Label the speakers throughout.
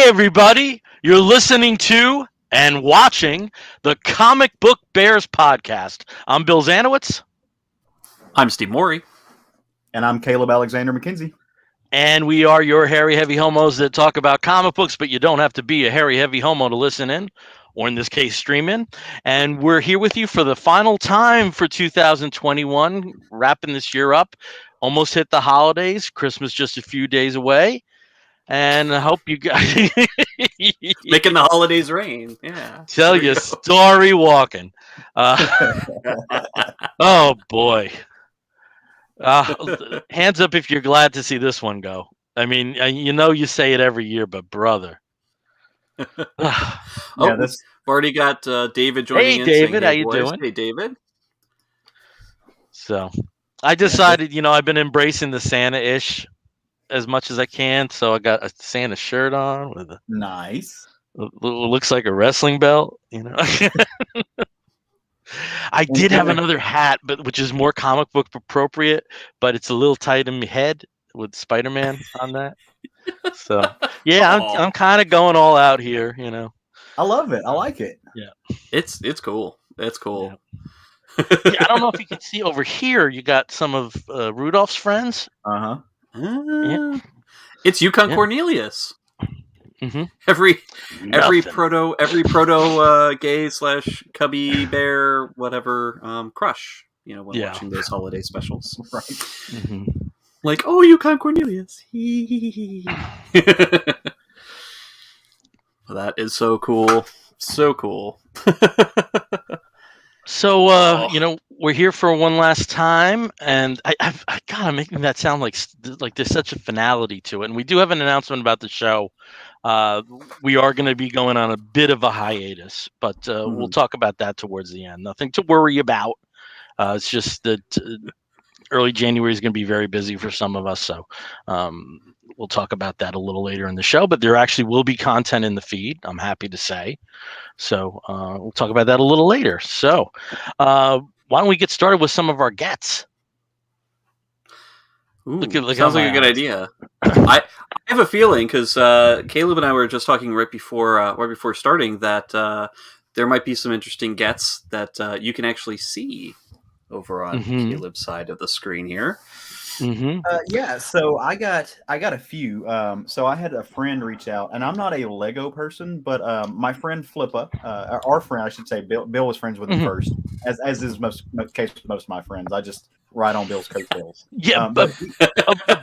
Speaker 1: everybody. You're listening to and watching the Comic Book Bears podcast. I'm Bill Zanowitz.
Speaker 2: I'm Steve Morey.
Speaker 3: And I'm Caleb Alexander McKenzie.
Speaker 1: And we are your hairy, heavy homos that talk about comic books, but you don't have to be a hairy, heavy homo to listen in, or in this case, stream in. And we're here with you for the final time for 2021, wrapping this year up. Almost hit the holidays. Christmas just a few days away. And I hope you guys
Speaker 2: making the holidays rain. Yeah.
Speaker 1: Tell you story walking. Oh boy. Hands up if you're glad to see this one go. I mean, you say it every year, but brother.
Speaker 2: We've already got David joining in.
Speaker 1: Hey, David,
Speaker 2: saying,
Speaker 1: how you doing?
Speaker 2: Hey, David.
Speaker 1: So, I decided, I've been embracing the Santa-ish as much as I can, so I got a Santa shirt on with a
Speaker 3: nice.
Speaker 1: Looks like a wrestling belt, I did have another hat, but which is more comic book appropriate, but it's a little tight in my head with Spider-Man on that. So yeah, I'm kind of going all out here,
Speaker 3: I love it. I like it.
Speaker 1: Yeah,
Speaker 2: it's cool. It's cool.
Speaker 1: Yeah. I don't know if you can see over here. You got some of Rudolph's friends.
Speaker 2: Yeah. It's Yukon Cornelius.
Speaker 1: Mm-hmm.
Speaker 2: Every proto gay / cubby bear whatever crush. When watching those holiday specials,
Speaker 3: right?
Speaker 2: Mm-hmm. Like, oh, Yukon Cornelius. That is so cool. So cool.
Speaker 1: So, we're here for one last time, and I'm making that sound like there's such a finality to it. And we do have an announcement about the show. We are going to be going on a bit of a hiatus, but we'll talk about that towards the end. Nothing to worry about. It's just that early January is going to be very busy for some of us, so we'll talk about that a little later in the show. But there actually will be content in the feed, I'm happy to say. So we'll talk about that a little later. So why don't we get started with some of our gets?
Speaker 2: Ooh, sounds like a good idea. I have a feeling because Caleb and I were just talking right before starting that there might be some interesting gets that you can actually see over on Caleb's side of the screen here.
Speaker 3: Mm-hmm. So I got a few. So I had a friend reach out, and I'm not a Lego person, but my friend Flippa, our friend, I should say, Bill was friends with him first, as is most of my friends. I just ride on Bill's coattails.
Speaker 1: Yeah, but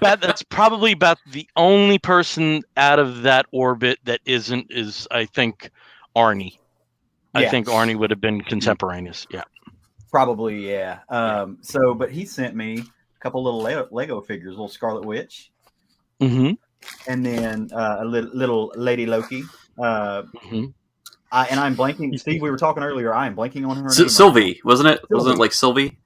Speaker 1: that's probably about the only person out of that orbit that is I think Arnie. I think Arnie would have been contemporaneous. Yeah,
Speaker 3: probably. Yeah. But he sent me couple little Lego figures, little Scarlet Witch, and then a little Lady Loki. I'm blanking. Steve, we were talking earlier. I am blanking on her name.
Speaker 2: Sylvie, wasn't it? Wasn't it like Sylvie?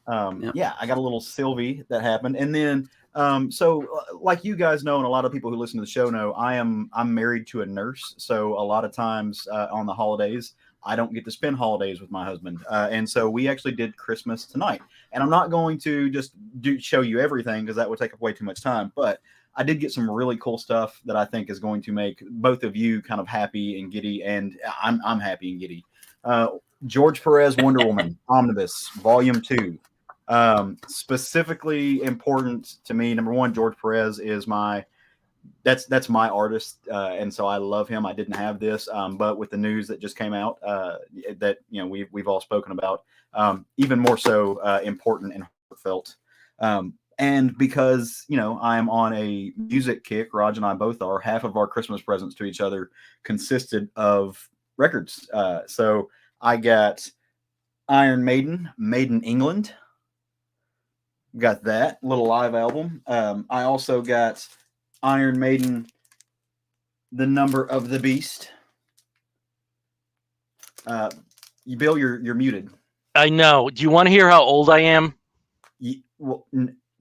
Speaker 3: Yeah, I got a little Sylvie that happened, and then like you guys know, and a lot of people who listen to the show know, I'm married to a nurse, so a lot of times on the holidays, I don't get to spend holidays with my husband. And so we actually did Christmas tonight. And I'm not going to just show you everything because that would take up way too much time. But I did get some really cool stuff that I think is going to make both of you kind of happy and giddy. And I'm happy and giddy. George Perez Wonder Woman Omnibus Volume 2. Specifically important to me. Number one, George Perez is that's my artist, and so I love him. I didn't have this, but with the news that just came out, that we've all spoken about, even more so important and heartfelt. And because I am on a music kick, Raj and I both are. Half of our Christmas presents to each other consisted of records. So I got Iron Maiden, Made in England. Got that little live album. I also got Iron Maiden, The Number of the Beast. Bill, you're muted.
Speaker 1: I know. Do you want to hear how old I am?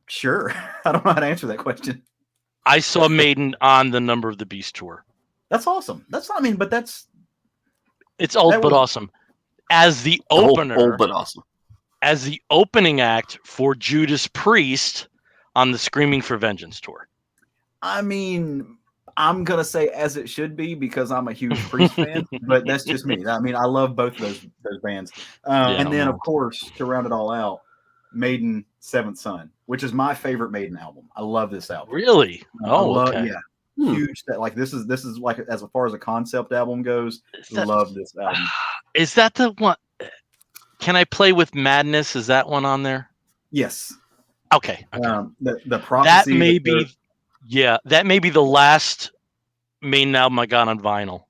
Speaker 3: Sure. I don't know how to answer that question.
Speaker 1: I saw Maiden on the Number of the Beast tour.
Speaker 3: That's awesome. It's
Speaker 1: old but awesome. As the opener,
Speaker 2: old but awesome.
Speaker 1: As the opening act for Judas Priest on the Screaming for Vengeance tour.
Speaker 3: I mean, I'm gonna say as it should be because I'm a huge Priest fan, but that's just me. I mean, I love both of those bands, and then of course to round it all out, Maiden Seventh Son, which is my favorite Maiden album. I love this album.
Speaker 1: Really? Okay.
Speaker 3: Yeah, huge. Like this is like as far as a concept album goes. Love this album.
Speaker 1: Is that the one? Can I Play with Madness? Is that one on there?
Speaker 3: Yes.
Speaker 1: Okay.
Speaker 3: The prophecy
Speaker 1: that may be. Yeah, that may be the last Maiden album I got on vinyl.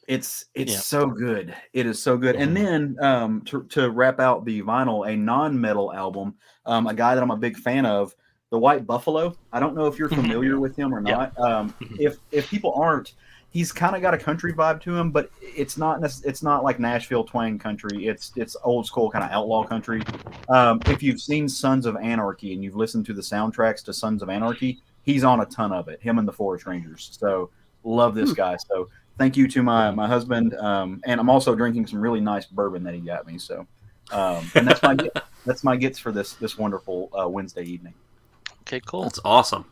Speaker 3: It's so good. It is so good. And then to wrap out the vinyl, a non-metal album, a guy that I'm a big fan of, The White Buffalo. I don't know if you're familiar with him or not. If people aren't, he's kind of got a country vibe to him, but it's not like Nashville twang country. It's old school kind of outlaw country. If you've seen Sons of Anarchy and you've listened to the soundtracks to Sons of Anarchy, he's on a ton of it. Him and the Forest Rangers. So love this guy. So thank you to my husband. And I'm also drinking some really nice bourbon that he got me. So and that's my gets for this wonderful Wednesday evening.
Speaker 1: Okay, cool.
Speaker 2: That's awesome.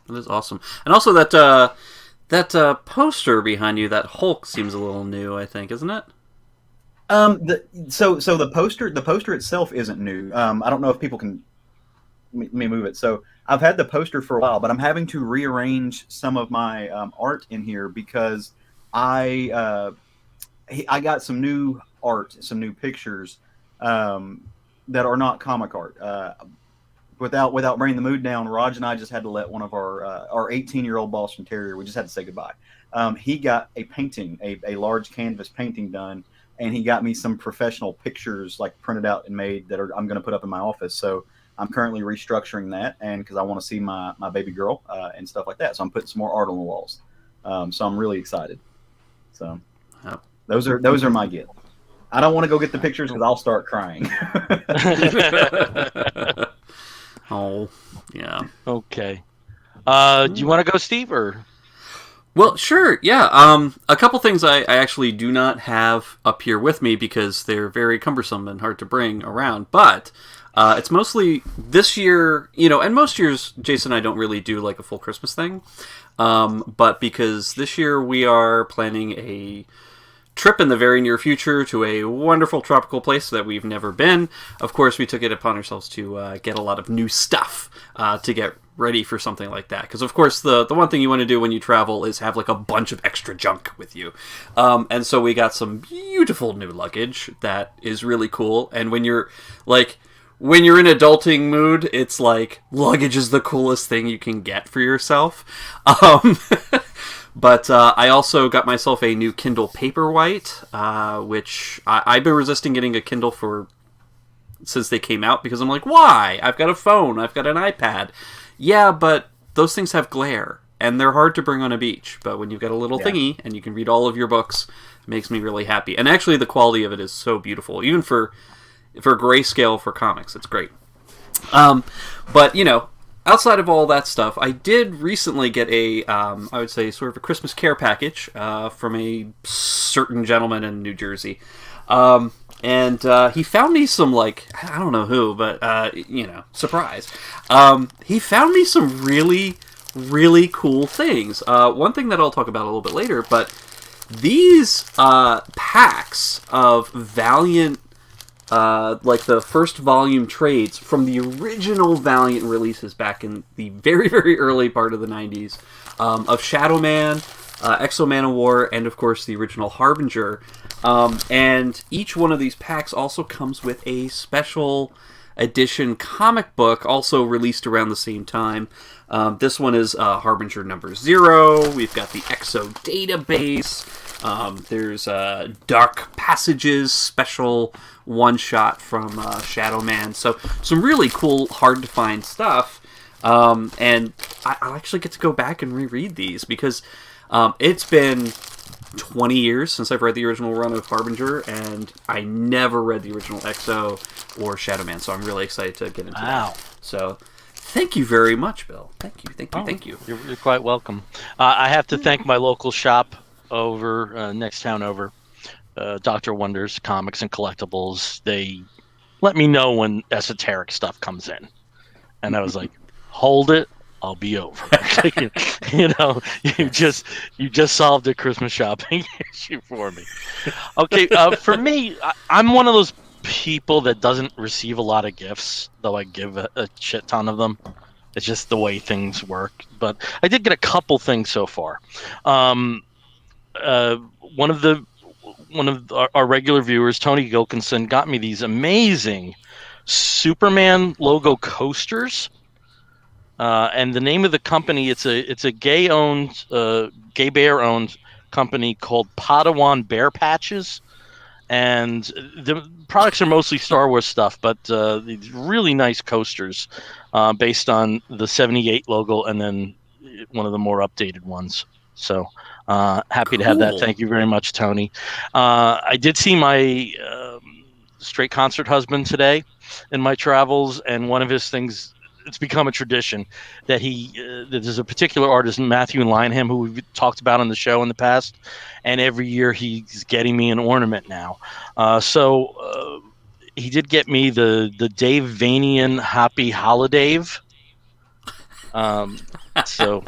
Speaker 2: That is awesome. And also that poster behind you, that Hulk, seems a little new, I think, isn't it?
Speaker 3: So the poster itself isn't new. I don't know if people can let me move it. So I've had the poster for a while, but I'm having to rearrange some of my art in here because I got some new art, some new pictures that are not comic art. Without bringing the mood down, Raj and I just had to let one of our 18-year-old Boston Terrier, we just had to say goodbye. He got a painting, a large canvas painting done, and he got me some professional pictures like printed out and made that I'm going to put up in my office. So I'm currently restructuring that, and because I want to see my baby girl and stuff like that. So I'm putting some more art on the walls. So I'm really excited. So those are my gifts. I don't want to go get the pictures because I'll start crying.
Speaker 2: Oh, yeah.
Speaker 1: Okay. Do you want to go, Steve, or?
Speaker 2: Well, sure, yeah. A couple things I actually do not have up here with me because they're very cumbersome and hard to bring around, but it's mostly this year, and most years Jason and I don't really do like a full Christmas thing, but because this year we are planning a trip in the very near future to a wonderful tropical place that we've never been. Of course, we took it upon ourselves to get a lot of new stuff to get ready for something like that. Because, of course, the one thing you want to do when you travel is have, like, a bunch of extra junk with you. And so we got some beautiful new luggage that is really cool. And when you're in adulting mood, it's like, luggage is the coolest thing you can get for yourself. But I also got myself a new Kindle Paperwhite, which I've been resisting getting a Kindle since they came out, because I'm like, why? I've got a phone, I've got an iPad. Yeah, but those things have glare, and they're hard to bring on a beach. But when you've got a little thingy, and you can read all of your books, it makes me really happy. And actually, the quality of it is so beautiful, even for grayscale for comics. It's great. But, outside of all that stuff, I did recently get I would say, sort of a Christmas care package from a certain gentleman in New Jersey. And he found me some, I don't know who, but, surprise. He found me some really, really cool things. One thing that I'll talk about a little bit later, but these packs of Valiant, the first volume trades from the original Valiant releases back in the very, very early part of the 90s of Shadow Man, Exo-Man of War, and of course the original Harbinger. And each one of these packs also comes with a special edition comic book, also released around the same time. This one is Harbinger number 0. We've got the Exo database. There's Dark Passages special one-shot from Shadow Man. So some really cool, hard-to-find stuff. And I'll actually get to go back and reread these because it's been 20 years since I've read the original run of Harbinger, and I never read the original Exo or Shadow Man, so I'm really excited to get into that. So thank you very much, Bill. Thank you.
Speaker 1: You're quite welcome. I have to thank my local shop over next town over, Dr. Wonders Comics and Collectibles. They let me know when esoteric stuff comes in, and I was like, hold it, I'll be over. You know, you just solved a Christmas shopping issue for me. Okay, for me, I'm one of those people that doesn't receive a lot of gifts, though I give a shit ton of them. It's just the way things work. But I did get a couple things so far. One of our regular viewers, Tony Gilkinson, got me these amazing Superman logo coasters. And the name of the company, it's a gay bear owned company called Padawan Bear Patches. And the products are mostly Star Wars stuff, but these really nice coasters based on the 78 logo and then one of the more updated ones. So happy to have that. Thank you very much, Tony. I did see my straight concert husband today in my travels, and one of his things, it's become a tradition that there's a particular artist, Matthew Lynham, who we've talked about on the show in the past, and every year he's getting me an ornament now. So he did get me the Dave Vanian Happy Holiday. So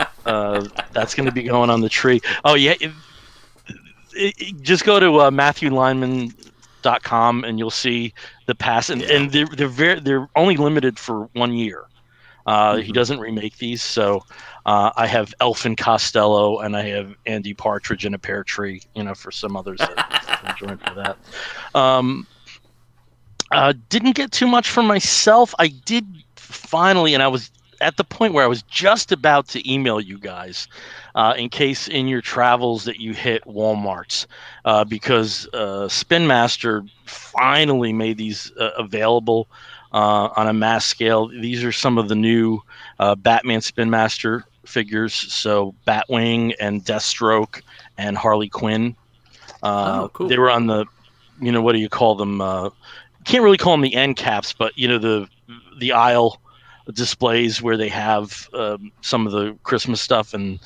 Speaker 1: that's going to be going on the tree. Oh yeah, just go to MatthewLyman.com and you'll see the pass, and they're only limited for 1 year. He doesn't remake these, so I have Elfin Costello and I have Andy Partridge in a pear tree, for some others that join for that. Didn't get too much for myself. I did finally, and I was at the point where I was just about to email you guys in case in your travels that you hit Walmart's because Spin Master finally made these available on a mass scale. These are some of the new Batman Spin Master figures. So Batwing and Deathstroke and Harley Quinn.
Speaker 2: Cool.
Speaker 1: They were on the, what do you call them? Can't really call them the end caps, but the aisle displays where they have some of the Christmas stuff, and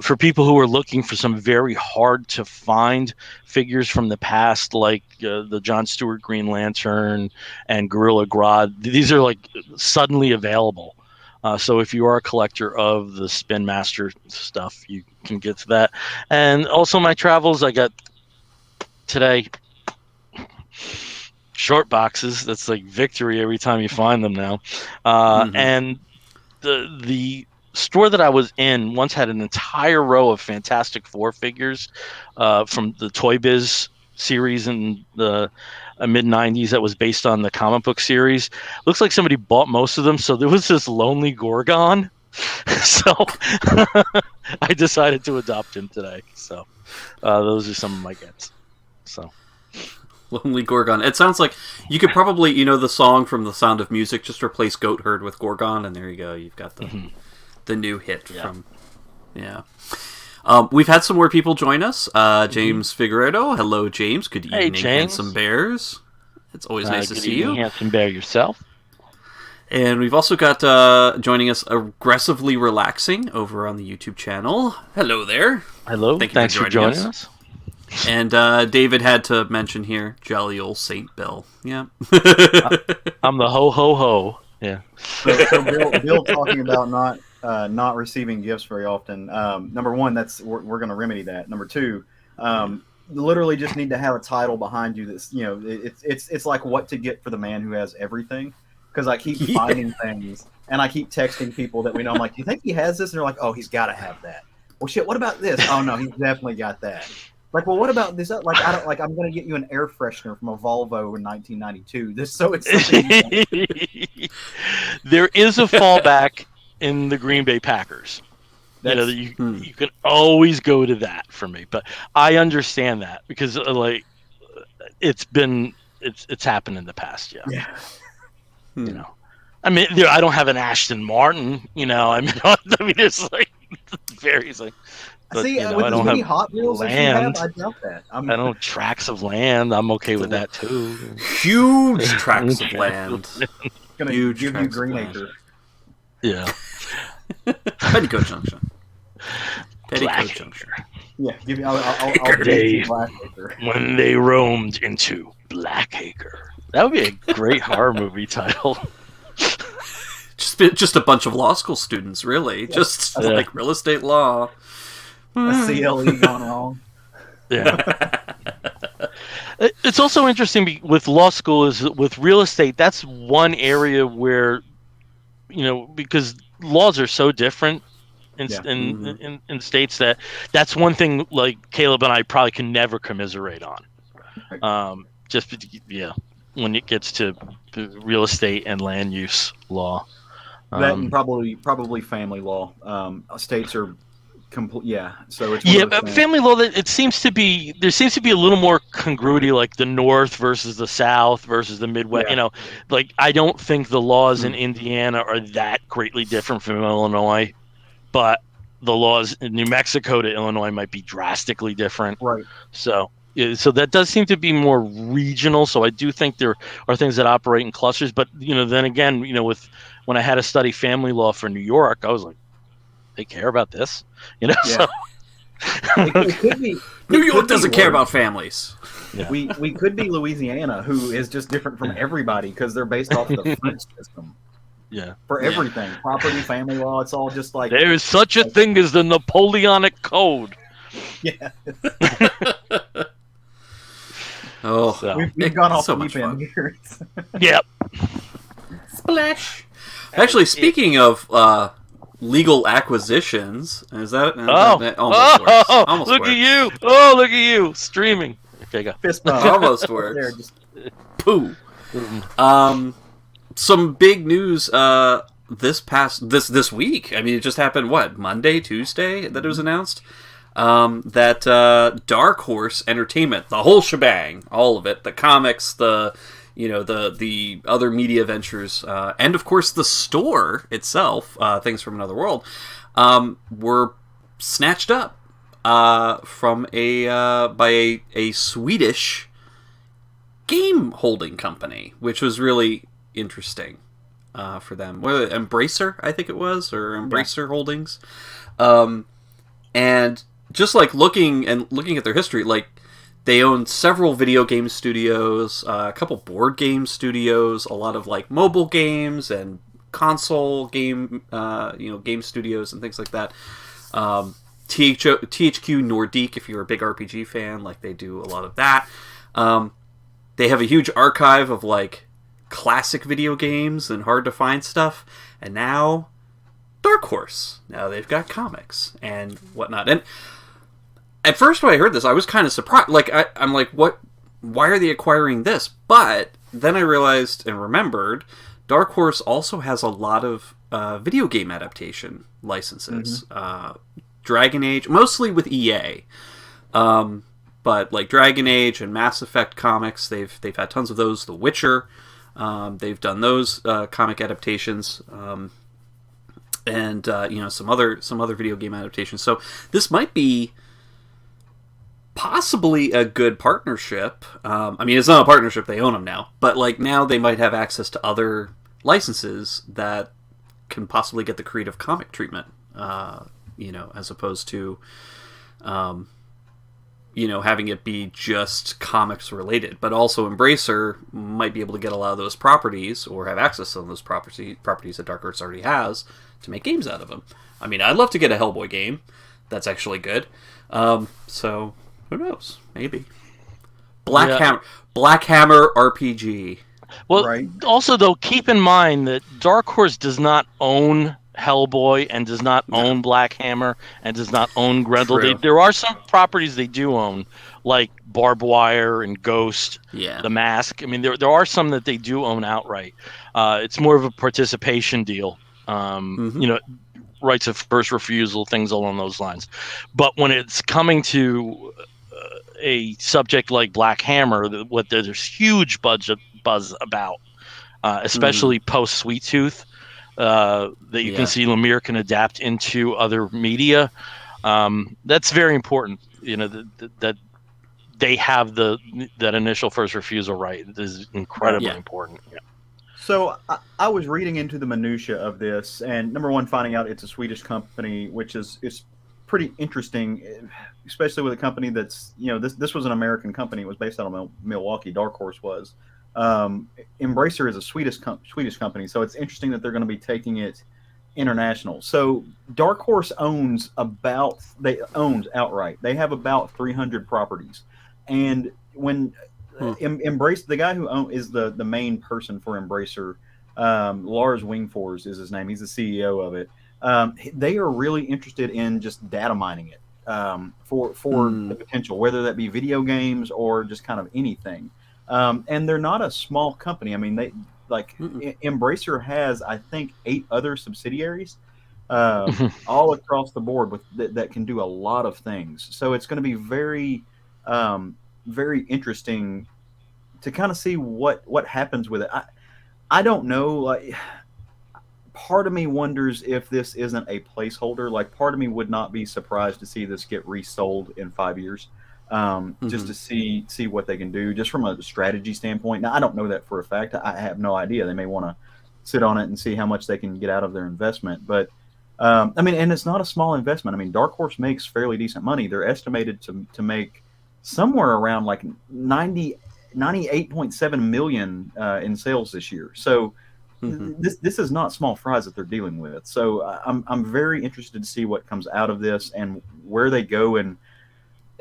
Speaker 1: for people who are looking for some very hard to find figures from the past, like the John Stewart Green Lantern and Gorilla Grodd, these are like suddenly available. So if you are a collector of the Spin Master stuff, you can get to that. And also my travels, I got today short boxes. That's like victory every time you find them now. And the store that I was in once had an entire row of Fantastic Four figures from the Toy Biz series in the mid-90s that was based on the comic book series. Looks like somebody bought most of them, so there was this lonely Gorgon. So I decided to adopt him today. So those are some of my gets. So
Speaker 2: Lonely Gorgon. It sounds like you could probably, the song from The Sound of Music, just replace Goat Herd with Gorgon, and there you go. You've got the new hit from... Yeah. We've had some more people join us. James Figueredo. Hello, James. Good evening, Handsome Bears. It's always nice to see you.
Speaker 1: Handsome Bear yourself.
Speaker 2: And we've also got joining us Aggressively Relaxing over on the YouTube channel. Hello there.
Speaker 1: Hello. Thanks for joining us.
Speaker 2: And David had to mention here, jolly old Saint Bill. Yeah.
Speaker 3: I'm the ho ho ho. Yeah. So Bill talking about not receiving gifts very often. Number one, we're going to remedy that. Number two, literally just need to have a title behind you that's it's like what to get for the man who has everything. Because I keep finding things and I keep texting people that we know. I'm like, do you think he has this? And they're like, oh, he's got to have that. Well, shit. What about this? Oh no, he's definitely got that. Like, well, what about this? Like, I'm going to get you an air freshener from a Volvo in 1992. It's something.
Speaker 1: There is a fallback in the Green Bay Packers. You can always go to that for me, but I understand that because it's happened in the past. Yeah. I mean, I don't have an Ashton Martin. I mean, there's like various like. But,
Speaker 3: see, with as many Hot Wheels as you have, I doubt that.
Speaker 1: I don't tracts of land. I'm okay with that too.
Speaker 2: Huge tracts of land.
Speaker 3: Gonna give you Greenacre.
Speaker 1: Yeah.
Speaker 2: Petticoat Junction.
Speaker 1: Petticoat Junction.
Speaker 3: Yeah, I'll give you Blackacre.
Speaker 1: When they roamed into Blackacre. That would be a great horror movie title.
Speaker 2: Just a bunch of law school students, really. Just like real estate law.
Speaker 3: A CLE gone wrong.
Speaker 1: Yeah. It's also interesting with law school is with real estate. That's one area where, because laws are so different in states that's one thing like Caleb and I probably can never commiserate on. When it gets to real estate and land use law.
Speaker 3: That and probably family law. States are complete. Yeah, so it's
Speaker 1: family law. There seems to be a little more congruity, like the North versus the South versus the Midwest.
Speaker 3: Yeah.
Speaker 1: Like I don't think the laws in Indiana are that greatly different from Illinois, but the laws in New Mexico to Illinois might be drastically different.
Speaker 3: Right.
Speaker 1: So that does seem to be more regional. So I do think there are things that operate in clusters. But then again, with when I had to study family law for New York, I was like, they care about this,
Speaker 3: Yeah.
Speaker 1: So
Speaker 3: it could be.
Speaker 2: New York doesn't care about families.
Speaker 3: Yeah. We could be Louisiana, who is just different from everybody because they're based off the French system.
Speaker 1: Yeah.
Speaker 3: For everything, property, family law, it's all just like
Speaker 1: there is such a thing as the Napoleonic Code.
Speaker 3: Yeah. We've gone off
Speaker 2: so
Speaker 3: deep
Speaker 2: much
Speaker 3: end
Speaker 2: fun.
Speaker 3: here.
Speaker 1: Yep.
Speaker 2: Splash. Actually, speaking of legal acquisitions, is that almost works? Almost
Speaker 1: look
Speaker 2: works.
Speaker 1: at you! Oh, look at you streaming. Okay, go.
Speaker 3: Fist bump.
Speaker 2: Almost
Speaker 3: There,
Speaker 2: works.
Speaker 3: just
Speaker 2: Pooh. Some big news this week. I mean, it just happened. What, Monday, Tuesday that it was announced that Dark Horse Entertainment, the whole shebang, all of it, the comics, the other media ventures, and of course the store itself, Things from Another World, were snatched up from by a Swedish game holding company, which was really interesting for them. Embracer, I think it was, or Embracer Holdings, and just like looking at their history, like they own several video game studios, a couple board game studios, a lot of like mobile games and console game, game studios and things like that. THQ Nordic, if you're a big RPG fan, like they do a lot of that. They have a huge archive of like classic video games and hard to find stuff, and now Dark Horse. Now they've got comics and whatnot. And at first when I heard this, I was kind of surprised. Like I'm like, what? Why are they acquiring this? But then I realized and remembered, Dark Horse also has a lot of video game adaptation licenses. Dragon Age, mostly with EA. But like Dragon Age and Mass Effect comics, they've had tons of those. The Witcher, they've done those comic adaptations, and some other video game adaptations. So this might be possibly a good partnership. I mean, it's not a partnership; they own them now. But like now, they might have access to other licenses that can possibly get the Creative Comic treatment. As opposed to having it be just comics related. But also Embracer might be able to get a lot of those properties or have access to some of those properties that Dark Horse already has to make games out of them. I mean, I'd love to get a Hellboy game that's actually good. So who knows? Maybe Black Hammer RPG.
Speaker 1: Well,
Speaker 3: Right.
Speaker 1: Also though, keep in mind that Dark Horse does not own Hellboy and does not own Black Hammer and does not own Grendel. There are some properties they do own, like Barbed Wire and Ghost, The Mask. I mean, there are some that they do own outright. It's more of a participation deal. Rights of first refusal, things along those lines. But when it's coming to a subject like Black Hammer, what there's huge buzz about, especially post Sweet Tooth. That you can see Lemire can adapt into other media. That's very important. That they have that initial first refusal right. This is incredibly important. Yeah.
Speaker 3: So I was reading into the minutia of this, and number one, finding out it's a Swedish company, which is pretty interesting, especially with a company that's this was an American company. It was based out of Milwaukee. Dark Horse was. Embracer is a Swedish company, so it's interesting that they're going to be taking it international. So Dark Horse owns outright. They have about 300 properties, and when Embrace, the guy who is the main person for Embracer, Lars Wingfors is his name. He's the CEO of it. They are really interested in just data mining it for the potential, whether that be video games or just kind of anything. And they're not a small company. I mean, Embracer has, I think, 8 other subsidiaries all across the board that can do a lot of things. So it's going to be very, very interesting to kind of see what happens with it. I don't know. Like, part of me wonders if this isn't a placeholder. Like, part of me would not be surprised to see this get resold in 5 years, just to see what they can do, just from a strategy standpoint. Now, I don't know that for a fact. I have no idea. They may want to sit on it and see how much they can get out of their investment. But I mean, and it's not a small investment. I mean, Dark Horse makes fairly decent money. They're estimated to make somewhere around like 98.7 million in sales this year. So this is not small fries that they're dealing with. So I'm very interested to see what comes out of this and where they go.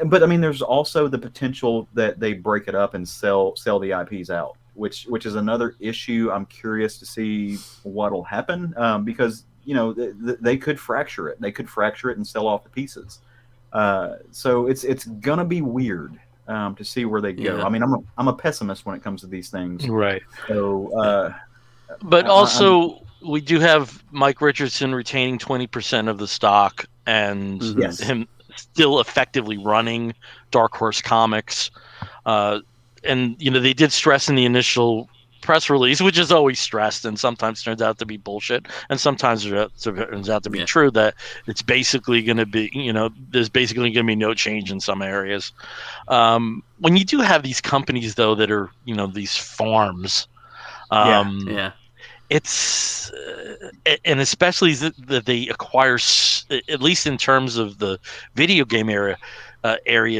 Speaker 3: But I mean, there's also the potential that they break it up and sell the IPs out, which is another issue. I'm curious to see what'll happen, because they could fracture it. They could fracture it and sell off the pieces. So it's gonna be weird to see where they go. Yeah. I mean, I'm a pessimist when it comes to these things.
Speaker 1: Right.
Speaker 3: So,
Speaker 1: but also we do have Mike Richardson retaining 20% of the stock and him still effectively running Dark Horse Comics. And they did stress in the initial press release, which is always stressed and sometimes turns out to be bullshit, and sometimes it turns out to be true, that it's basically going to be, there's basically going to be no change in some areas. When you do have these companies, though, that are, these farms, it's and especially that they acquire, at least in terms of the video game area,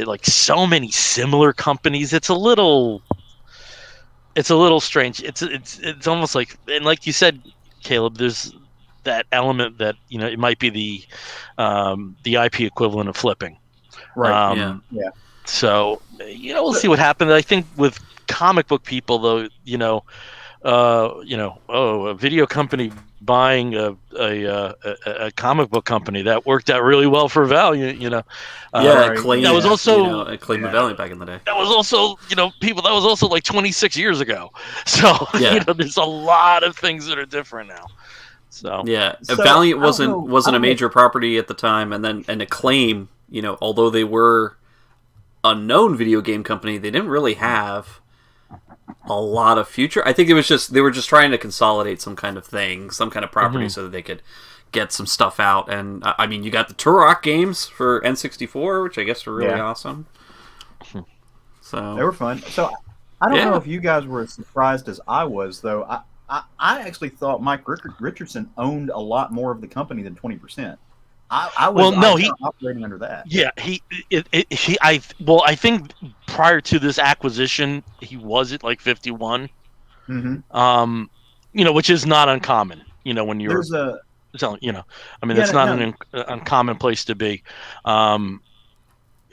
Speaker 1: like so many similar companies, it's a little strange. It's almost like, and like you said, Caleb, there's that element that it might be the IP equivalent of flipping,
Speaker 3: right?
Speaker 1: So we'll see what happens. I think with comic book people, though, a video company buying a comic book company, that worked out really well for Valiant.
Speaker 2: Acclaim,
Speaker 1: that was also
Speaker 2: Acclaim Valiant back in the day.
Speaker 1: That was also people. That was also like 26 years ago. So there's a lot of things that are different now. So
Speaker 2: Valiant wasn't a major property at the time, and Acclaim, although they were a known video game company, they didn't really have a lot of future. I think it was just they were just trying to consolidate some kind of thing, some kind of property, so that they could get some stuff out. And I mean, you got the Turok games for N64, which I guess were really awesome. So
Speaker 3: they were fun. So I don't know if you guys were as surprised as I was, though. I actually thought Mike Richardson owned a lot more of the company than 20%. I was operating under that.
Speaker 1: Yeah, I think prior to this acquisition, he was at like 51. Which is not uncommon. When you're selling, it's not an uncommon place to be. I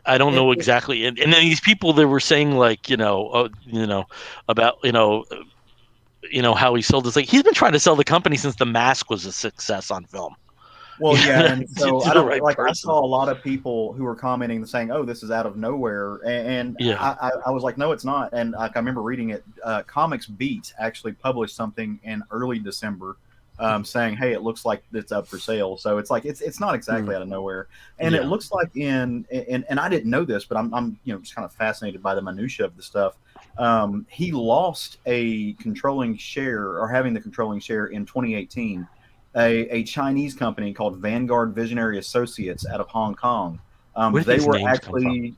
Speaker 1: don't know exactly, and then these people that were saying like about how he sold this, like he's been trying to sell the company since The Mask was a success on film.
Speaker 3: Well, and so I saw a lot of people who were commenting saying, "Oh, this is out of nowhere," and I was like, "No, it's not." And I remember reading it. Comics Beat actually published something in early December, saying, "Hey, it looks like it's up for sale." So it's like it's not exactly out of nowhere, and it looks like and I didn't know this, but I'm just kind of fascinated by the minutia of the stuff. He lost a controlling share, or having the controlling share, in 2018. A Chinese company called Vanguard Visionary Associates out of Hong Kong. They were actually.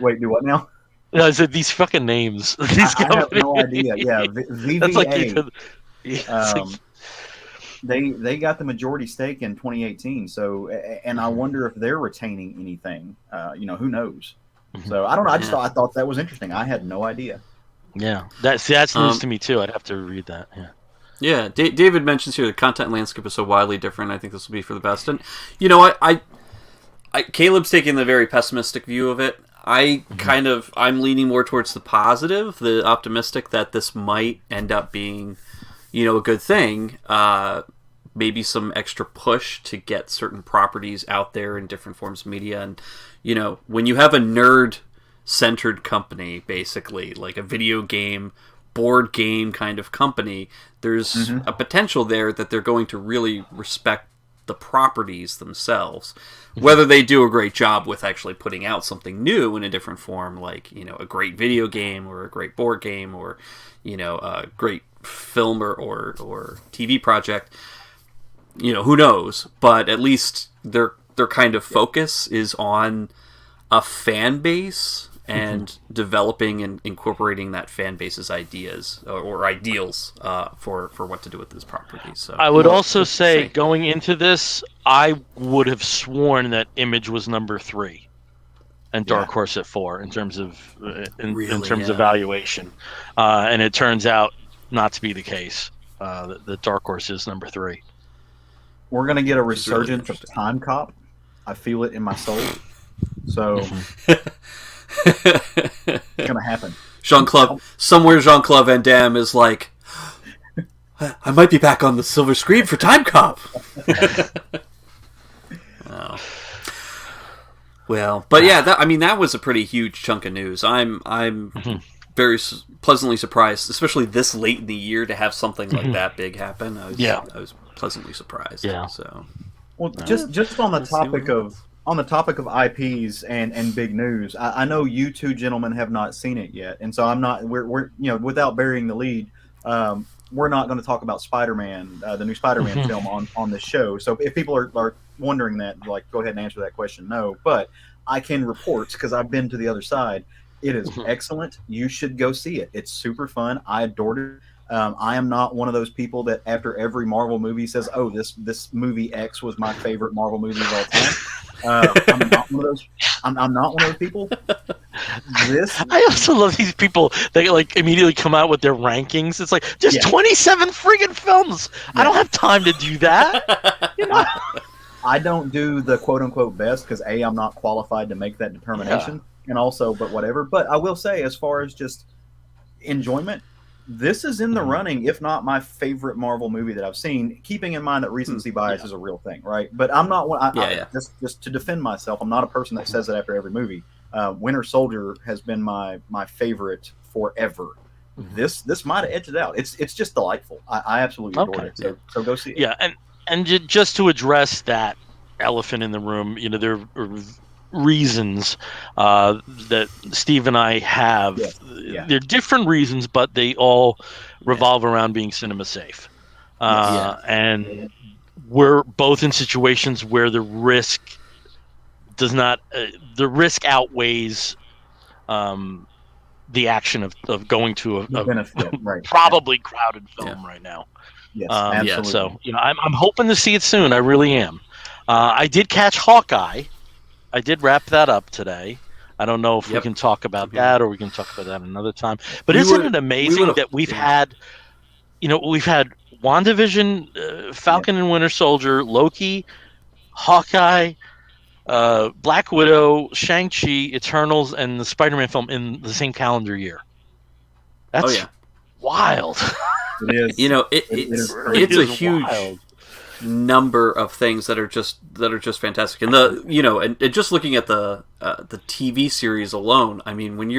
Speaker 3: Wait, do what now?
Speaker 1: No, I said these fucking names. These
Speaker 3: I have no idea. Yeah, VVA. They got the majority stake in 2018. So, and I wonder if they're retaining anything. Who knows? So I don't know. I thought that was interesting. I had no idea.
Speaker 1: Yeah, that's news to me too. I'd have to read that. Yeah.
Speaker 2: Yeah, David mentions here the content landscape is so wildly different. I think this will be for the best. And you know, I Caleb's taking the very pessimistic view of it. I'm leaning more towards the positive, the optimistic that this might end up being, you know, a good thing. Maybe some extra push to get certain properties out there in different forms of media. And you know, when you have a nerd-centered company, basically like a video game, board game kind of company, there's a potential there that they're going to really respect the properties themselves. Whether they do a great job with actually putting out something new in a different form, like, you know, a great video game or a great board game or, you know, a great film or TV project, you know, who knows? But at least their kind of focus is on a fan base and developing and incorporating that fan base's ideas or ideals for what to do with this property. So
Speaker 1: I would also say, going into this, I would have sworn that Image was number 3 and Dark Horse at 4 in terms of in terms of valuation, and it turns out not to be the case. The Dark Horse is number 3.
Speaker 3: We're gonna get a resurgence of Time Cop. I feel it in my soul. So. It's gonna happen.
Speaker 2: Jean-Claude Van Damme is like, I might be back on the silver screen for Time Cop. Oh. Well, but yeah, that was a pretty huge chunk of news. I'm very pleasantly surprised, especially this late in the year, to have something like that big happen. I was pleasantly surprised. Yeah. So,
Speaker 3: well, just on the topic of IPs and big news, I know you two gentlemen have not seen it yet, and so we're you know, without burying the lead, we're not going to talk about Spider-Man, the new Spider-Man film on this show. So if people are wondering that, like, go ahead and answer that question. No, but I can report, because I've been to the other side. It is excellent. You should go see it. It's super fun. I adored it. I am not one of those people that after every Marvel movie says, "Oh, this movie X was my favorite Marvel movie of all time." I'm not one of those. I'm not one of those people.
Speaker 1: I also love these people that like immediately come out with their rankings. It's like there's 27 friggin' films. Yeah. I don't have time to do that. You know?
Speaker 3: I don't do the quote unquote best because I'm not qualified to make that determination, and also, but whatever. But I will say, as far as just enjoyment, this is in the running, if not my favorite Marvel movie that I've seen, keeping in mind that recency bias is a real thing, right? But I'm not one. Just to defend myself, I'm not a person that says that after every movie. Winter Soldier has been my favorite forever. This might have edged it out. It's just delightful. I absolutely adore it. So go see it.
Speaker 1: Yeah, and just to address that elephant in the room, you know, there are reasons that Steve and I have. They're different reasons, but they all revolve around being cinema safe. And we're both in situations where the risk does not. The risk outweighs the action of going to a probably crowded film right now.
Speaker 3: Yes, absolutely.
Speaker 1: So you know, I'm hoping to see it soon. I really am. I did catch Hawkeye. I did wrap that up today. I don't know if we can talk about that or we can talk about that another time. But isn't it amazing that we've had WandaVision, Falcon and Winter Soldier, Loki, Hawkeye, Black Widow, Shang-Chi, Eternals, and the Spider-Man film in the same calendar year. That's wild.
Speaker 3: It is.
Speaker 2: You know, it's a huge number of things that are just fantastic. And and just looking at the TV series alone, I mean, when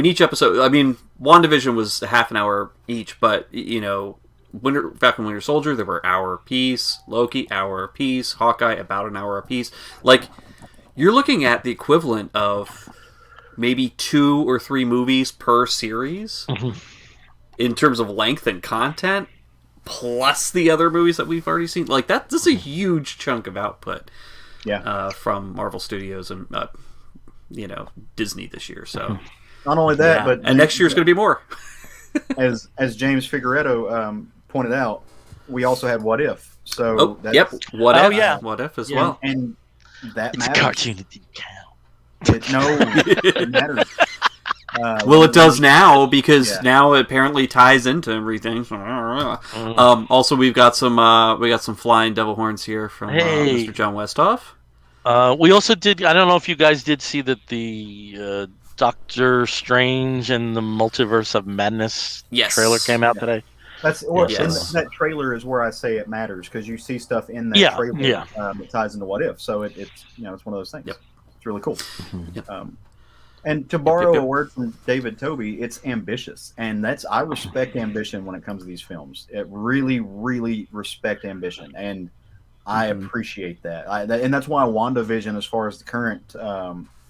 Speaker 2: each episode, I mean, WandaVision was a half an hour each, but you know, Falcon Winter Soldier, they were hour apiece. Loki, hour apiece. Hawkeye, about an hour apiece. Like, you're looking at the equivalent of maybe 2 or 3 movies per series in terms of length and content, plus the other movies that we've already seen. Like, this is a huge chunk of output from Marvel Studios and Disney this year. So
Speaker 3: not only that, but
Speaker 2: next year's going to be more.
Speaker 3: as James Figueredo pointed out, we also had What If. So
Speaker 2: What If as well.
Speaker 3: And that
Speaker 1: it's
Speaker 3: matters.
Speaker 1: a cartoon. It didn't count.
Speaker 3: It matters.
Speaker 2: Well, it does now because
Speaker 3: Yeah.
Speaker 2: now it apparently ties into everything. Also, we've got some flying devil horns here from
Speaker 1: Hey.
Speaker 2: Mr. John Westhoff.
Speaker 1: We also did. I don't know if you guys did see that the Doctor Strange and the Multiverse of Madness
Speaker 2: Yes.
Speaker 1: trailer came out today.
Speaker 3: That's
Speaker 2: Yes.
Speaker 3: that trailer is where I say it matters because you see stuff in that trailer that ties into What If. So it's it's one of those things.
Speaker 2: Yep.
Speaker 3: It's really cool.
Speaker 2: Yep.
Speaker 3: And to borrow
Speaker 2: Yep.
Speaker 3: a word from David Tobey, it's ambitious, and I respect ambition when it comes to these films. It really, really respect ambition, and I appreciate that. And that's why WandaVision, as far as the current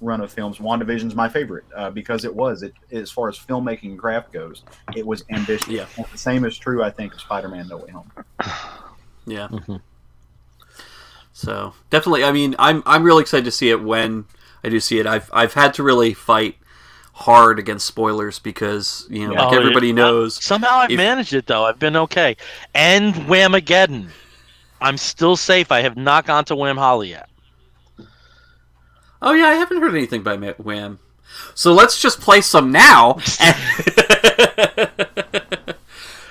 Speaker 3: run of films, WandaVision's my favorite because it as far as filmmaking and craft goes, it was ambitious.
Speaker 2: Yeah.
Speaker 3: And the same is true, I think, of Spider-Man: No Way Home.
Speaker 2: Yeah. So definitely, I mean, I'm really excited to see it when I do see it. I've had to really fight hard against spoilers because like everybody knows.
Speaker 1: Somehow I've managed it though. I've been okay. And Whamageddon. I'm still safe. I have not gone to Wham Holly yet.
Speaker 2: Oh yeah, I haven't heard anything by Wham. So let's just play some now.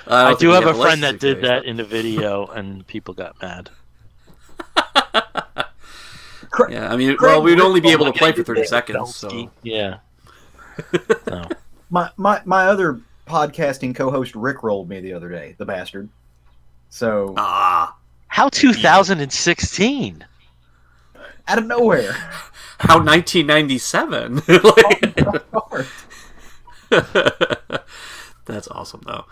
Speaker 1: I do have a friend that did that in the video, and people got mad.
Speaker 2: Yeah, I mean, well, we'd only be able to play for 30 seconds. So.
Speaker 1: Yeah. No.
Speaker 3: My other podcasting co-host Rick rolled me the other day, the bastard. So
Speaker 1: How 2016?
Speaker 3: out of nowhere.
Speaker 2: How 1997? That's awesome, though.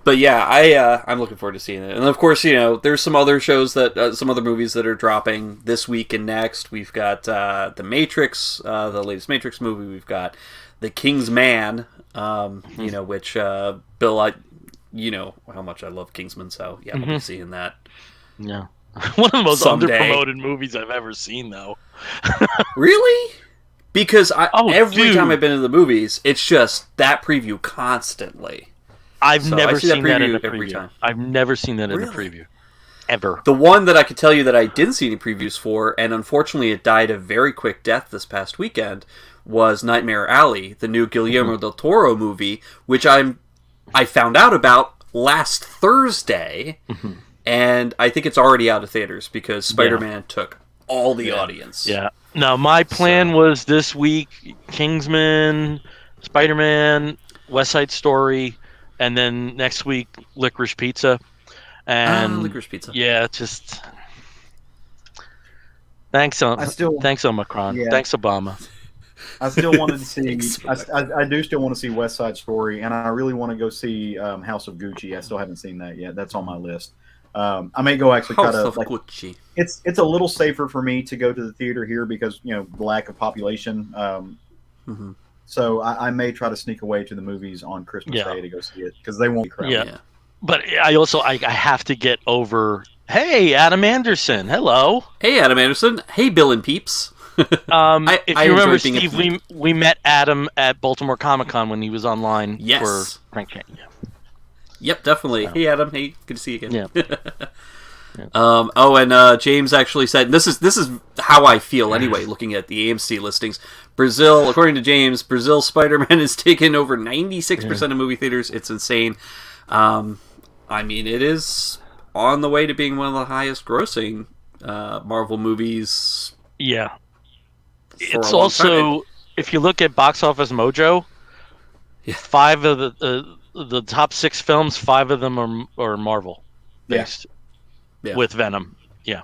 Speaker 2: But yeah, I'm looking forward to seeing it. And of course, there's some other shows some other movies that are dropping this week and next. We've got The Matrix, the latest Matrix movie. We've got The King's Man, which Bill, you know how much I love Kingsman, so yeah, we'll be seeing that.
Speaker 1: Yeah. One of the most
Speaker 2: Someday.
Speaker 1: underpromoted movies I've ever seen, though.
Speaker 2: Really? Because every
Speaker 1: dude.
Speaker 2: time I've been to the movies, it's just that preview constantly.
Speaker 1: I've never
Speaker 2: see that
Speaker 1: seen that in
Speaker 2: preview
Speaker 1: a
Speaker 2: every
Speaker 1: preview.
Speaker 2: time.
Speaker 1: I've never seen that in a
Speaker 2: Really?
Speaker 1: preview. Ever.
Speaker 2: The one that I could tell you that I didn't see any previews for, and unfortunately it died a very quick death this past weekend, was Nightmare Alley, the new Guillermo del Toro movie, which I found out about last Thursday, and I think it's already out of theaters because Spider-Man took all the audience.
Speaker 1: Yeah. No, my plan was this week, Kingsman, Spider-Man, West Side Story, and then next week, Licorice Pizza. And
Speaker 2: Licorice Pizza.
Speaker 1: Yeah, just... Thanks, Omicron.
Speaker 3: Yeah.
Speaker 1: Thanks, Obama.
Speaker 3: I still wanted to see. I do still want to see West Side Story, and I really want to go see House of Gucci. I still haven't seen that yet. That's on my list. I may go actually try
Speaker 2: House
Speaker 3: to.
Speaker 2: of Gucci.
Speaker 3: It's a little safer for me to go to the theater here because the lack of population. So I may try to sneak away to the movies on Christmas Day to go see it because they won't be crowded.
Speaker 1: Yeah. But I have to get over. Hey, Adam Anderson. Hello.
Speaker 2: Hey, Adam Anderson. Hey, Bill and Peeps.
Speaker 1: If you remember,
Speaker 2: enjoyed being
Speaker 1: Steve, we met Adam at Baltimore Comic Con when he was online for Crank Chain. Yeah.
Speaker 2: Yep, definitely. Hey, Adam. Hey, good to see you again.
Speaker 1: Yeah.
Speaker 2: And James actually said, this is how I feel anyway, looking at the AMC listings. Brazil, according to James, Brazil Spider-Man has taken over 96% of movie theaters. It's insane. I mean, it is on the way to being one of the highest grossing Marvel movies.
Speaker 1: Yeah. It's also, if you look at Box Office Mojo, 5 of the top 6 films, 5 of them are Marvel based with Venom. Yeah.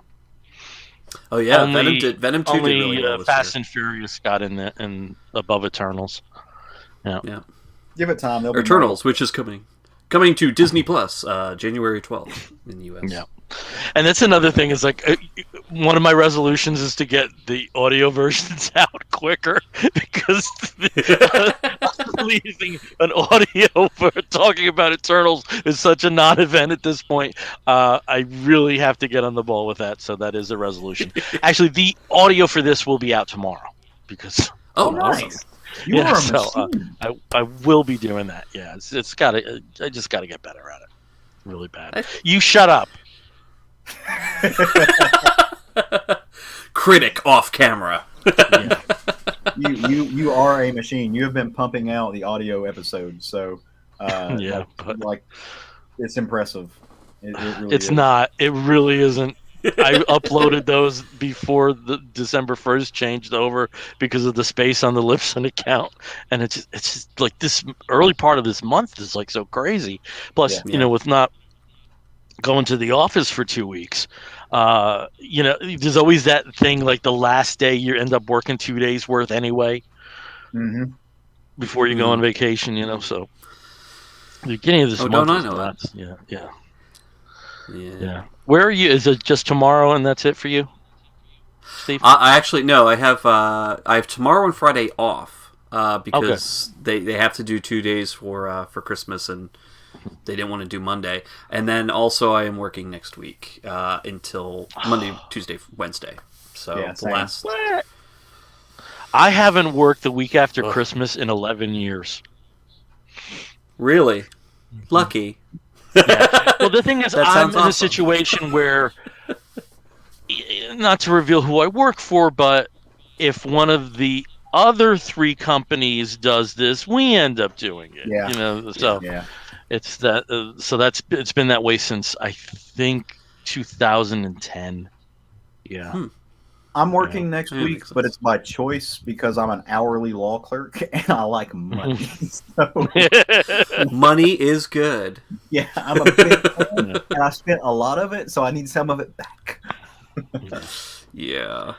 Speaker 2: Oh yeah,
Speaker 1: Venom
Speaker 2: 2 did
Speaker 1: only
Speaker 2: really well this
Speaker 1: Fast
Speaker 2: year.
Speaker 1: and Furious got in above Eternals.
Speaker 2: Yeah.
Speaker 3: Give it time.
Speaker 2: Or Eternals, which is coming to Disney Plus January 12th in the US.
Speaker 1: Yeah. And that's another thing is like one of my resolutions is to get the audio versions out quicker because releasing an audio for talking about Eternals is such a non-event at this point. I really have to get on the ball with that, so that is a resolution. Actually, the audio for this will be out tomorrow because
Speaker 3: nice. You are a machine.
Speaker 1: I will be doing that. Yeah, it's gotta. I just got to get better at it. Really bad. You shut up.
Speaker 2: Critic off camera.
Speaker 3: You are a machine. You have been pumping out the audio episodes, so
Speaker 1: Yeah, but
Speaker 3: like it's impressive. It really
Speaker 1: it's
Speaker 3: is.
Speaker 1: not. It really isn't. I uploaded those before the December 1st changed over because of the space on the Libsyn account, and it's just like this early part of this month is like so crazy. Plus,
Speaker 3: Yeah.
Speaker 1: with not going to the office for 2 weeks, there's always that thing like the last day you end up working 2 days worth anyway
Speaker 3: Mm-hmm.
Speaker 1: before you go on vacation. So the beginning of this month
Speaker 2: don't I
Speaker 1: is
Speaker 2: know
Speaker 1: nuts.
Speaker 2: that?
Speaker 1: Yeah. Where are you? Is it just tomorrow and that's it for you, Steve?
Speaker 2: I actually no. I have tomorrow and Friday off because they have to do 2 days for Christmas, and they didn't want to do Monday. And then also I am working next week until Monday, Tuesday, Wednesday. So the last.
Speaker 1: What? I haven't worked the week after Christmas in 11 years.
Speaker 2: Really? Lucky.
Speaker 1: Yeah. Well, the thing is, I'm in
Speaker 2: awesome.
Speaker 1: a situation where, not to reveal who I work for, but if one of the other 3 companies does this, we end up doing it.
Speaker 3: Yeah.
Speaker 1: So it's that. So it's been that way since I think 2010. Yeah.
Speaker 3: I'm working next week, but it's by choice because I'm an hourly law clerk and I like money. So,
Speaker 2: money is good.
Speaker 3: Yeah, I'm a big fan, and I spent a lot of it, so I need some of it back.
Speaker 2: Yeah.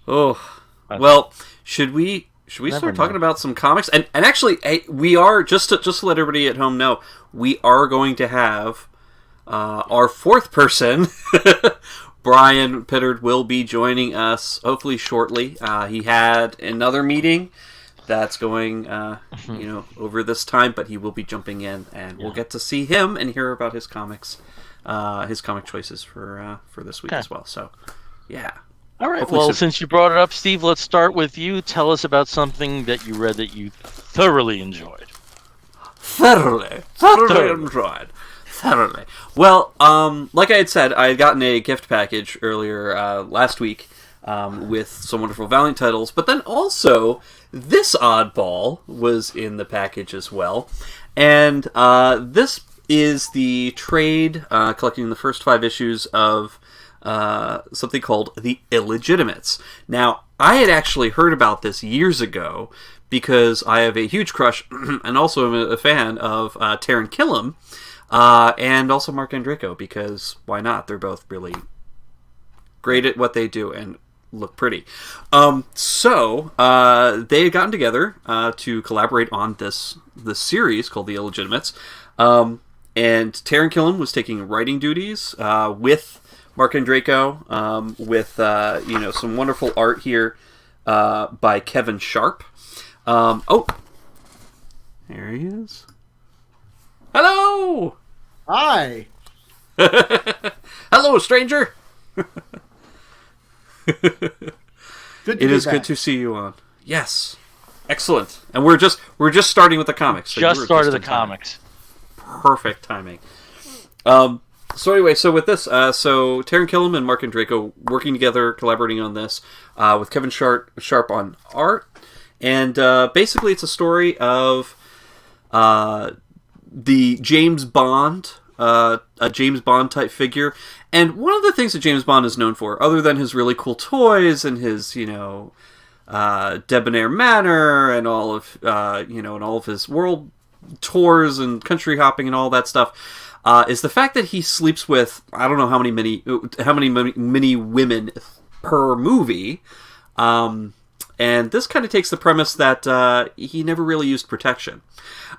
Speaker 2: Oh, well, should we start talking about some comics? And actually, we are just to let everybody at home know, we are going to have our 4th person. Bryan Pittard will be joining us hopefully shortly. He had another meeting that's going over this time, but he will be jumping in, and we'll get to see him and hear about his comics, his comic choices for this week as well. So, yeah.
Speaker 1: All right. Hopefully since you brought it up, Steve, let's start with you. Tell us about something that you read that you thoroughly enjoyed.
Speaker 2: Thoroughly enjoyed. Thoroughly. Well, like I had said, I had gotten a gift package earlier last week with some wonderful Valiant titles, but then also this oddball was in the package as well. And this is the trade collecting the first 5 issues of something called The Illegitimates. Now, I had actually heard about this years ago because I have a huge crush and also am a fan of Kieran Gillen. And also Mark Andreyko, because why not? They're both really great at what they do and look pretty. So they had gotten together to collaborate on this series called The Illegitimates. And Kieran Gillen was taking writing duties with Mark Andreyko, with some wonderful art here by Kevin Sharp. There he is. Hello!
Speaker 4: Hi!
Speaker 2: Hello, stranger!
Speaker 4: It
Speaker 2: is good to see you on. Yes. Excellent. And we're just starting with the comics. So
Speaker 1: just started the comics.
Speaker 2: Perfect timing. So anyway, so with this, Kieran Gillen and Mark Andreyko working together, collaborating on this, with Kevin Sharp on art. And basically it's a story of the James Bond, a James Bond type figure. And one of the things that James Bond is known for, other than his really cool toys and his, debonair manner and all of, and all of his world tours and country hopping and all that stuff, is the fact that he sleeps with, I don't know how many women per movie. And this kind of takes the premise that he never really used protection.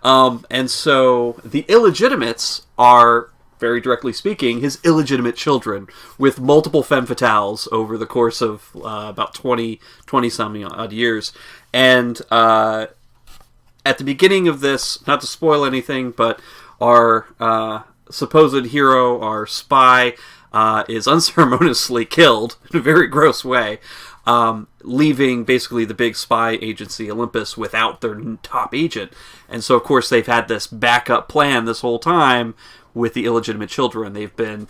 Speaker 2: And so the illegitimates are, very directly speaking, his illegitimate children with multiple femme fatales over the course of about 20-some odd years. And at the beginning of this, not to spoil anything, but our supposed hero, our spy, is unceremoniously killed in a very gross way. Leaving basically the big spy agency Olympus without their top agent. And so, of course, they've had this backup plan this whole time with the illegitimate children. They've been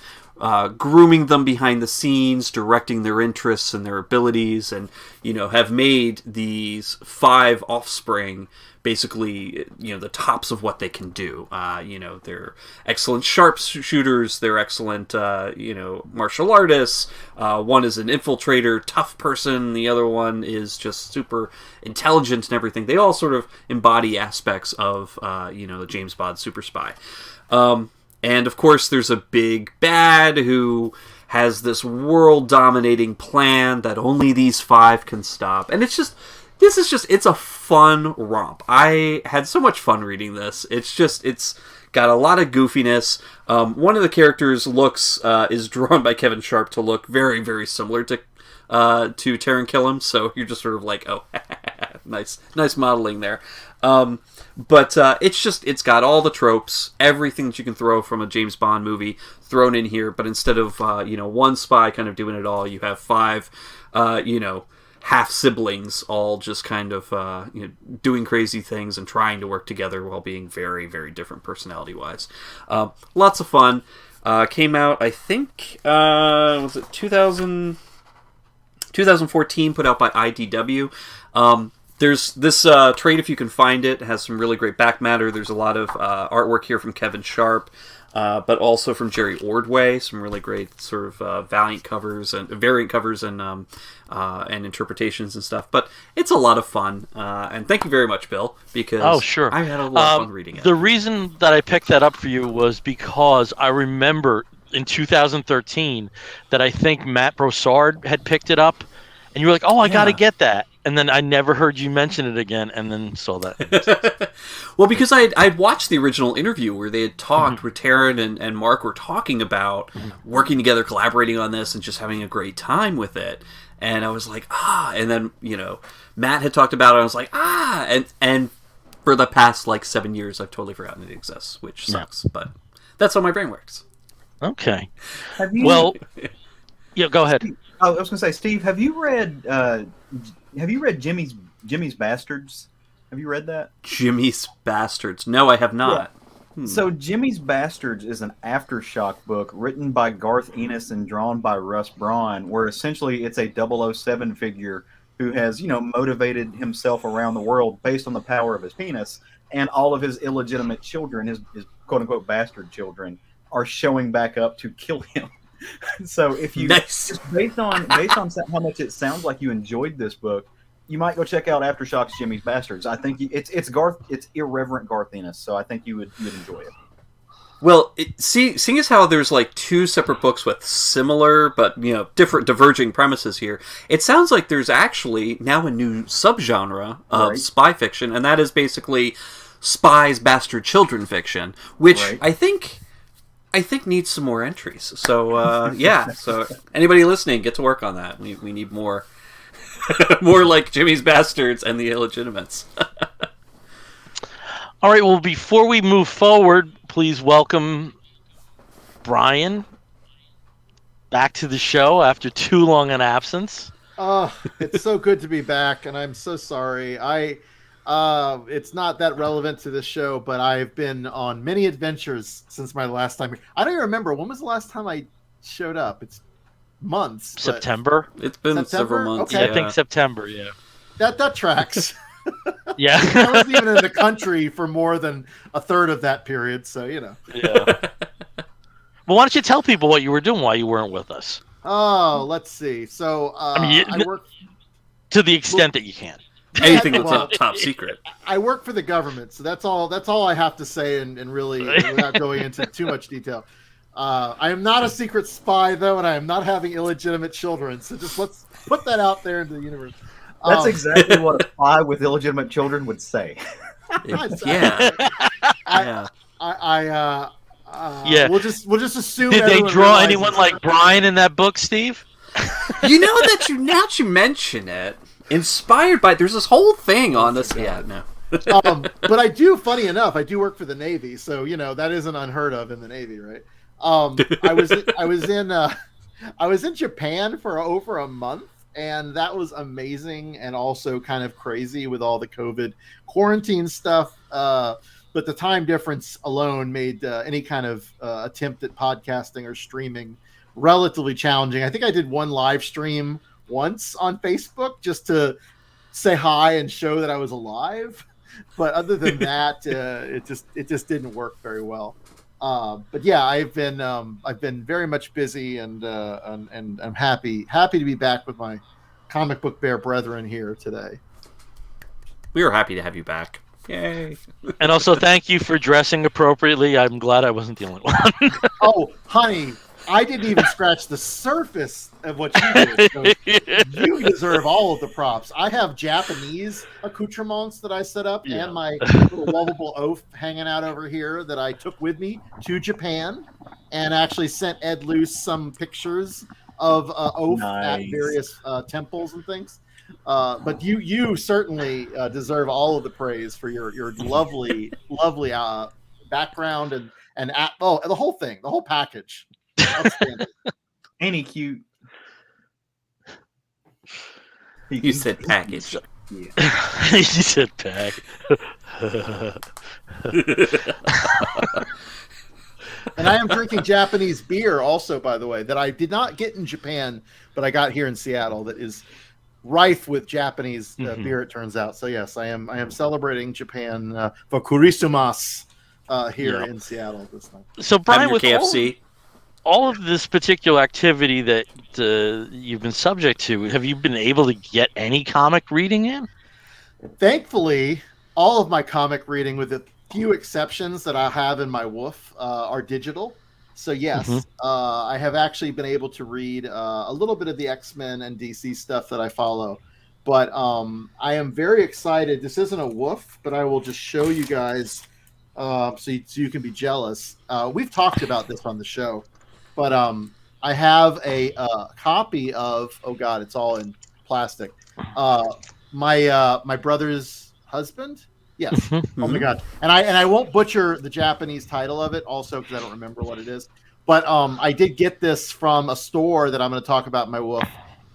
Speaker 2: grooming them behind the scenes, directing their interests and their abilities, and, have made these 5 offspring basically, the tops of what they can do. They're excellent sharpshooters, they're excellent, martial artists. One is an infiltrator, tough person. The other one is just super intelligent and everything. They all sort of embody aspects of, the James Bond super spy. And of course, there's a big bad who has this world-dominating plan that only these 5 can stop. And it's a fun romp. I had so much fun reading this. It's got a lot of goofiness. One of the characters is drawn by Kevin Sharp to look very, very similar to Kieran Gillen. So you're just sort of like, oh, nice modeling there. But it's got all the tropes, everything that you can throw from a James Bond movie thrown in here. But instead of, one spy kind of doing it all, you have 5, half siblings all just kind of, doing crazy things and trying to work together while being very, very different personality wise. Lots of fun. Came out, I think, was it 2014, put out by IDW. There's this trade, if you can find it. It has some really great back matter. There's a lot of artwork here from Kevin Sharp, but also from Jerry Ordway. Some really great sort of variant covers and interpretations and stuff. But it's a lot of fun. And thank you very much, Bill, because
Speaker 1: sure.
Speaker 2: I had a lot of fun reading it.
Speaker 1: The reason that I picked that up for you was because I remember in 2013 that I think Matt Broussard had picked it up, and you were like, "Oh, I got to get that." And then I never heard you mention it again, and then saw that.
Speaker 2: Well, because I'd watched the original interview where they had talked, where Taryn and Mark were talking about working together, collaborating on this, and just having a great time with it. And I was like, and then, Matt had talked about it, and I was like, and for the past, 7 years, I've totally forgotten it exists, which sucks, but that's how my brain works.
Speaker 1: Okay.
Speaker 3: Well,
Speaker 1: go ahead.
Speaker 3: I was going to say, Steve, have you read Jimmy's Bastards? Have you read that?
Speaker 2: Jimmy's Bastards? No, I have not.
Speaker 3: Yeah. So Jimmy's Bastards is an Aftershock book written by Garth Ennis and drawn by Russ Braun, where essentially it's a 007 figure who has, motivated himself around the world based on the power of his penis, and all of his illegitimate children, his quote-unquote bastard children, are showing back up to kill him. So if you just based on how much it sounds like you enjoyed this book, you might go check out Aftershock's Jimmy's Bastards. I think it's irreverent Garth Ennis, so I think you'd enjoy it.
Speaker 2: Well, seeing as how there's 2 separate books with similar but different diverging premises here, it sounds like there's actually now a new subgenre of spy fiction, and that is basically spies, bastard children fiction, which I think needs some more entries. So, so anybody listening, get to work on that. We need more more like Jimmy's Bastards and the Illegitimates.
Speaker 1: All right, well, before we move forward, please welcome Bryan back to the show after too long an absence.
Speaker 4: It's so good to be back, and I'm so sorry. It's not that relevant to this show, but I've been on many adventures since my last time. I don't even remember. When was the last time I showed up? It's months.
Speaker 1: September?
Speaker 2: It's been several months.
Speaker 1: Okay. Yeah. I think September, yeah.
Speaker 4: That tracks.
Speaker 1: Yeah.
Speaker 4: I wasn't even in the country for more than a third of that period, so,
Speaker 1: Yeah. Well, why don't you tell people what you were doing while you weren't with us?
Speaker 4: Oh, let's see. So, I work...
Speaker 1: To the extent that you can.
Speaker 2: Anything that's top secret.
Speaker 4: I work for the government, so that's all I have to say, and really, without going into too much detail. I am not a secret spy, though, and I am not having illegitimate children. So just let's put that out there into the universe.
Speaker 3: That's exactly what a spy with illegitimate children would say.
Speaker 2: Yeah.
Speaker 4: We'll just assume.
Speaker 1: Did they draw anyone like Bryan in that book, Steve?
Speaker 2: Now that you mention it. Inspired by, there's this whole thing on this. Yeah, no.
Speaker 4: But I do, funny enough, I do work for the Navy, so that isn't unheard of in the Navy, right? I was in Japan for over a month, and that was amazing and also kind of crazy with all the COVID quarantine stuff. But the time difference alone made any kind of attempt at podcasting or streaming relatively challenging. I think I did one live stream once on Facebook just to say hi and show that I was alive. But other than that, it just didn't work very well. But yeah, I've been very much busy, and I'm happy to be back with my comic book bear brethren here today.
Speaker 2: We were happy to have you back. Yay!
Speaker 1: And also, thank you for dressing appropriately. I'm glad I wasn't the only one.
Speaker 4: Oh, honey, I didn't even scratch the surface of what you did. So you deserve all of the props. I have Japanese accoutrements that I set up, and my little lovable oaf hanging out over here that I took with me to Japan, and actually sent Ed Luce some pictures of oaf at various temples and things. But you certainly deserve all of the praise for your lovely background and the whole thing, the whole package. Outstanding.
Speaker 3: Ain't he cute?
Speaker 2: You said package.
Speaker 3: Yeah.
Speaker 1: You said pack.
Speaker 4: And I am drinking Japanese beer also, by the way, that I did not get in Japan, but I got here in Seattle. That is rife with Japanese beer, it turns out. So yes, I am celebrating Japan for Kurisumas here in Seattle this time.
Speaker 1: So Bryan, with
Speaker 2: KFC.
Speaker 1: all of this particular activity that you've been subject to, have you been able to get any comic reading in?
Speaker 4: Thankfully, all of my comic reading, with a few exceptions that I have in my woof, are digital. So yes, I have actually been able to read a little bit of the X-Men and DC stuff that I follow. But I am very excited. This isn't a woof, but I will just show you guys so you can be jealous. We've talked about this on the show. But I have a copy of, oh God, it's all in plastic. My brother's husband. Yes. Oh my God. And I won't butcher the Japanese title of it also because I don't remember what it is. But I did get this from a store that I'm going to talk about in my woof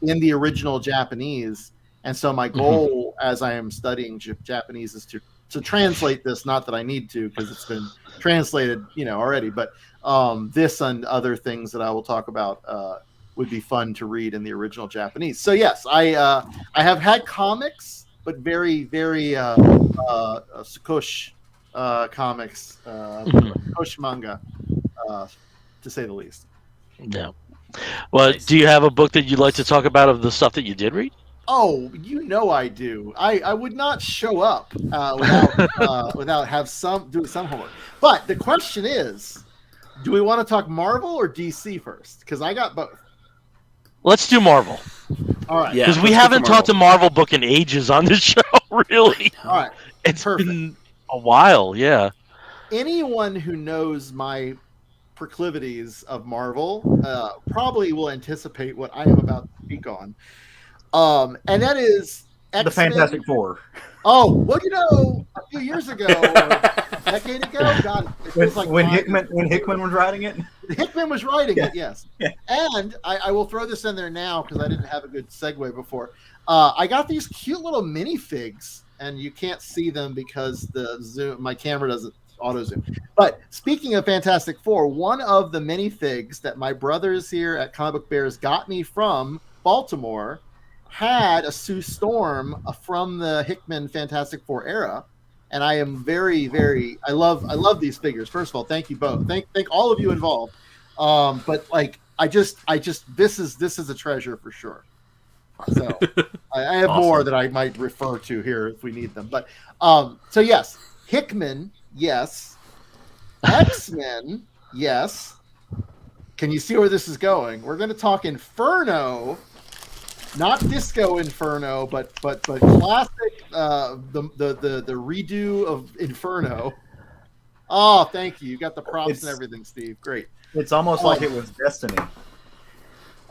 Speaker 4: in the original Japanese. And so my goal as I am studying Japanese is to translate this. Not that I need to because it's been translated, already. But this and other things that I will talk about would be fun to read in the original Japanese. So yes, I have had comics, but very, very Sukosh comics, Sukosh manga, to say the least.
Speaker 1: No. Well, do you have a book that you'd like to talk about of the stuff that you did read?
Speaker 4: Oh, I do. I would not show up without doing some homework. But the question is, do we want to talk Marvel or DC first? Because I got both.
Speaker 1: Let's do Marvel.
Speaker 4: All right.
Speaker 1: Because we haven't talked a Marvel book in ages on this show, really.
Speaker 4: All right.
Speaker 1: It's been a while, yeah.
Speaker 4: Anyone who knows my proclivities of Marvel probably will anticipate what I am about to speak on. And that is X-Men.
Speaker 3: The Fantastic Four.
Speaker 4: Oh, well, a few years ago, or a decade ago, God, it feels like
Speaker 3: when Hickman was writing it.
Speaker 4: Hickman was writing it, yes. Yeah. And I will throw this in there now because I didn't have a good segue before. I got these cute little minifigs, and you can't see them because my camera doesn't auto zoom. But speaking of Fantastic Four, one of the minifigs that my brothers here at Comic Book Bears got me from Baltimore had a Sue Storm from the Hickman Fantastic Four era, and I am very, very I love these figures. First of all, thank you both. Thank all of you involved. But like I just this is a treasure for sure. So I have awesome. More that I might refer to here if we need them. But so yes, Hickman, yes. X-Men, yes. Can you see where this is going? We're going to talk Inferno. Not Disco Inferno, but classic the redo of Inferno. Oh, thank you. You got the props and everything, Steve. Great.
Speaker 3: It's almost like it was destiny.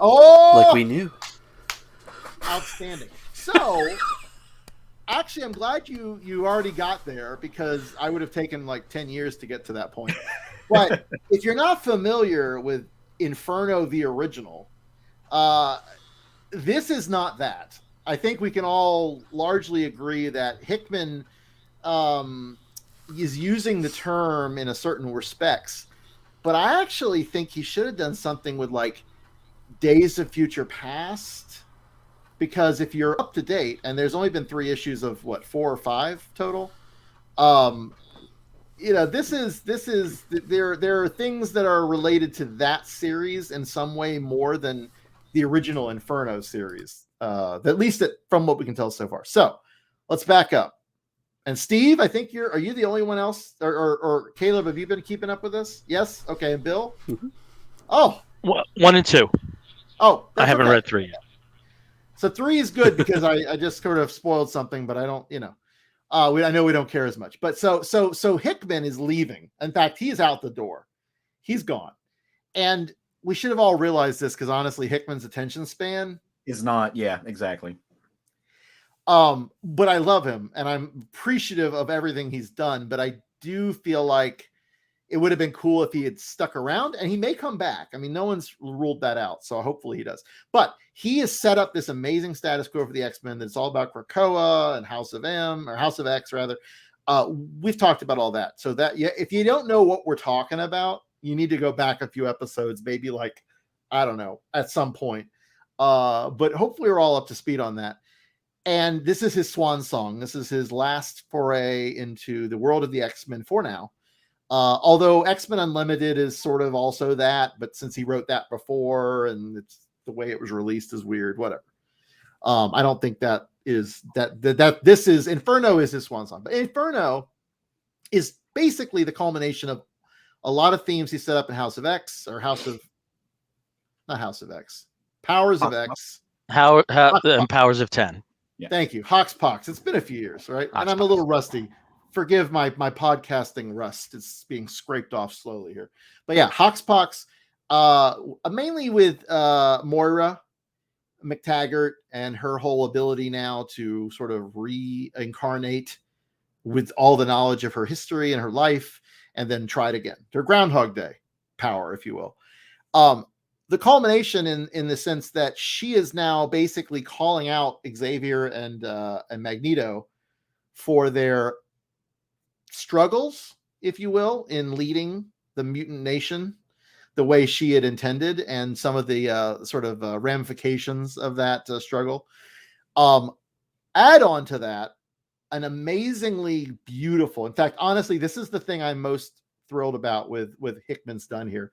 Speaker 4: Oh,
Speaker 2: like we knew.
Speaker 4: Outstanding. So, actually, I'm glad you already got there because I would have taken like 10 years to get to that point. But if you're not familiar with Inferno the original, this is not that. I think we can all largely agree that Hickman is using the term in a certain respects, but I actually think he should have done something with like Days of Future Past, because if you're up to date, and there's only been 3 issues of 4 or 5 total, this is there are things that are related to that series in some way more than the original Inferno series, at least from what we can tell so far. So let's back up. And Steve, I think are you the only one else, or Caleb, have you been keeping up with this? Yes. Okay. And Bill?
Speaker 2: Mm-hmm.
Speaker 4: Oh,
Speaker 1: 1 and 2.
Speaker 4: Oh,
Speaker 1: I haven't read 3 yet.
Speaker 4: So 3 is good because I just sort of spoiled something, but I don't, I know we don't care as much. But so Hickman is leaving. In fact, he's out the door. He's gone. And we should have all realized this because honestly, Hickman's attention span
Speaker 3: is not. Yeah, exactly.
Speaker 4: But I love him and I'm appreciative of everything he's done. But I do feel like it would have been cool if he had stuck around, and he may come back. I mean, no one's ruled that out, so hopefully he does. But he has set up this amazing status quo for the X-Men that's all about Krakoa and House of X, rather. We've talked about all that. So that, if you don't know what we're talking about, you need to go back a few episodes, maybe I don't know, at some point. But hopefully we're all up to speed on that. And this is his swan song. This is his last foray into the world of the X-Men for now. Although X-Men Unlimited is sort of also that, but since he wrote that before and it's the way it was released is weird, whatever. I don't think that is that this is Inferno is his swan song, but Inferno is basically the culmination of a lot of themes he set up in Powers of X.
Speaker 1: And Powers of 10.
Speaker 4: Yeah. Thank you. Hoxpox. It's been a few years, right? And I'm a little rusty. Forgive my podcasting rust. It's being scraped off slowly here. But yeah, Hoxpox, mainly with Moira McTaggart and her whole ability now to sort of reincarnate with all the knowledge of her history and her life and then try it again. Her Groundhog Day power, if you will. The culmination in the sense that she is now basically calling out Xavier and Magneto for their struggles, if you will, in leading the mutant nation the way she had intended and some of the ramifications of that struggle. Add on to that an amazingly beautiful, in fact, honestly, this is the thing I'm most thrilled about with Hickman's done here.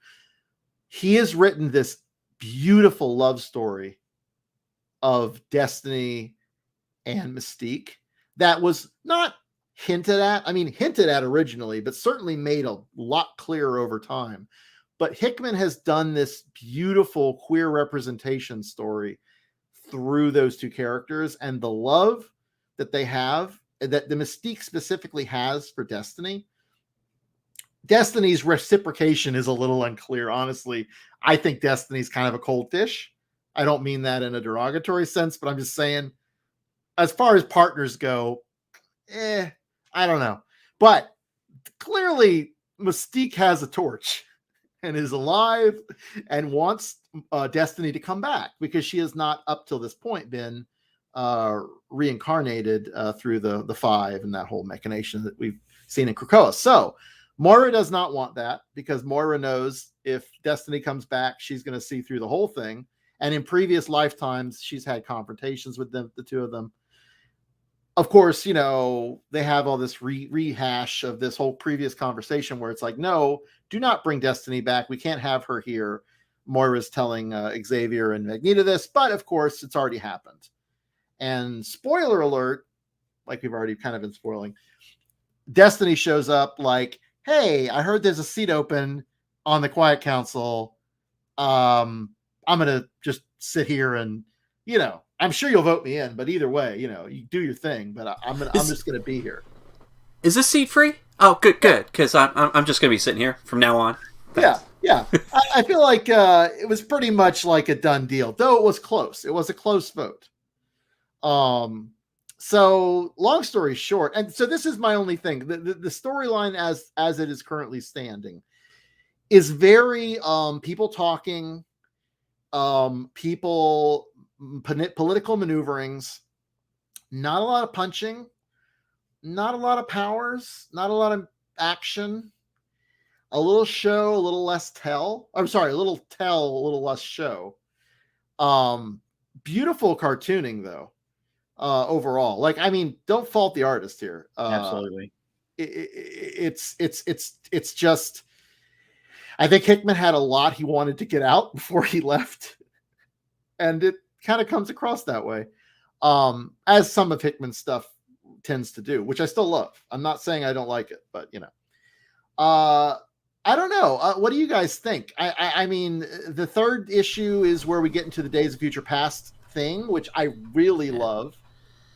Speaker 4: He has written this beautiful love story of Destiny and Mystique that was not hinted at originally, but certainly made a lot clearer over time. But Hickman has done this beautiful queer representation story through those two characters and the love that they have, that the Mystique specifically has for Destiny. Destiny's reciprocation is a little unclear, honestly. I think Destiny's kind of a cold fish. I don't mean that in a derogatory sense, but I'm just saying, as far as partners go, I don't know. But clearly, Mystique has a torch and is alive and wants Destiny to come back because she has not, up till this point, been reincarnated through the Five and that whole machination that we've seen in Krakoa. So Moira does not want that because Moira knows if Destiny comes back, she's going to see through the whole thing. And in previous lifetimes, she's had confrontations with them, the two of them. Of course, they have all this rehash of this whole previous conversation where it's like, no, do not bring Destiny back. We can't have her here. Moira's telling Xavier and Magneto this, but of course, it's already happened. And spoiler alert, like we've already kind of been spoiling, Destiny shows up like, hey, I heard there's a seat open on the Quiet Council. I'm going to just sit here and, I'm sure you'll vote me in, but either way, you do your thing, but I'm just going to be here.
Speaker 2: Is this seat free? Oh, good. Because I'm just going to be sitting here from now on.
Speaker 4: Thanks. Yeah. I feel like it was pretty much like a done deal, though it was close. It was a close vote. So long story short, and so this is my only thing. The storyline as it is currently standing is very people talking, political maneuverings, not a lot of punching, not a lot of powers, not a lot of action, a little show, a little less tell. I'm sorry, a little tell, a little less show. Beautiful cartooning though. Overall, like, I mean, don't fault the artist here.
Speaker 3: Absolutely.
Speaker 4: It's just, I think Hickman had a lot he wanted to get out before he left, and it kind of comes across that way, as some of Hickman's stuff tends to do, which I still love. I'm not saying I don't like it, but I don't know. What do you guys think? I mean, the third issue is where we get into the Days of Future Past thing, which I really love.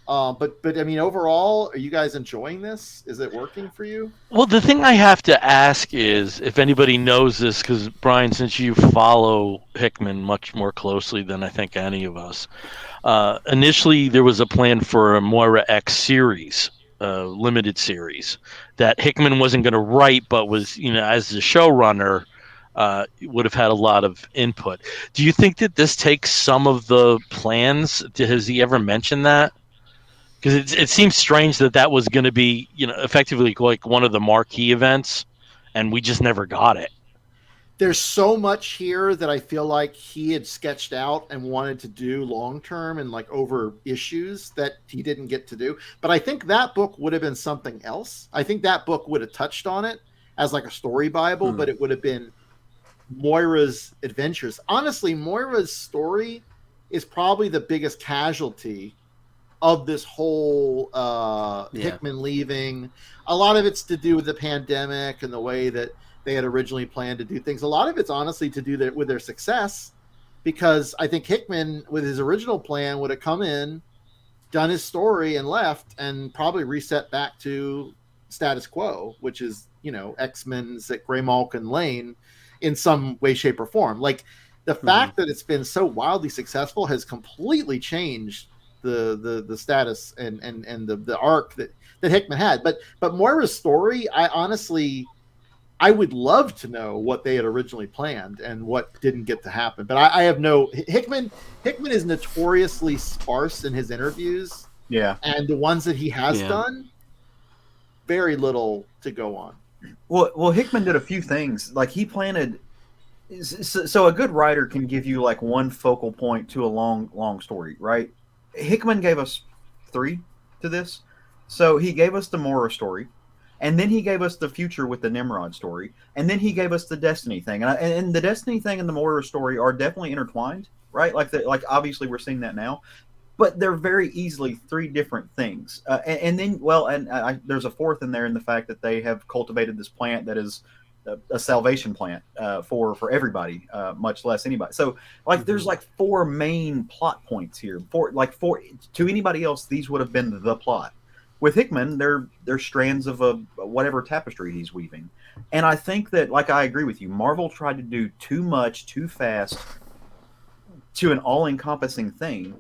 Speaker 4: But I mean, overall, are you guys enjoying this? Is it working for you?
Speaker 1: Well, the thing I have to ask is if anybody knows this, because Bryan, since you follow Hickman much more closely than I think any of us, initially there was a plan for a Moira X series, limited series, that Hickman wasn't going to write, but was, as the showrunner, would have had a lot of input. Do you think that this takes some of the plans? Has he ever mentioned that? Because it seems strange that was going to be, effectively like one of the marquee events, and we just never got it.
Speaker 4: There's so much here that I feel like he had sketched out and wanted to do long term and like over issues that he didn't get to do. But I think that book would have been something else. I think that book would have touched on it as like a story Bible, but it would have been Moira's adventures. Honestly, Moira's story is probably the biggest casualty of this whole Hickman leaving. A lot of it's to do with the pandemic and the way that they had originally planned to do things. A lot of it's honestly to do with their success, because I think Hickman, with his original plan, would have come in, done his story, and left, and probably reset back to status quo, which is, X-Men's at Grey Malkin Lane in some way, shape, or form. Like, the fact that it's been so wildly successful has completely changed the status and the arc that Hickman had. But Moira's story, I would love to know what they had originally planned and what didn't get to happen. But I have no... Hickman is notoriously sparse in his interviews. Yeah. And the ones that he has done, very little to go on.
Speaker 3: Well, Hickman did a few things. Like, he planted... So a good writer can give you like one focal point to a long story, right? Hickman gave us 3 to this. So he gave us the Moira story, and then he gave us the future with the Nimrod story, and then he gave us the Destiny thing. And the Destiny thing and the Moira story are definitely intertwined, right? Like obviously we're seeing that now, but they're very easily 3 different things. And then there's a fourth in there in the fact that they have cultivated this plant that is a salvation plant for everybody, much less anybody. So there's like 4 main plot points here. Four to anybody else, these would have been the plot. With Hickman, they're strands of whatever tapestry he's weaving. And I think that, I agree with you, Marvel tried to do too much too fast to an all-encompassing thing.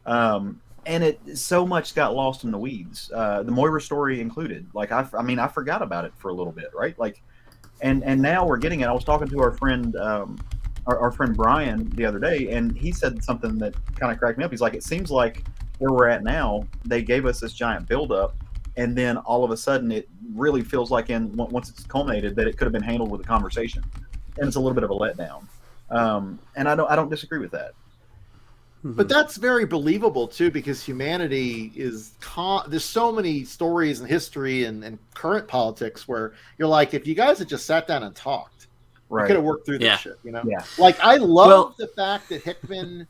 Speaker 3: And it so much got lost in the weeds. The Moira story included. I forgot about it for a little bit, right? And now we're getting it. I was talking to our friend, our friend Bryan the other day, and he said something that kind of cracked me up. He's like, it seems like where we're at now, they gave us this giant buildup, and then all of a sudden it really feels like once it's culminated that it could have been handled with a conversation, and it's a little bit of a letdown. And I don't disagree with that.
Speaker 4: But that's very believable too, because humanity is there's so many stories and history and current politics where you're like, if you guys had just sat down and talked, we could have worked through this shit, Yeah. I love the fact that Hickman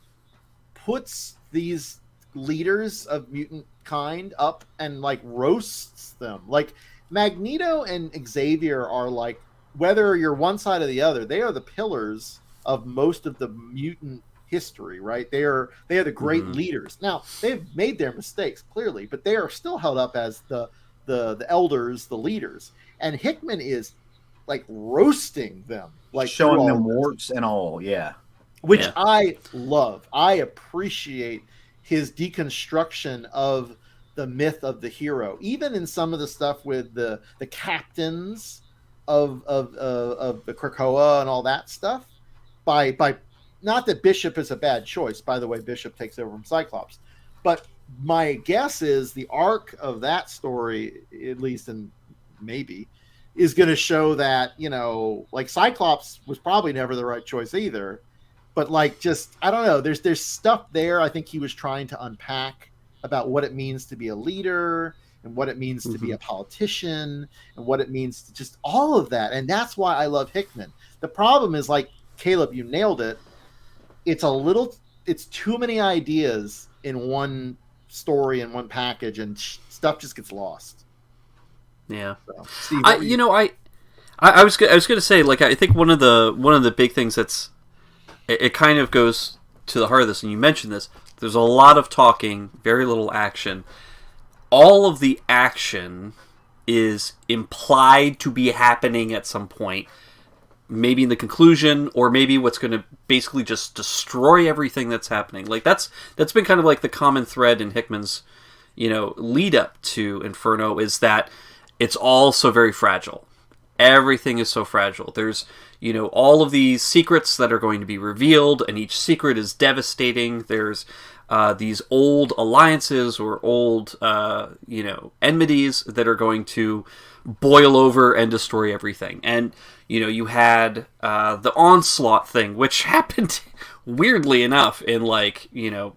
Speaker 4: puts these leaders of mutant kind up and roasts them. Magneto and Xavier are whether you're one side or the other, they are the pillars of most of the mutant history, right? They are the great leaders. Now, they've made their mistakes clearly, but they are still held up as the elders, the leaders. And Hickman is roasting them,
Speaker 3: showing them warts and all,
Speaker 4: which I love. I appreciate his deconstruction of the myth of the hero, even in some of the stuff with the captains of the Krakoa and all that stuff. By not that Bishop is a bad choice, by the way. Bishop takes over from Cyclops, but my guess is the arc of that story, at least, and maybe, is going to show that Cyclops was probably never the right choice either, but like, just, I don't know. There's stuff there I think he was trying to unpack about what it means to be a leader and what it means to be a politician and what it means to just all of that. And that's why I love Hickman. The problem is, like, Caleb, you nailed it. It's too many ideas in one story and one package, and stuff just gets lost.
Speaker 2: Yeah.
Speaker 4: So, Steve,
Speaker 2: I was going to say, like, I think one of the big things it kind of goes to the heart of this, and you mentioned this. There's a lot of talking, very little action. All of the action is implied to be happening at some point, maybe in the conclusion, or maybe what's going to basically just destroy everything that's happening. Like, that's been kind of like the common thread in Hickman's, lead up to Inferno, is that it's all so very fragile. Everything is so fragile. There's, all of these secrets that are going to be revealed, and each secret is devastating. There's these old alliances or old, enmities that are going to boil over and destroy everything. And, you had the Onslaught thing, which happened weirdly enough in, like,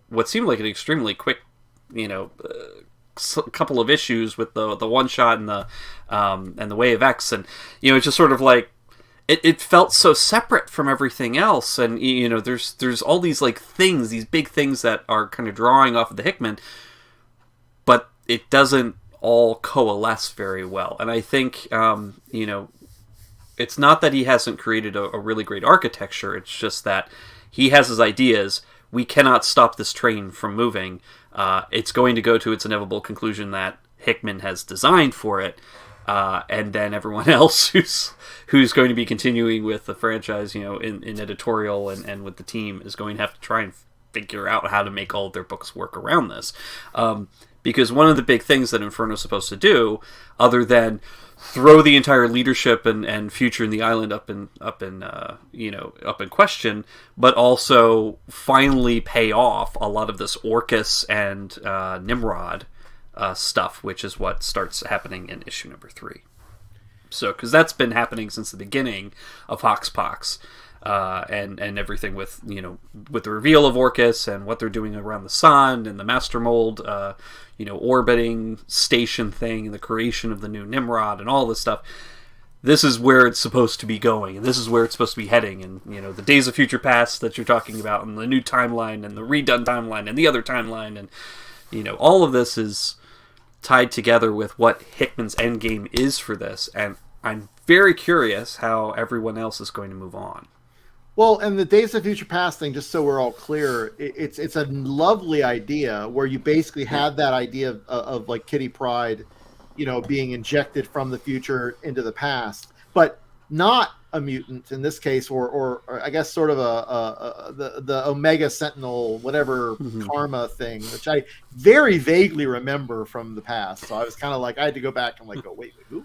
Speaker 2: what seemed like an extremely quick, couple of issues with the one shot and the Way of X, and it's just sort of like it felt so separate from everything else, and there's all these, like, things, these big things that are kind of drawing off of the Hickman, but it doesn't all coalesce very well. And I think it's not that he hasn't created a really great architecture, it's just that he has his ideas. We cannot stop this train from moving. It's going to go to its inevitable conclusion that Hickman has designed for it, and then everyone else who's going to be continuing with the franchise, in editorial and with the team, is going to have to try and figure out how to make all of their books work around this. Because one of the big things that Inferno is supposed to do, other than throw the entire leadership and future in the island up in question, but also finally pay off a lot of this Orcus and Nimrod stuff, which is what starts happening in issue number 3. So, because that's been happening since the beginning of Hoxpox, and everything with with the reveal of Orcus and what they're doing around the sun and the Master Mold, orbiting station thing and the creation of the new Nimrod and all this stuff. This is where it's supposed to be going, and this is where it's supposed to be heading. And the Days of Future Past that you're talking about, and the new timeline, and the redone timeline, and the other timeline, and all of this is tied together with what Hickman's endgame is for this. And I'm very curious how everyone else is going to move on.
Speaker 4: Well, and the Days of Future Past thing, just so we're all clear, it's a lovely idea where you basically had that idea of like Kitty Pryde, being injected from the future into the past, but not a mutant in this case, or I guess sort of the Omega Sentinel, whatever karma thing, which I very vaguely remember from the past. So I was kind of like, I had to go back and like go, wait, who?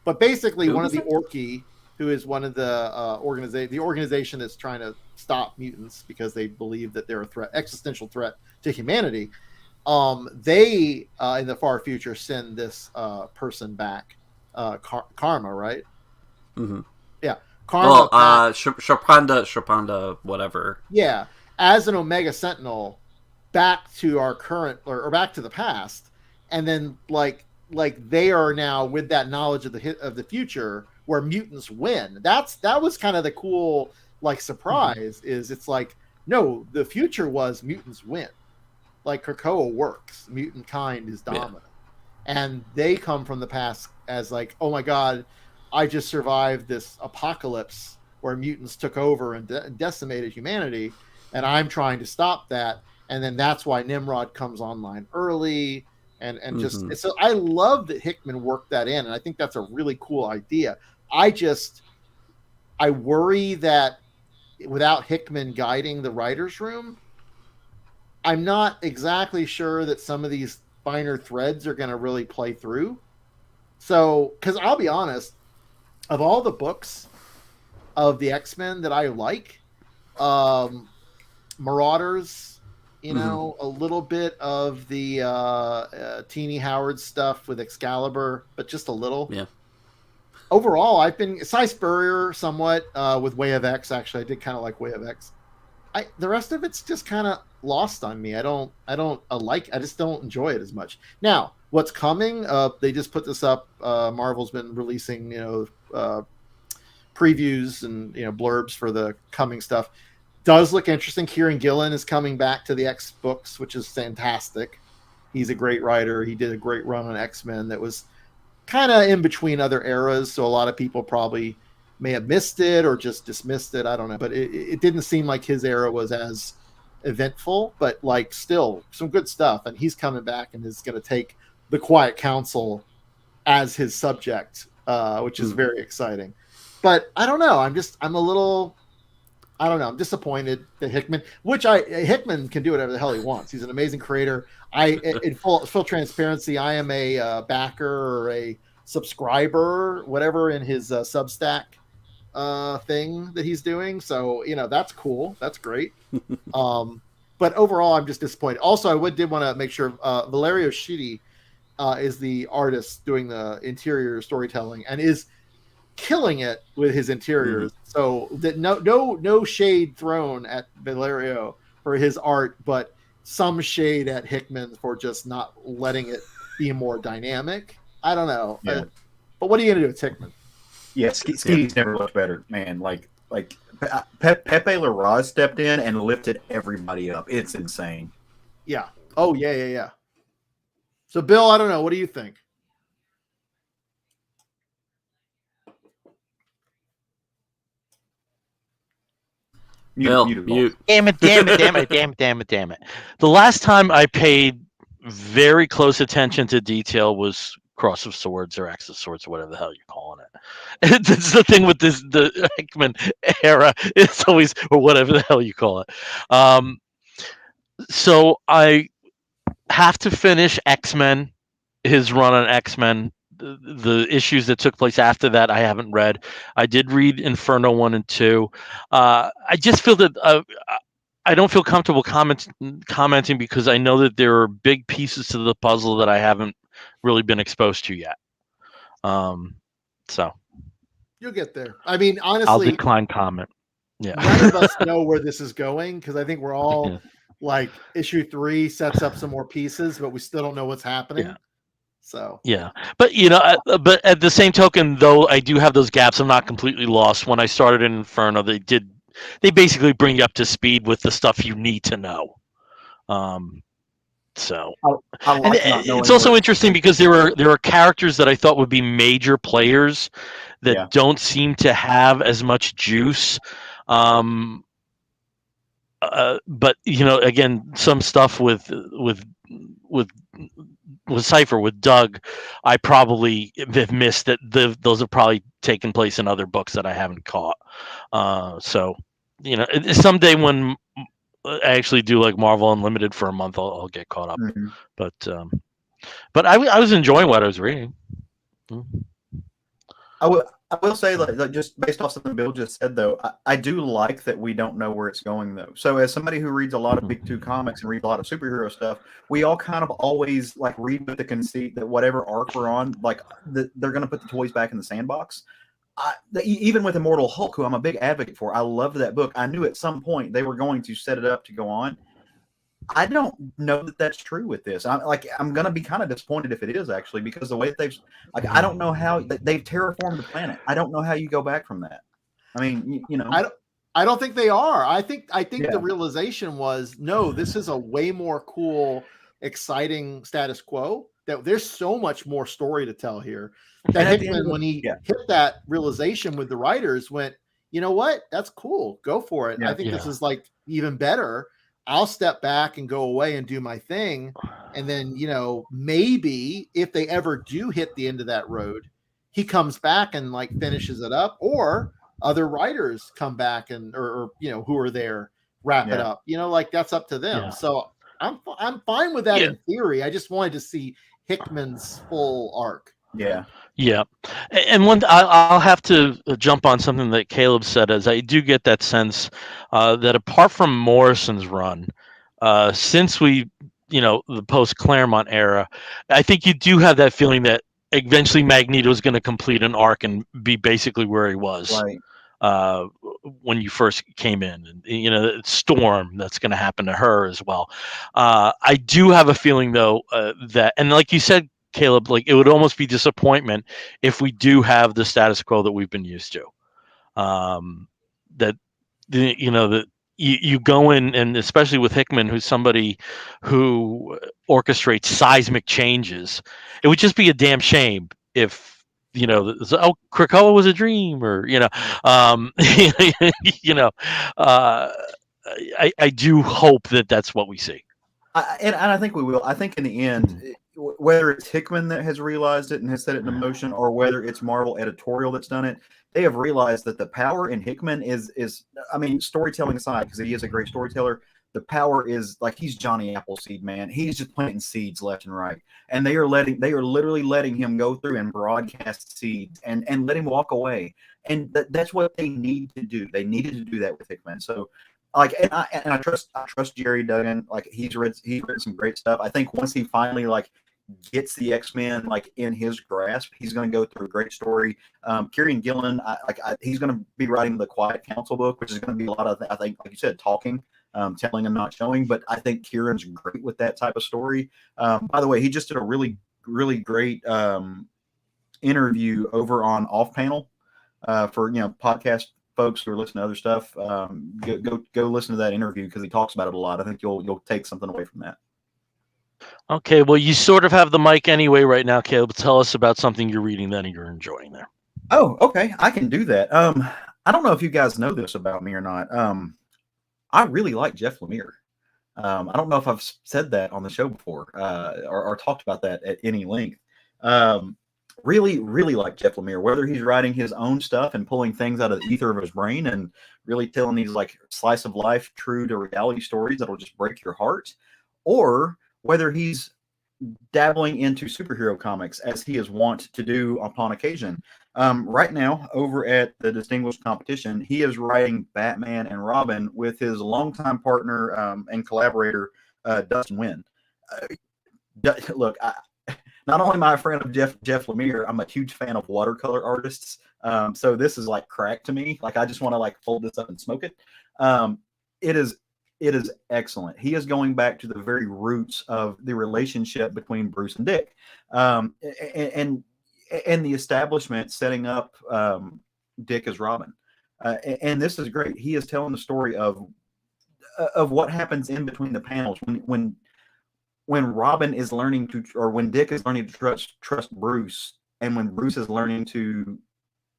Speaker 4: But basically, one of the Orci, who is one of the organization that's trying to stop mutants because they believe that they're a existential threat to humanity. They in the far future send this person back, Karma, right?
Speaker 2: Mm-hmm.
Speaker 4: Yeah, Karma.
Speaker 2: Well, Shapanda, whatever.
Speaker 4: Yeah, as an Omega Sentinel, back to our current or back to the past, and then like they are now with that knowledge of the future, where mutants win. That was kind of the cool like surprise. Is it's like, no, the future was mutants win. Like Krakoa works, mutant kind is dominant, and they come from the past as like, oh my god, I just survived this apocalypse where mutants took over and decimated humanity, and I'm trying to stop that. And then that's why Nimrod comes online early, and just so I love that Hickman worked that in, and I think that's a really cool idea. I worry that without Hickman guiding the writer's room, I'm not exactly sure that some of these finer threads are going to really play through. So, because I'll be honest, of all the books of the X-Men that I like, Marauders, a little bit of the Teeny Howard stuff with Excalibur, but just a little.
Speaker 2: Yeah.
Speaker 4: Overall, I've been Cy Spurrier somewhat with Way of X. Actually, I did kind of like Way of X. the rest of it's just kind of lost on me. I just don't enjoy it as much. Now, what's coming? They just put this up. Marvel's been releasing, previews and blurbs for the coming stuff. Does look interesting. Kieran Gillen is coming back to the X books, which is fantastic. He's a great writer. He did a great run on X-Men that was kind of in between other eras, so a lot of people probably may have missed it or just dismissed it. I don't know, but it didn't seem like his era was as eventful, but like still some good stuff. And he's coming back and is going to take the Quiet Council as his subject, which is very exciting. But I don't know. I'm disappointed that Hickman can do whatever the hell he wants. He's an amazing creator. In full transparency, I am a backer or a subscriber, whatever, in his Substack thing that he's doing. So that's cool. That's great. But overall, I'm just disappointed. Also, I did want to make sure Valerio Schiti is the artist doing the interior storytelling and is killing it with his interiors. So that no shade thrown at Valerio for his art, but some shade at Hickman for just not letting it be more dynamic. I don't know.
Speaker 3: Yeah.
Speaker 4: But what are you going to do with Hickman?
Speaker 3: Yeah, Skeety's never looked better, man. Like Pepe Larraz stepped in and lifted everybody up. It's insane.
Speaker 4: Yeah. Oh, yeah. So, Bill, I don't know. What do you think?
Speaker 2: Mute.
Speaker 1: Damn it. The last time I paid very close attention to detail was Cross of Swords or Axe of Swords or whatever the hell you're calling it. That's the thing with the Hickman era. It's always, or whatever the hell you call it. So I have to finish X-Men, his run on X-Men. The issues that took place after that, I haven't read. I did read Inferno 1 and 2. I just feel that I don't feel comfortable commenting because I know that there are big pieces to the puzzle that I haven't really been exposed to yet. So
Speaker 4: you'll get there. I mean, honestly,
Speaker 1: I'll decline comment. Yeah,
Speaker 4: none of us know where this is going because I think we're all like issue 3 sets up some more pieces, but we still don't know what's happening.
Speaker 1: Yeah.
Speaker 4: So
Speaker 1: yeah, but but at the same token, though, I do have those gaps. I'm not completely lost. When I started in Inferno, they basically bring you up to speed with the stuff you need to know. So it's also interesting because there are characters that I thought would be major players that don't seem to have as much juice. But again, some stuff with Cypher, with Doug, I probably have missed that. Those have probably taken place in other books that I haven't caught. So someday when I actually do like Marvel Unlimited for a month, I'll get caught up.
Speaker 3: Mm-hmm.
Speaker 1: But I was enjoying what I was reading.
Speaker 3: I will say, like just based off something Bill just said, though, I do like that we don't know where it's going, though. So as somebody who reads a lot of Big Two comics and reads a lot of superhero stuff, we all kind of always like read with the conceit that whatever arc we're on, like they're going to put the toys back in the sandbox. Even with Immortal Hulk, who I'm a big advocate for, I loved that book. I knew at some point they were going to set it up to go on. I don't know that that's true with this. I'm going to be kind of disappointed if it is, actually, because the way that I don't know how they've terraformed the planet. I don't know how you go back from that. I mean,
Speaker 4: I don't think they are. I think the realization was, no, this is a way more cool, exciting status quo. That there's so much more story to tell here. That Hickman, when he hit that realization with the writers, went, you know what? That's cool. Go for it. I think this is like even better. I'll step back and go away and do my thing. And then, maybe if they ever do hit the end of that road, he comes back and like finishes it up, or other writers come back and, or who are there, wrap it up, like that's up to them. Yeah. So I'm fine with that in theory. I just wanted to see Hickman's full arc.
Speaker 3: Yeah.
Speaker 1: Yeah. And I'll have to jump on something that Caleb said, as I do get that sense that apart from Morrison's run, since the post-Claremont era, I think you do have that feeling that eventually Magneto is going to complete an arc and be basically where he was when you first came in, and the storm that's going to happen to her as well. I do have a feeling though that, and like you said, Caleb, like it would almost be disappointment if we do have the status quo that we've been used to. That that you go in, and especially with Hickman, who's somebody who orchestrates seismic changes, it would just be a damn shame if Krakoa was a dream, or I do hope that that's what we see.
Speaker 3: And I think we will. I think in the end, whether it's Hickman that has realized it and has set it into motion, or whether it's Marvel editorial that's done it, they have realized that the power in Hickman is I mean, storytelling aside, because he is a great storyteller, the power is like he's Johnny Appleseed, man. He's just planting seeds left and right, and they are literally letting him go through and broadcast seeds and let him walk away. And that's what they need to do. They needed to do that with Hickman. So. Like, and I trust Jerry Duggan. Like, he's written some great stuff. I think once he finally gets the X-Men in his grasp, he's going to go through a great story. Kieran Gillen, he's going to be writing the Quiet Council book, which is going to be a lot of, I think, like you said, talking, telling and not showing. But I think Kieran's great with that type of story. By the way, he just did a really, really great interview over on Off Panel for podcast folks who are listening to other stuff. Go listen to that interview, because he talks about it a lot. I think you'll take something away from that.
Speaker 1: Okay, well, you sort of have the mic anyway right now, Caleb. Tell us about something you're reading that you're enjoying there.
Speaker 3: Oh, okay, I can do that. I don't know if you guys know this about me or not. I really like Jeff Lemire. I don't know if I've said that on the show before, or talked about that at any length. Really, really like Jeff Lemire, whether he's writing his own stuff and pulling things out of the ether of his brain and really telling these slice of life, true to reality stories that'll just break your heart, or whether he's dabbling into superhero comics as he is wont to do upon occasion. Right now, over at the Distinguished Competition, he is writing Batman and Robin with his longtime partner and collaborator, Dustin Nguyen. Look, not only am I a friend of Jeff Lemire, I'm a huge fan of watercolor artists. So this is crack to me. I just want to fold this up and smoke it. It is excellent. He is going back to the very roots of the relationship between Bruce and Dick, and the establishment setting up Dick as Robin. And this is great. He is telling the story of what happens in between the panels when Robin is learning to, or when Dick is learning to trust Bruce, and when Bruce is learning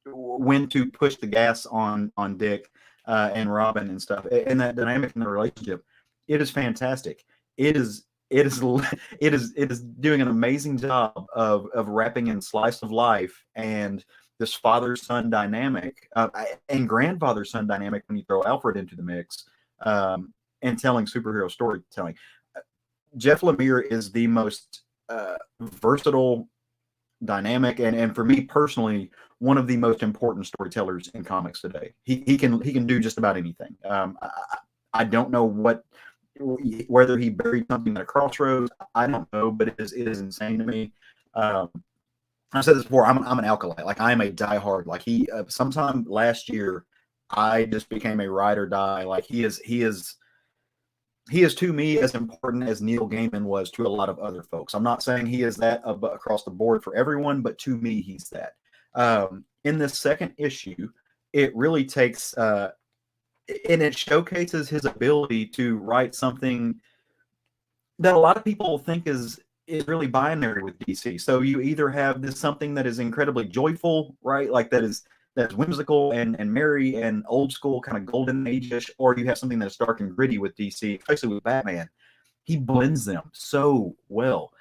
Speaker 3: when to push the gas on Dick and Robin and stuff, and that dynamic in the relationship, it is fantastic. It is doing an amazing job of wrapping in slice of life and this father-son dynamic and grandfather-son dynamic when you throw Alfred into the mix, and telling superhero storytelling. Jeff Lemire is the most versatile, dynamic, and for me personally, one of the most important storytellers in comics today. He can do just about anything. I don't know whether he buried something at a crossroads. I don't know, but it is insane to me. I've said this before. I'm an alkali. I am a diehard. He sometime last year, I just became a ride or die. He is to me as important as Neil Gaiman was to a lot of other folks. I'm not saying he is that across the board for everyone, but to me, he's that. In this second issue, it really takes, and it showcases his ability to write something that a lot of people think is really binary with DC. So you either have something that is incredibly joyful, right? That's whimsical and merry and old school, kind of golden age-ish, or you have something that's dark and gritty with DC, especially with Batman. He blends them so well.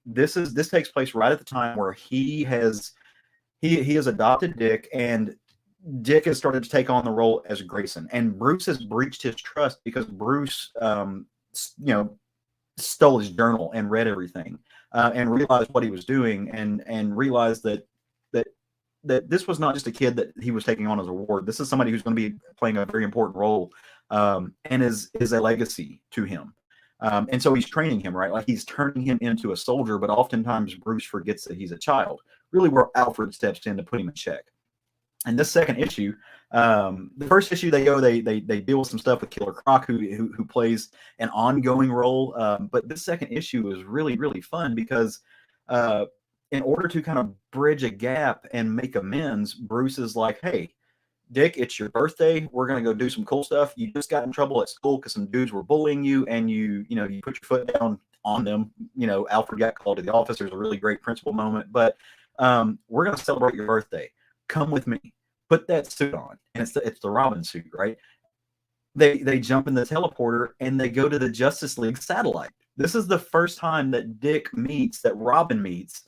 Speaker 3: This takes place right at the time where he has adopted Dick, and Dick has started to take on the role as Grayson, and Bruce has breached his trust because Bruce, stole his journal and read everything, and realized what he was doing, and realized that this was not just a kid that he was taking on as a ward. This is somebody who's going to be playing a very important role, and is a legacy to him. And so he's training him, right? He's turning him into a soldier, but oftentimes Bruce forgets that he's a child, really where Alfred steps in to put him in check. And this second issue, the first issue they deal with some stuff with Killer Croc, who plays an ongoing role. But this second issue is really, really fun because in order to kind of bridge a gap and make amends, Bruce is like, hey, Dick, it's your birthday. We're going to go do some cool stuff. You just got in trouble at school because some dudes were bullying you, and you put your foot down on them. Alfred got called to the office. There's a really great principal moment, but we're going to celebrate your birthday. Come with me. Put that suit on, and it's the Robin suit, right? They jump in the teleporter and they go to the Justice League satellite. This is the first time that Robin meets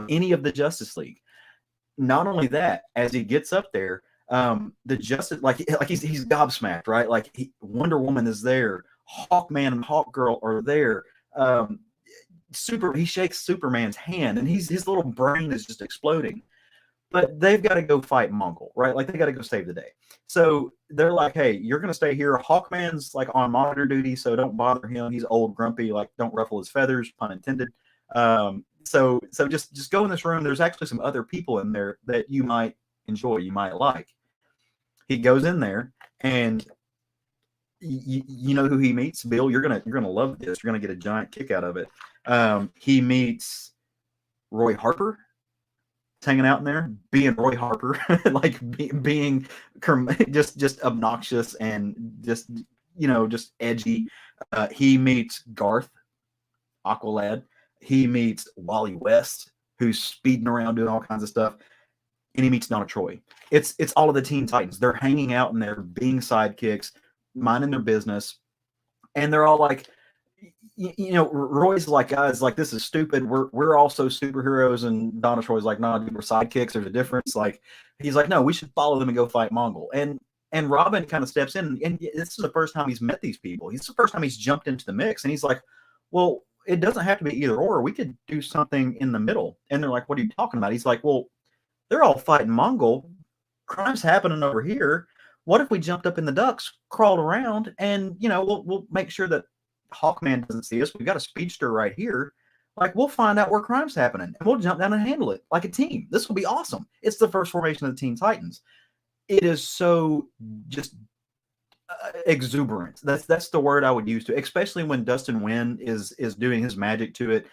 Speaker 3: any of the Justice League. Not only that, as he gets up there, the Justice, like he's gobsmacked, right? Like Wonder Woman is there, Hawkman and Hawkgirl are there. He shakes Superman's hand, and his little brain is just exploding. But they've got to go fight Mongol, right? Like they got to go save the day. So they're like, hey, you're going to stay here. Hawkman's like on monitor duty, so don't bother him. He's old, grumpy, like don't ruffle his feathers, pun intended. So just go in this room. There's actually some other people in there that you might enjoy, you might like. He goes in there, and you know who he meets, Bill. You're gonna love this. You're gonna get a giant kick out of it. He meets Roy Harper. Hanging out in there, being Roy Harper, like being just obnoxious and just edgy. He meets Garth, Aqualad. He meets Wally West, who's speeding around doing all kinds of stuff, and he meets Donna Troy. It's all of the Teen Titans. They're hanging out and they're being sidekicks, minding their business, and they're all like, Roy's like, guys, like this is stupid. We're also superheroes, and Donna Troy's like, no, dude, we're sidekicks. There's a difference. Like he's like, no, we should follow them and go fight Mongol. And Robin kind of steps in, and this is the first time he's met these people. It's the first time he's jumped into the mix, and he's like, well, it doesn't have to be either or. We could do something in the middle. And they're like, what are you talking about? He's like, well, they're all fighting Mongol. Crime's happening over here. What if we jumped up in the ducks, crawled around, and we'll make sure that Hawkman doesn't see us. We've got a speedster right here. Like, we'll find out where crime's happening, and we'll jump down and handle it like a team. This will be awesome. It's the first formation of the Teen Titans. It is so just exuberant. That's the word I would use to, especially when Dustin Nguyen is doing his magic to it.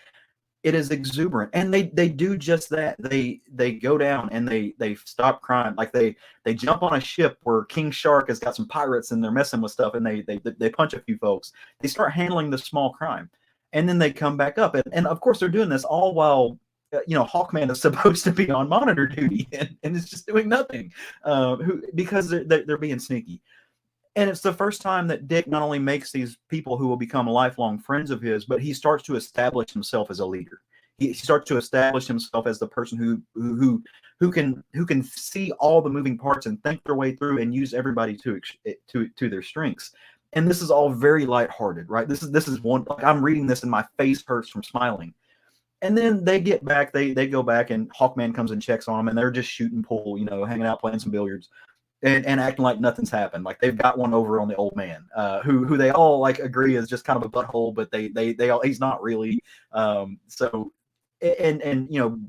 Speaker 3: It is exuberant, and they do just that. They go down and they stop crime. Like they jump on a ship where King Shark has got some pirates and they're messing with stuff, and they punch a few folks. They start handling the small crime, and then they come back up, and of course they're doing this all while Hawkman is supposed to be on monitor duty and it's just doing nothing because they're being sneaky. And it's the first time that Dick not only makes these people who will become lifelong friends of his, but he starts to establish himself as a leader. He starts to establish himself as the person who can see all the moving parts and think their way through and use everybody to their strengths. And this is all very lighthearted, right? This is one, like, I'm reading this and my face hurts from smiling. And then they get back, they go back, and Hawkman comes and checks on them, and they're just shooting pool, hanging out, playing some billiards. And acting like nothing's happened, like they've got one over on the old man, who they all like agree is just kind of a butthole, but they all, he's not really. So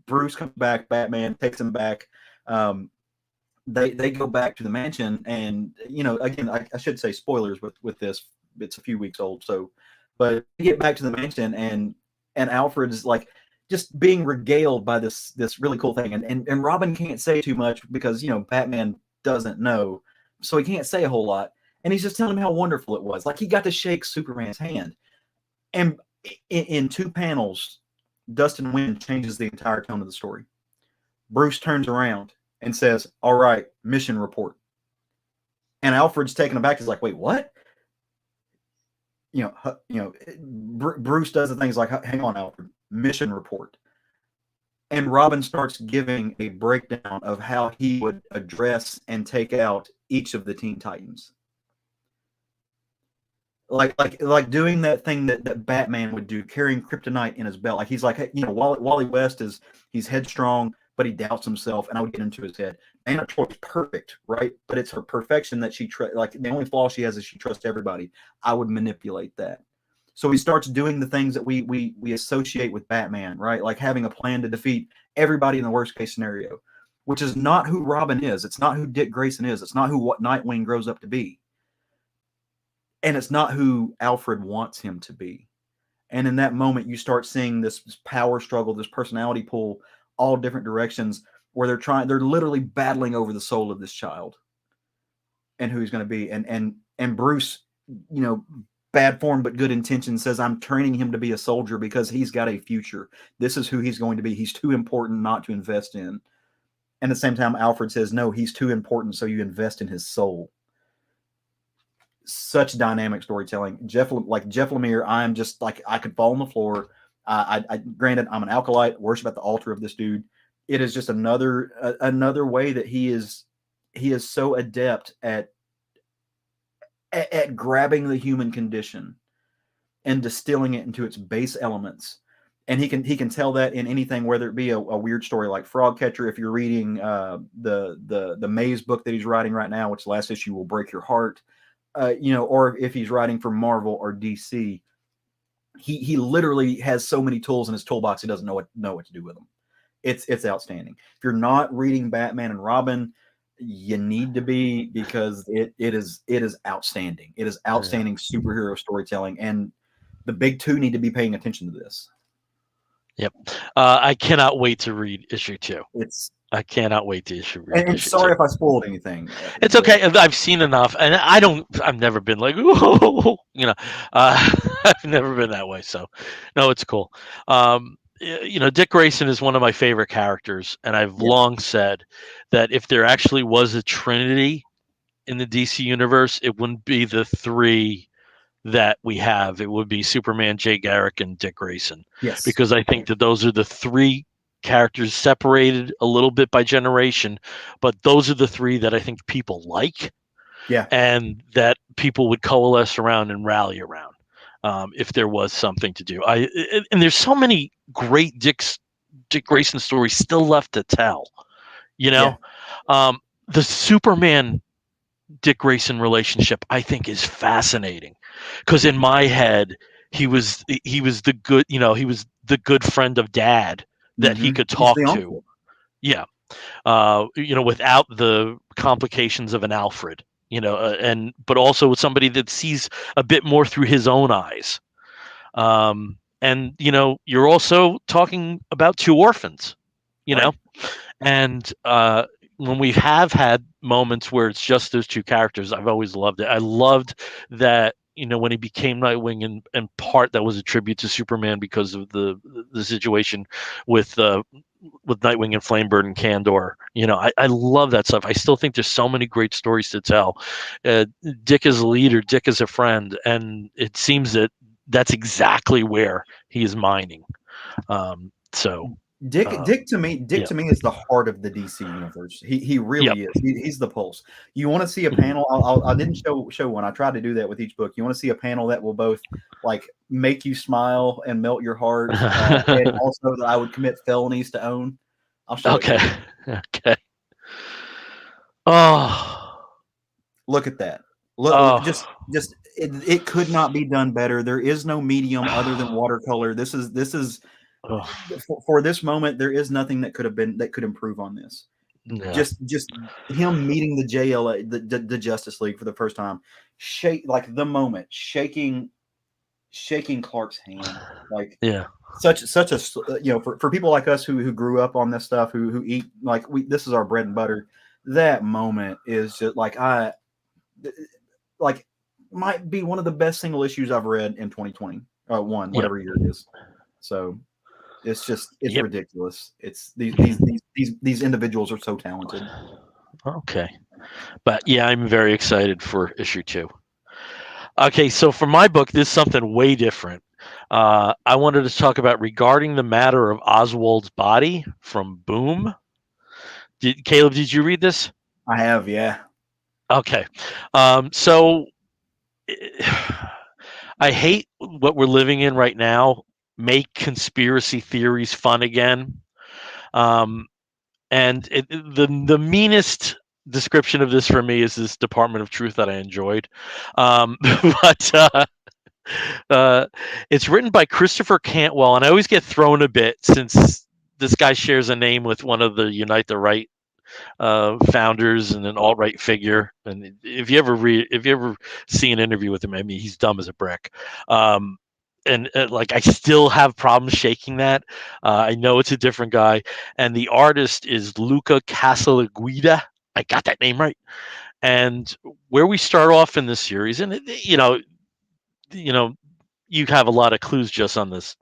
Speaker 3: Bruce comes back, Batman takes him back. They go back to the mansion, and again, I should say spoilers with this. It's a few weeks old, so but they get back to the mansion, and Alfred is like just being regaled by this really cool thing, and Robin can't say too much because Batman doesn't know, so he can't say a whole lot, and he's just telling him how wonderful it was. Like, he got to shake Superman's hand, and in 2 panels, Dustin Nguyen changes the entire tone of the story. Bruce turns around and says, all right, mission report. And Alfred's taken aback. He's like, wait, what? Bruce does the things like, hang on, Alfred, mission report. And Robin starts giving a breakdown of how he would address and take out each of the Teen Titans. Like doing that thing that Batman would do, carrying kryptonite in his belt. Like, he's like, hey, Wally West he's headstrong, but he doubts himself, and I would get into his head. Donna Troy's perfect, right? But it's her perfection that like the only flaw she has is she trusts everybody. I would manipulate that. So he starts doing the things that we associate with Batman, right? Like having a plan to defeat everybody in the worst case scenario. which is not who Robin is. It's not who Dick Grayson is. It's not who what Nightwing grows up to be. And it's not who Alfred wants him to be. And in that moment, you start seeing this power struggle, this personality pull, all different directions, where they're literally battling over the soul of this child and who he's going to be. And Bruce, bad form but good intention, says, I'm training him to be a soldier because he's got a future. This is who he's going to be. He's too important not to invest in. And at the same time, Alfred says, no, he's too important, so you invest in his soul. Such dynamic storytelling. Jeff Lemire, I'm just like, I could fall on the floor. Granted, I'm an alkalite, worship at the altar of this dude. It is just another way that he is so adept at grabbing the human condition and distilling it into its base elements. And he can tell that in anything, whether it be a weird story like Frogcatcher. If you're reading the Maze book that he's writing right now, which last issue will break your heart, or if he's writing for Marvel or DC, he literally has so many tools in his toolbox he doesn't know what to do with them. It's outstanding. If you're not reading Batman and Robin, you need to be, because it is outstanding. It is outstanding superhero storytelling, and the big two need to be paying attention to this.
Speaker 1: Yep. I cannot wait to read issue 2. I cannot wait to read
Speaker 3: and
Speaker 1: issue
Speaker 3: sorry
Speaker 1: 2.
Speaker 3: if I spoiled anything.
Speaker 1: It's okay. I've seen enough, and I've never been like, whoa, I've never been that way. So, no, it's cool. Dick Grayson is one of my favorite characters, and I've long said that if there actually was a Trinity in the DC universe, it wouldn't be the 3 that we have. It would be Superman, Jay Garrick, and Dick Grayson.
Speaker 3: Yes.
Speaker 1: Because I think that those are the 3 characters separated a little bit by generation, but those are the 3 that I think people like.
Speaker 3: Yeah.
Speaker 1: And that people would coalesce around and rally around. If there was something to do. And there's so many great Dick Grayson stories still left to tell. The Superman Dick Grayson relationship, I think, is fascinating, because in my head he was the good, he was the good friend of Dad that he could talk to. Yeah. Without the complications of an Alfred. But also with somebody that sees a bit more through his own eyes. And you're also talking about 2 orphans,
Speaker 3: right.
Speaker 1: And when we have had moments where it's just those 2 characters, I've always loved it. I loved that, when he became Nightwing, and part that was a tribute to Superman because of the situation with Nightwing and Flamebird and Kandor. I love that stuff. I still think there's so many great stories to tell. Dick is a leader, Dick is a friend, and it seems that that's exactly where he is mining.
Speaker 3: Dick to me is the heart of the DC universe. He really is. He's the pulse. You want to see a panel? I didn't show one. I tried to do that with each book. You want to see a panel that will both like make you smile and melt your heart, and also that I would commit felonies to own. I'll show
Speaker 1: Okay.
Speaker 3: it.
Speaker 1: Okay. Oh,
Speaker 3: look at that. Look, just it could not be done better. There is no medium other than watercolor. This is. For this moment, there is nothing that could improve on this. No. Just him meeting the JLA, the Justice League for the first time, shaking Clark's hand, such a for people like us who grew up on this stuff, who eat this is our bread and butter. That moment is just might be one of the best single issues I've read in 2020, whatever year it is. So. It's ridiculous. It's these individuals are so talented.
Speaker 1: Okay, but I'm very excited for issue 2. Okay, so for my book, this is something way different. I wanted to talk about Regarding the Matter of Oswald's Body from Boom. Caleb, did you read this?
Speaker 3: I have, yeah.
Speaker 1: Okay, so I hate what we're living in right now. Make conspiracy theories fun again. And the meanest description of this for me is this Department of Truth that I enjoyed. But it's written by Christopher Cantwell, and I always get thrown a bit since this guy shares a name with one of the Unite the Right founders and an alt-right figure. And if you ever see an interview with him, I mean, he's dumb as a brick. And like, I still have problems shaking that. I know it's a different guy, and the artist is Luca Casalanguida. I got that name right. And where we start off in this series, and you have a lot of clues just on this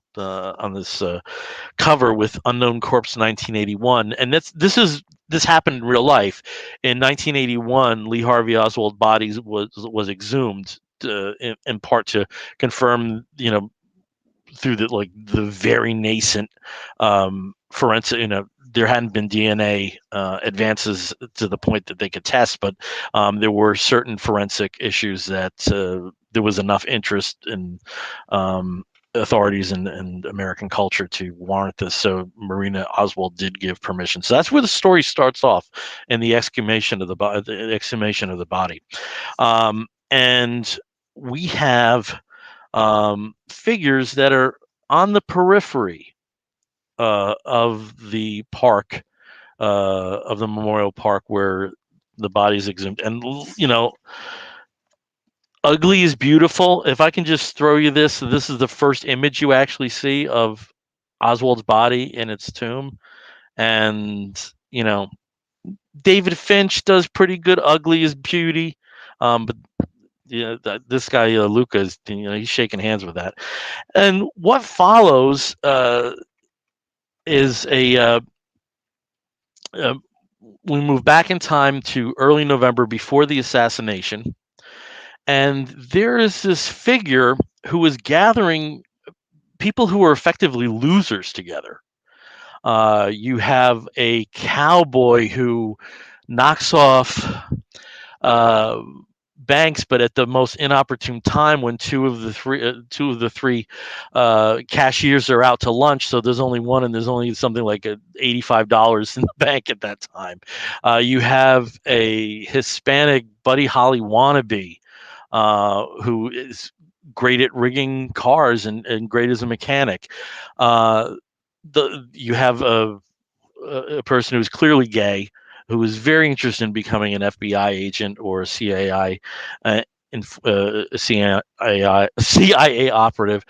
Speaker 1: cover with Unknown Corpse 1981, and this happened in real life. In 1981, Lee Harvey Oswald bodies was exhumed in part to confirm, through the very nascent forensic, there hadn't been DNA advances to the point that they could test, but there were certain forensic issues that there was enough interest in authorities and American culture to warrant this. So Marina Oswald did give permission. So that's where the story starts off, in the exhumation of the body. And we have figures that are on the periphery of the park, of the memorial park where the body is exhumed. And ugly is beautiful. If I can just throw you this is the first image you actually see of Oswald's body in its tomb. And David Finch does pretty good ugly is beauty, but this guy Luca is, he's shaking hands with that. And what follows is we move back in time to early November before the assassination, and there is this figure who is gathering people who are effectively losers together. You have a cowboy who knocks off banks, but at the most inopportune time, when two of the three cashiers are out to lunch. So there's only one, and there's only something like $85 in the bank at that time. You have a Hispanic Buddy Holly wannabe who is great at rigging cars and great as a mechanic. You have a person who's clearly gay, who is very interested in becoming an FBI agent or a CIA operative,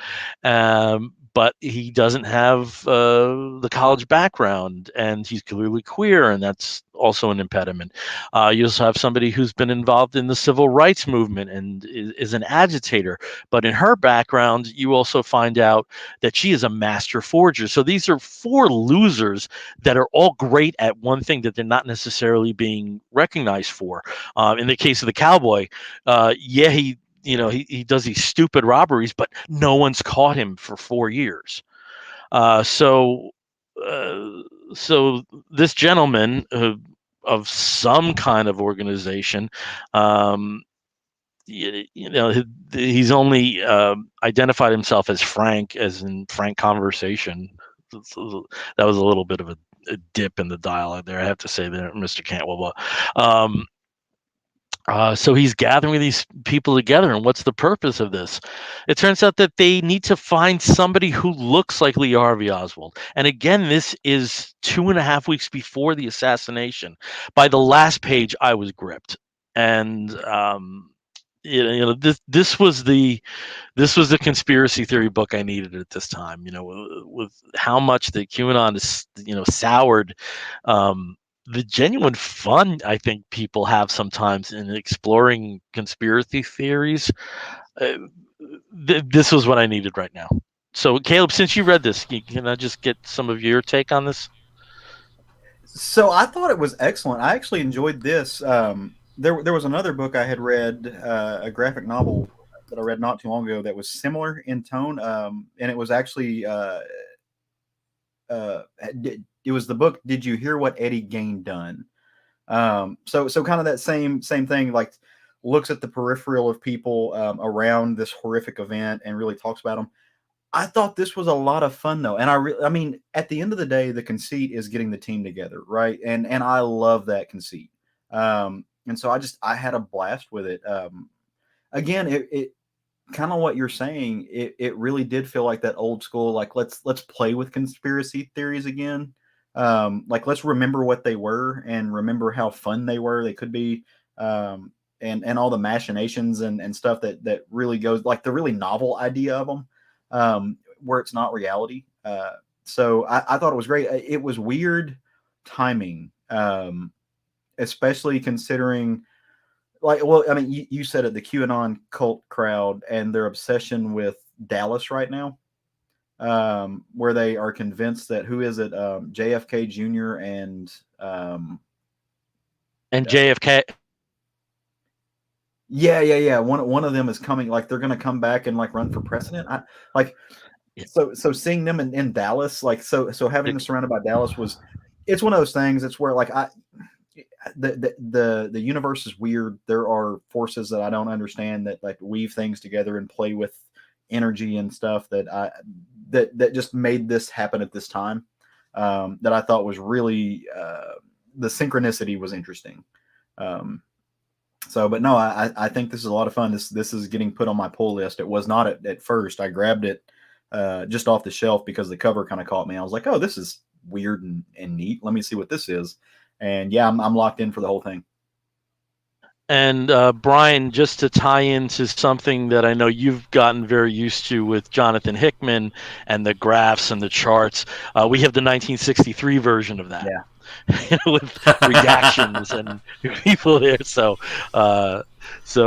Speaker 1: but he doesn't have the college background, and he's clearly queer, and that's also an impediment. You also have somebody who's been involved in the civil rights movement and is an agitator, but in her background, you also find out that she is a master forger. So these are four losers that are all great at one thing that they're not necessarily being recognized for. In the case of the cowboy, he does these stupid robberies, but no one's caught him for 4 years. So this gentleman of some kind of organization, he's only identified himself as Frank, as in Frank Conversation. That was a little bit of a dip in the dialogue there, I have to say, there, Mr. Cantwell. So he's gathering these people together, and what's the purpose of this? It turns out that they need to find somebody who looks like Lee Harvey Oswald. And again, this is 2.5 weeks before the assassination. By the last page, I was gripped, and this was the conspiracy theory book I needed at this time. With how much the QAnon is soured the genuine fun I think people have sometimes in exploring conspiracy theories. This was what I needed right now. So, Caleb, since you read this, can I just get some of your take on this?
Speaker 3: So I thought it was excellent. I actually enjoyed this. There was another book I had read, a graphic novel that I read not too long ago that was similar in tone, and it was actually it was the book "Did You Hear What Eddie Gain Done?" So kind of that same thing, like looks at the peripheral of people around this horrific event and really talks about them. I thought this was a lot of fun though, and I mean, at the end of the day, the conceit is getting the team together, right? And I love that conceit. And so I had a blast with it. Again, it kind of what you're saying. It really did feel like that old school, like let's play with conspiracy theories again. like let's remember what they were and remember how fun they were. They could be, and all the machinations and stuff that really goes, like the really novel idea of them, where it's not reality. So I thought it was great. It was weird timing, especially considering, like, well, I mean, you said it, the QAnon cult crowd and their obsession with Dallas right now, where they are convinced that, who is it, JFK Jr. and
Speaker 1: JFK.
Speaker 3: Yeah. One of them is coming. Like they're going to come back and like run for president. So seeing them in Dallas, like so having them surrounded by Dallas it's one of those things. It's where like the universe is weird. There are forces that I don't understand that like weave things together and play with energy and stuff that just made this happen at this time. That I thought was really the synchronicity was interesting. But no, I think this is a lot of fun. This is getting put on my pull list. It was not at first. I grabbed it just off the shelf because the cover kind of caught me. I was like, oh, this is weird and neat. Let me see what this is. And yeah, I'm locked in for the whole thing.
Speaker 1: And Bryan, just to tie into something that I know you've gotten very used to with Jonathan Hickman and the graphs and the charts, we have the 1963 version of that.
Speaker 3: Yeah.
Speaker 1: With reactions and people there, so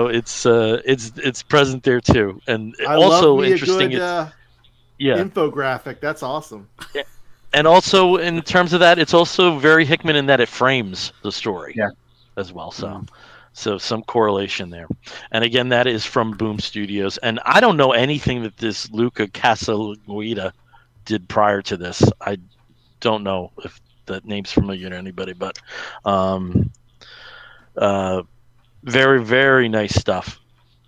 Speaker 1: it's present there too, and also interesting.
Speaker 4: Infographic, that's awesome.
Speaker 1: Yeah. And also in terms of that, it's also very Hickman in that it frames the story, as well. So some correlation there. And again, that is from Boom Studios, and I don't know anything that this Luca Casaguida did prior to this. I don't know if that name's familiar to anybody, but very, very nice stuff.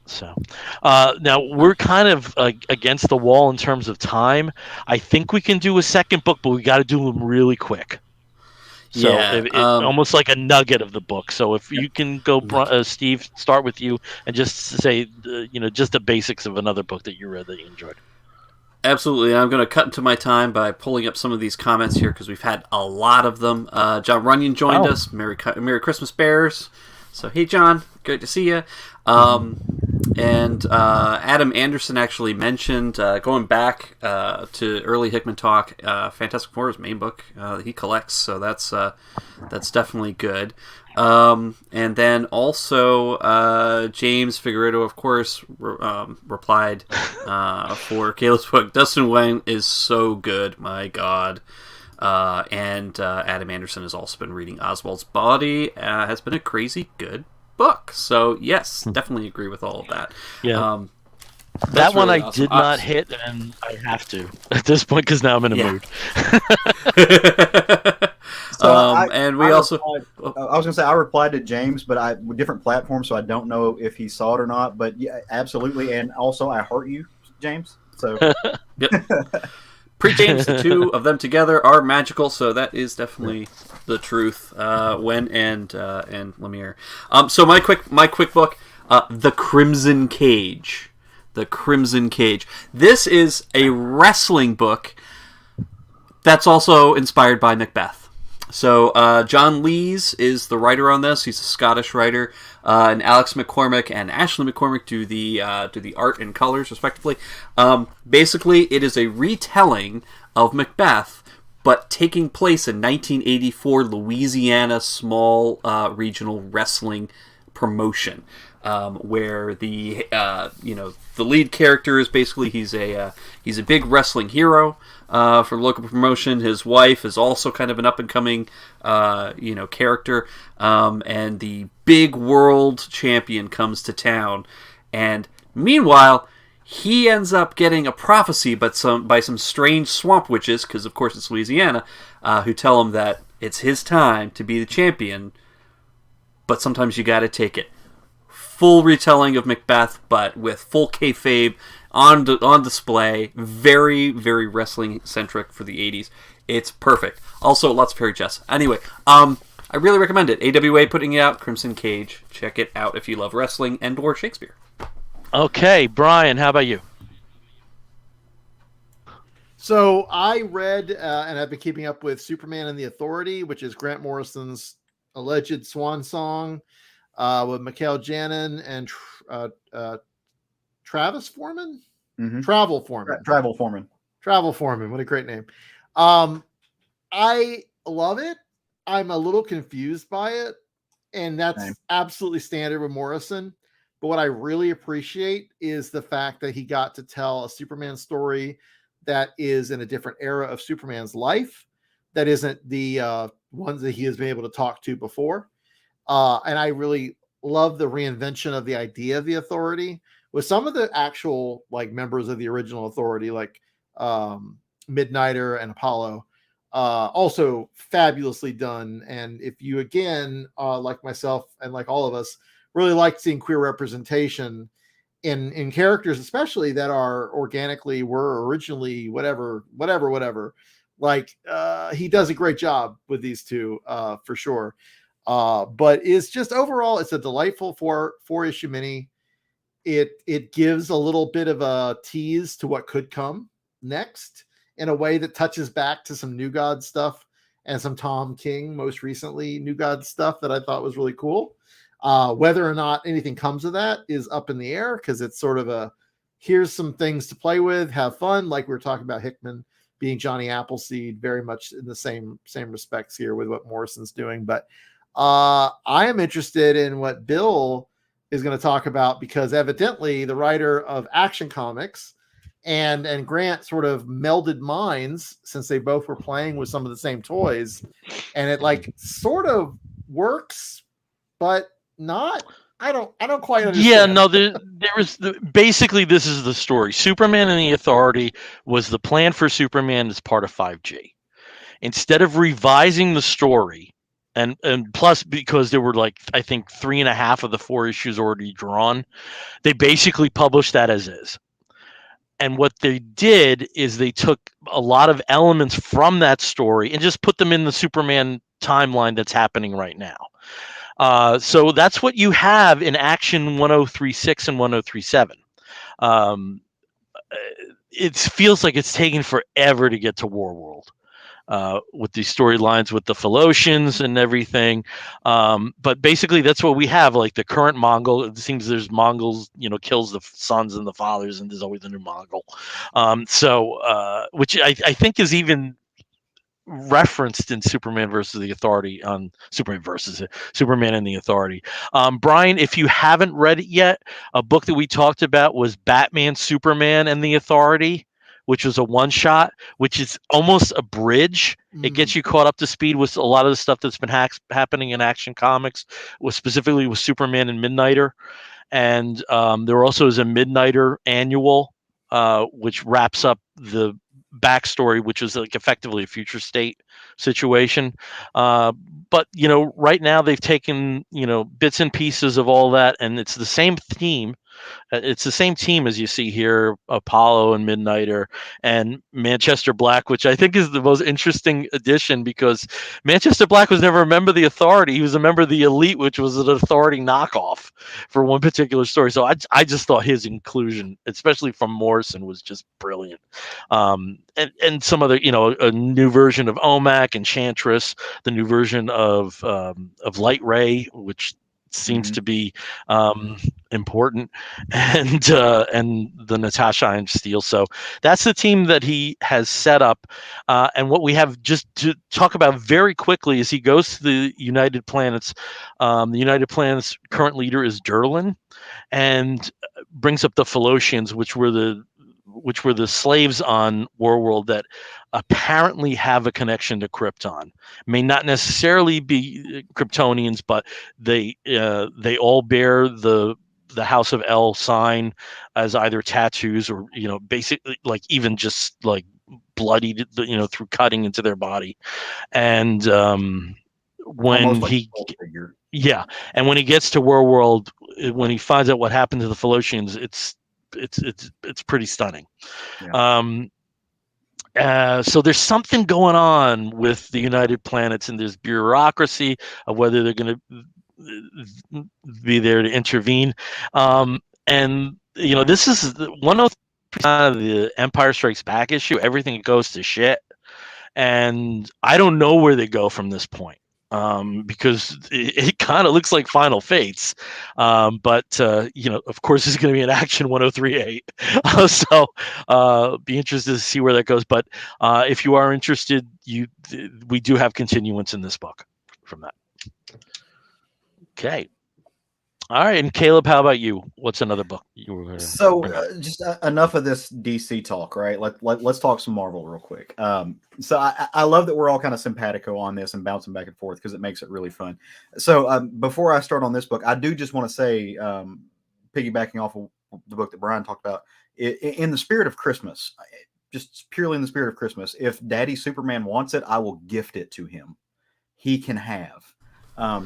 Speaker 1: So now we're kind of against the wall in terms of time. I think we can do a second book, but we got to do them really quick. So almost like a nugget of the book. So if you can go, Steve, start with you and just say, just the basics of another book that you read that you enjoyed.
Speaker 2: Absolutely. I'm going to cut into my time by pulling up some of these comments here because we've had a lot of them. John Runyon joined us. Merry Christmas, Bears. So, hey, John. Great to see you. And Adam Anderson actually mentioned, going back to early Hickman talk, Fantastic Four is main book he collects, so that's definitely good. And then also James Figueredo, of course, replied for Caleb's book. Dustin Wayne is so good, my God. And Adam Anderson has also been reading Oswald's Body. Has been a crazy good book. So yes, definitely agree with all of that.
Speaker 1: Yeah. That one really did not hit, and I have to at this point because now I'm in a mood.
Speaker 2: And we also
Speaker 3: I was going to say I replied to James, but with different platforms, so I don't know if he saw it or not. But yeah, absolutely, and also I heart you, James. So
Speaker 2: pre-James, the two of them together are magical. So that is definitely the truth. Wen and Lemire. So my quick book, The Crimson Cage. The Crimson Cage. This is a wrestling book that's also inspired by Macbeth. So John Lees is the writer on this. He's a Scottish writer, and Alex McCormick and Ashley McCormick do the art and colors, respectively. Basically, it is a retelling of Macbeth, but taking place in 1984 Louisiana small regional wrestling promotion. Where the lead character is basically he's a big wrestling hero for the local promotion. His wife is also kind of an up and coming character, and the big world champion comes to town, and meanwhile he ends up getting a prophecy by some strange swamp witches, because of course it's Louisiana, who tell him that it's his time to be the champion, but sometimes you got to take it. Full retelling of Macbeth, but with full kayfabe on display. Very, very wrestling-centric for the 80s. It's perfect. Also, lots of fairy chess. Anyway, I really recommend it. AWA putting it out, Crimson Cage. Check it out if you love wrestling and or Shakespeare.
Speaker 1: Okay, Bryan, how about you?
Speaker 4: So I read and I've been keeping up with Superman and the Authority, which is Grant Morrison's alleged swan song with Mikhail Janin and Travis Foreman?
Speaker 3: Mm-hmm.
Speaker 4: Travel Foreman.
Speaker 3: Travel Foreman.
Speaker 4: Travel Foreman. What a great name. I love it. I'm a little confused by it. And that's absolutely standard with Morrison. But what I really appreciate is the fact that he got to tell a Superman story that is in a different era of Superman's life, that isn't the ones that he has been able to talk to before. And I really love the reinvention of the idea of the Authority with some of the actual like members of the original Authority, like Midnighter and Apollo. Also fabulously done. And if you again, like myself and like all of us, really like seeing queer representation in characters, especially that are organically were originally whatever. Like he does a great job with these two for sure. But it's just overall, it's a delightful four issue mini. It gives a little bit of a tease to what could come next in a way that touches back to some New God stuff and some Tom King, most recently New God stuff that I thought was really cool. Whether or not anything comes of that is up in the air because it's sort of a, here's some things to play with, have fun. Like we were talking about Hickman being Johnny Appleseed, very much in the same respects here with what Morrison's doing. But I am interested in what Bill is going to talk about because evidently the writer of Action Comics and Grant sort of melded minds since they both were playing with some of the same toys, and it like sort of works, but not. I don't quite understand.
Speaker 1: Yeah, no, there was basically this is the story. Superman and the Authority was the plan for Superman as part of 5G. Instead of revising the story, and plus because there were like I think 3.5 of the 4 issues already drawn, they basically published that as is. And what they did is they took a lot of elements from that story and just put them in the Superman timeline that's happening right now. So that's what you have in Action 1036 and 1037. It feels like it's taken forever to get to Warworld. With these storylines with the Philosians and everything. But basically that's what we have. Like the current Mongol, it seems there's Mongols, kills the sons and the fathers, and there's always a new Mongol. Which I think is even referenced in Superman versus the Authority on Superman and the Authority. Bryan, if you haven't read it yet, a book that we talked about was Batman, Superman, and the Authority, which was a one-shot, which is almost a bridge. It gets you caught up to speed with a lot of the stuff that's been happening in Action Comics, specifically with Superman and Midnighter. And there also is a Midnighter annual, which wraps up the backstory, which is like effectively a future state situation. But, right now they've taken, bits and pieces of all that, and it's the same theme. It's the same team as you see here, Apollo and Midnighter and Manchester Black, which I think is the most interesting addition because Manchester Black was never a member of the Authority. He was a member of the Elite, which was an Authority knockoff for one particular story. So I just thought his inclusion, especially from Morrison, was just brilliant. And some other, a new version of OMAC, Enchantress, the new version of Light Ray, which seems to be important, and the Natasha and Steel. So that's the team that he has set up. And what we have just to talk about very quickly is he goes to the United Planets. The United Planets current leader is Durlin, and brings up the Philosians, which were the slaves on Warworld that apparently have a connection to Krypton. May not necessarily be Kryptonians, but they all bear the House of L sign as either tattoos or basically like even just like bloodied through cutting into their body. And when he and when he gets to Warworld, when he finds out what happened to the Philosians, it's pretty stunning. So there's something going on with the United Planets, and there's bureaucracy of whether they're going to be there to intervene. And this is the Empire Strikes Back issue, everything goes to shit, and I don't know where they go from this point. Because it kind of looks like Final Fates, but of course, it's going to be an Action 1038. So be interested to see where that goes. But if you are interested, we do have continuance in this book from that. Okay. All right, and Caleb, how about you? What's another book you were going to?
Speaker 3: So just enough of this DC talk, right? Let's talk some Marvel real quick. So I love that we're all kind of simpatico on this and bouncing back and forth because it makes it really fun. So before I start on this book, I do just want to say, piggybacking off of the book that Bryan talked about, in the spirit of Christmas, just purely in the spirit of Christmas, if Daddy Superman wants it, I will gift it to him. He can have.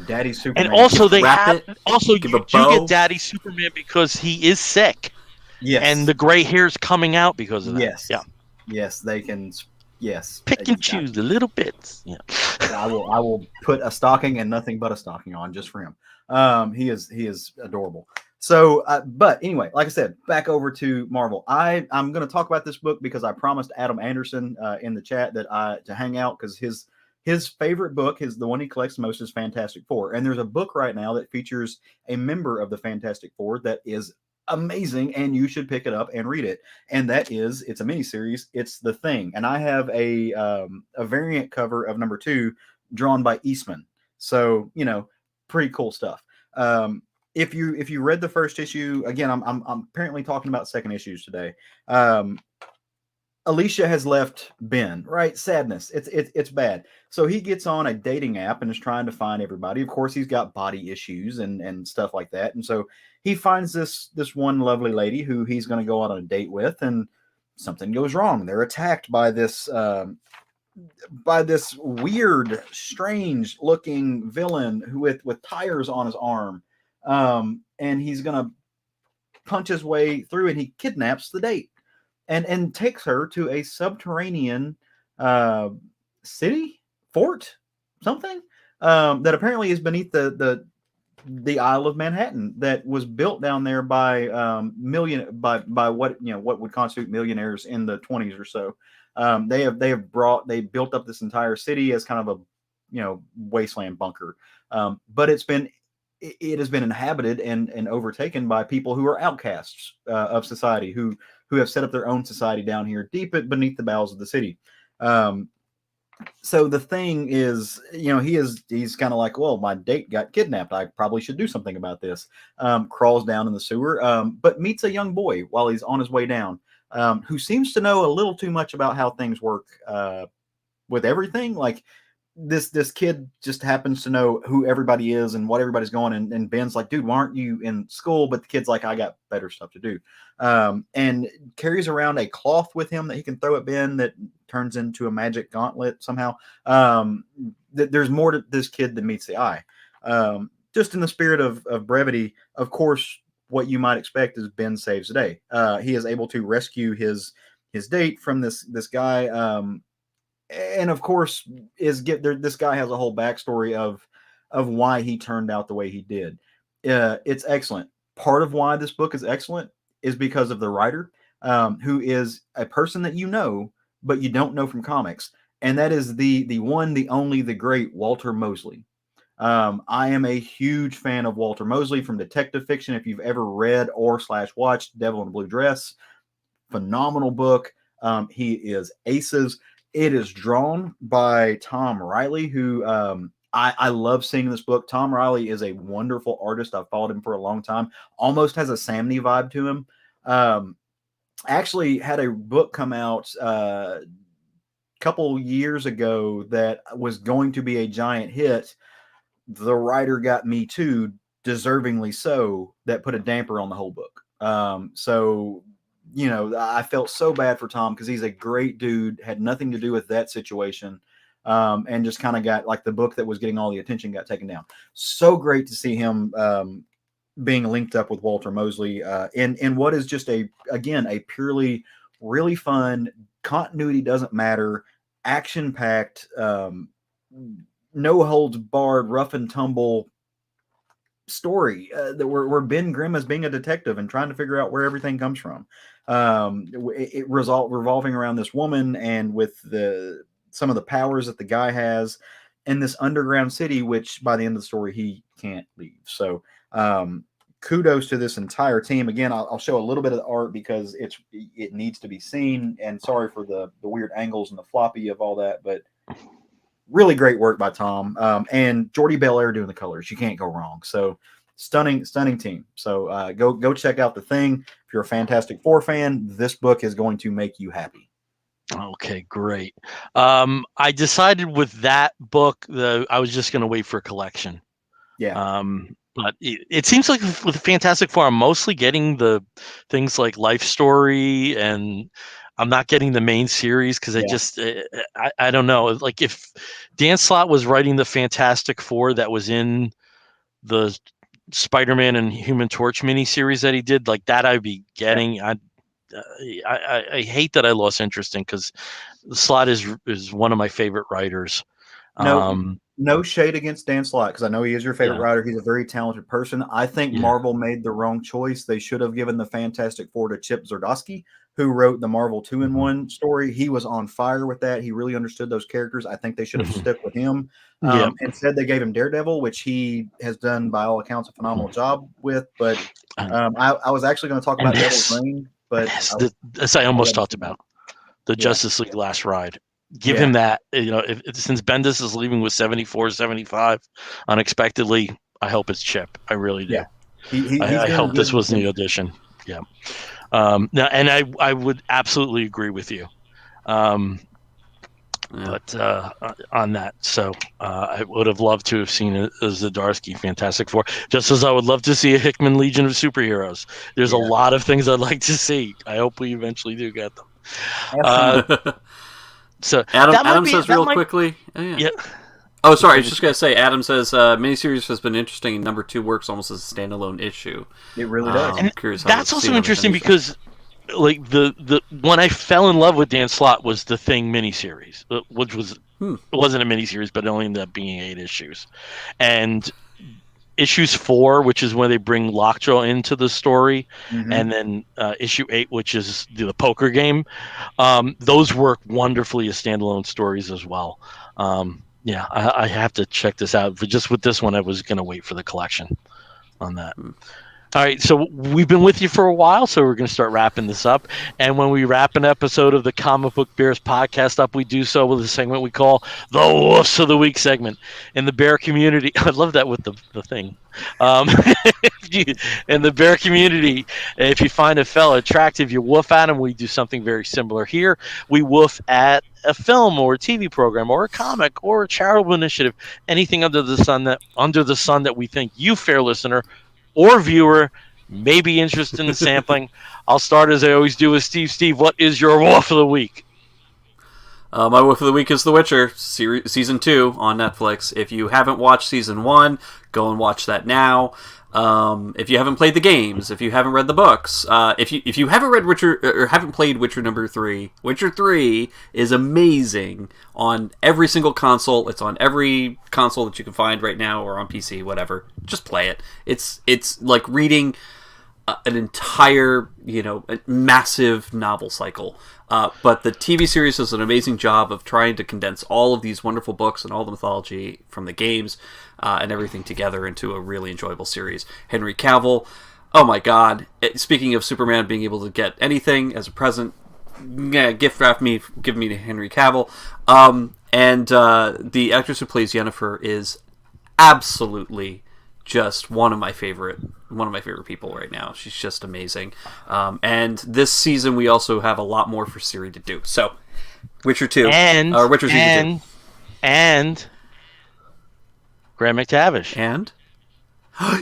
Speaker 3: Daddy Superman,
Speaker 1: and also they
Speaker 2: wrap
Speaker 1: have
Speaker 2: it,
Speaker 1: also
Speaker 2: give
Speaker 1: you
Speaker 2: a
Speaker 1: do
Speaker 2: bow.
Speaker 1: get Daddy Superman because he is sick,
Speaker 3: yes,
Speaker 1: and the gray hair's coming out because of that.
Speaker 3: yes,
Speaker 1: Yeah,
Speaker 3: yes, they can, yes,
Speaker 1: pick and choose the little bits. Yeah,
Speaker 3: I will put a stocking and nothing but a stocking on just for him. He is adorable. So, but anyway, like I said, back over to Marvel. I'm going to talk about this book because I promised Adam Anderson in the chat that to hang out because his favorite book is the one he collects most is Fantastic Four. And there's a book right now that features a member of the Fantastic Four that is amazing, and you should pick it up and read it. And it's a miniseries. It's The Thing. And I have a variant cover of number 2 drawn by Eastman. So, pretty cool stuff. If you read the first issue, again, I'm apparently talking about second issues today. Alicia has left Ben, right? Sadness. It's bad. So he gets on a dating app and is trying to find everybody. Of course, he's got body issues and stuff like that. And so he finds this one lovely lady who he's going to go out on a date with, and something goes wrong. They're attacked by this weird, strange looking villain with tires on his arm. And he's going to punch his way through, and he kidnaps the date. And takes her to a subterranean city, fort, something that apparently is beneath the Isle of Manhattan that was built down there by by what would constitute millionaires in the 20s or so. They built up this entire city as kind of a wasteland bunker, but it has been inhabited and overtaken by people who are outcasts of society who have set up their own society down here deep beneath the bowels of the city. So the Thing is, he's kind of like, well, my date got kidnapped. I probably should do something about this. Crawls down in the sewer, but meets a young boy while he's on his way down, who seems to know a little too much about how things work with everything. Like this kid just happens to know who everybody is and what everybody's going. And Ben's like, dude, why aren't you in school? But the kid's like, I got better stuff to do. And carries around a cloth with him that he can throw at Ben that turns into a magic gauntlet somehow. There's more to this kid than meets the eye. Just in the spirit of brevity, of course, what you might expect is Ben saves the day. He is able to rescue his date from this guy. And of course, this guy has a whole backstory of why he turned out the way he did. It's excellent. Part of why this book is excellent is because of the writer, who is a person that but you don't know from comics, and that is the one, the only, the great Walter Mosley. I am a huge fan of Walter Mosley from detective fiction. If you've ever read or /watched Devil in a Blue Dress, phenomenal book. He is aces. It is drawn by Tom Riley, who I love seeing this book. Tom Riley is a wonderful artist. I've followed him for a long time. Almost has a Samney vibe to him. Actually had a book come out a couple years ago that was going to be a giant hit. The writer got Me Too, deservingly so, that put a damper on the whole book. So I felt so bad for Tom because he's a great dude, had nothing to do with that situation, and just kind of got, like, the book that was getting all the attention got taken down. So great to see him being linked up with Walter Mosley in what is just a purely really fun, continuity doesn't matter, action-packed, no holds barred, rough and tumble story where Ben Grimm is being a detective and trying to figure out where everything comes from. Revolving around this woman and with some of the powers that the guy has in this underground city, which by the end of the story he can't leave. So kudos to this entire team. Again, I'll show a little bit of the art because it needs to be seen. And sorry for the weird angles and the floppy of all that, but really great work by Tom and Jordi Belair doing the colors. You can't go wrong. So stunning team. So go check out The Thing. If you're a Fantastic Four fan, this book is going to make you happy.
Speaker 1: Okay, great. I decided with that book I was just going to wait for a collection.
Speaker 3: Yeah.
Speaker 1: But it seems like with Fantastic Four, I'm mostly getting the things like Life Story, and I'm not getting the main series because I don't know. Like if Dan Slott was writing the Fantastic Four that was in the Spider-Man and Human Torch miniseries that he did, like that I'd be getting. Yeah. I hate that I lost interest in because Slott is one of my favorite writers.
Speaker 3: No shade against Dan Slott because I know he is your favorite writer. He's a very talented person. I think Marvel made the wrong choice. They should have given the Fantastic Four to Chip Zdarsky, who wrote the Marvel 2-in-1 story. He was on fire with that. He really understood those characters. I think they should have stuck with him. Instead, they gave him Daredevil, which he has done, by all accounts, a phenomenal job with. But I was actually going to talk about Devil's Reign. But
Speaker 1: I almost talked about the Justice League Last Ride. Give him that, since Bendis is leaving with 74, 75 unexpectedly, I hope it's Chip. I really do. Yeah. I hope this was the audition. Yeah. Now, and I would absolutely agree with you. But on that, so I would have loved to have seen a Zdarsky Fantastic Four, just as I would love to see a Hickman Legion of Superheroes. There's a lot of things I'd like to see. I hope we eventually do get them. So
Speaker 2: Adam says quickly. Oh, sorry. I was just gonna say. Adam says miniseries has been interesting. Number 2 works almost as a standalone issue.
Speaker 3: It really does.
Speaker 1: And that's also interesting because, like the when I fell in love with Dan Slott was the Thing miniseries, which was it wasn't a miniseries, but it only ended up being 8 issues, and issues 4, which is when they bring Lockjaw into the story, and then issue 8, which is the poker game. Those work wonderfully as standalone stories as well. I have to check this out. But just with this one, I was going to wait for the collection on that. All right, so we've been with you for a while, so we're going to start wrapping this up. And when we wrap an episode of the Comic Book Bears podcast up, we do so with a segment we call the Woofs of the Week segment. In the bear community, I love that with the thing. In the bear community, if you find a fella attractive, you woof at him. We do something very similar here. We woof at a film or a TV program or a comic or a charitable initiative, anything under the sun that we think you, fair listener, or viewer may be interested in sampling. I'll start as I always do with Steve. Steve, what is your woof of the week?
Speaker 2: My woof of the week is The Witcher season 2 on Netflix. If you haven't watched season 1, go and watch that now. If you haven't played the games, if you haven't read the books, if you haven't read Witcher or haven't played Witcher number 3, Witcher 3 is amazing on every single console. It's on every console that you can find right now, or on PC, whatever. Just play it. It's like reading an entire, massive novel cycle. But the TV series does an amazing job of trying to condense all of these wonderful books and all the mythology from the games and everything together into a really enjoyable series. Henry Cavill, oh my god. Speaking of Superman being able to get anything as a present, give me Henry Cavill. And the actress who plays Yennefer is absolutely just one of my favorite people right now. She's just amazing. And this season we also have a lot more for Ciri to do. So, Witcher 2 or Witcher season 2,
Speaker 1: and Graham McTavish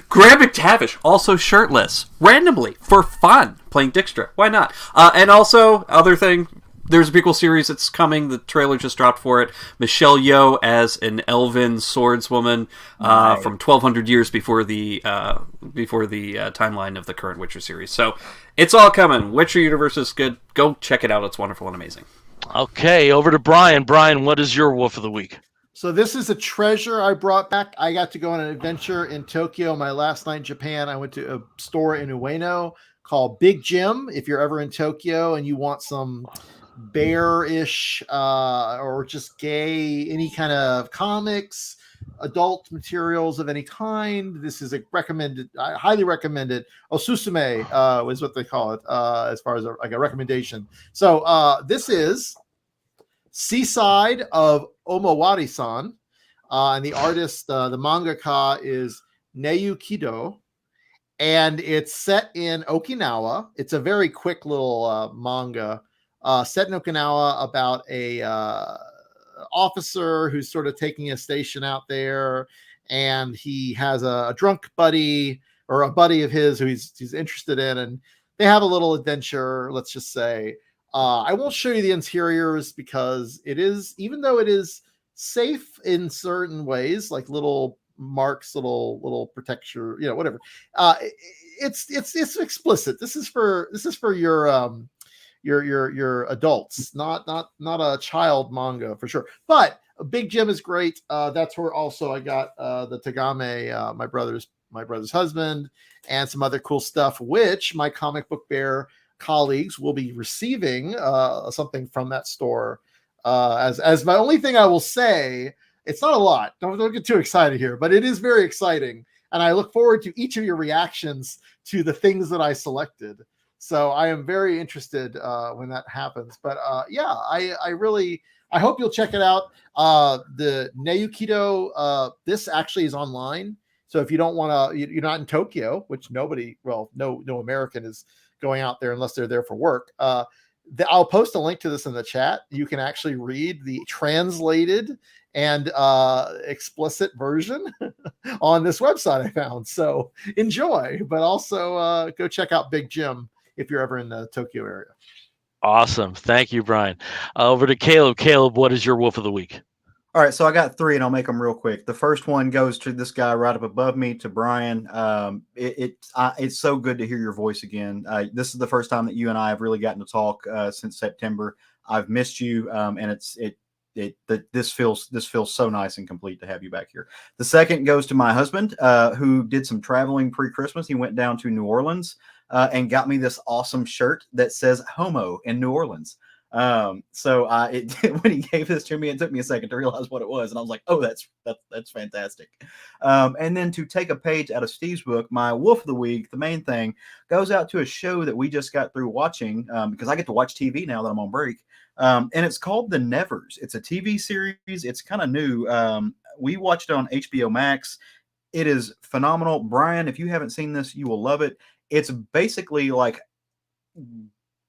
Speaker 2: Graham McTavish also shirtless randomly for fun playing Dijkstra. Why not? And also other thing. There's a prequel series that's coming. The trailer just dropped for it. Michelle Yeoh as an elven swordswoman from 1,200 years before the timeline of the current Witcher series. So it's all coming. Witcher universe is good. Go check it out. It's wonderful and amazing.
Speaker 1: Okay, over to Bryan. Bryan, what is your woof of the week?
Speaker 4: So this is a treasure I brought back. I got to go on an adventure in Tokyo. My last night in Japan, I went to a store in Ueno called Big Jim. If you're ever in Tokyo and you want some bear-ish or just gay, any kind of comics, adult materials of any kind, this is a recommended. I highly recommend it. Osusume is what they call it as far as like a recommendation. So this is Seaside of Omowari-san, and the artist, the mangaka is Neyu Kido, and it's set in Okinawa. It's a very quick little manga set in Okinawa about a officer who's sort of taking a station out there, and he has a drunk buddy or a buddy of his who he's interested in, and they have a little adventure, let's just say. I won't show you the interiors because it is, even though it is safe in certain ways, like little marks, little protection, whatever. It's explicit. This is for your adults, not a child manga for sure. But Big Jim is great. That's where also I got the Tagame, my brother's husband, and some other cool stuff, which my comic book bear colleagues will be receiving something from that store. As my only thing I will say, it's not a lot. Don't get too excited here, but it is very exciting, and I look forward to each of your reactions to the things that I selected. So I am very interested when that happens. But I hope you'll check it out. The Neyukido, this actually is online. So if you don't want to, you're not in Tokyo, which no American is going out there unless they're there for work. I'll post a link to this in the chat. You can actually read the translated and explicit version on this website I found. So enjoy, but also go check out Big Jim if you're ever in the Tokyo area.
Speaker 1: Awesome. Thank you, Bryan. Over to Caleb. Caleb, what is your wolf of the week?
Speaker 3: All right, so I got 3, and I'll make them real quick. The first one goes to this guy right up above me, to Bryan. It's so good to hear your voice again. This is the first time that you and I have really gotten to talk since September. I've missed you, and this feels so nice and complete to have you back here. The second goes to my husband, who did some traveling pre-Christmas. He went down to New Orleans and got me this awesome shirt that says "Homo" in New Orleans. When he gave this to me, it took me a second to realize what it was, and I was like, "Oh, that's fantastic." And then to take a page out of Steve's book, my wolf of the week, the main thing goes out to a show that we just got through watching because I get to watch TV now that I'm on break, and it's called The Nevers. It's a TV series. It's kind of new. We watched it on HBO Max. It is phenomenal. Bryan, if you haven't seen this, you will love it. It's basically like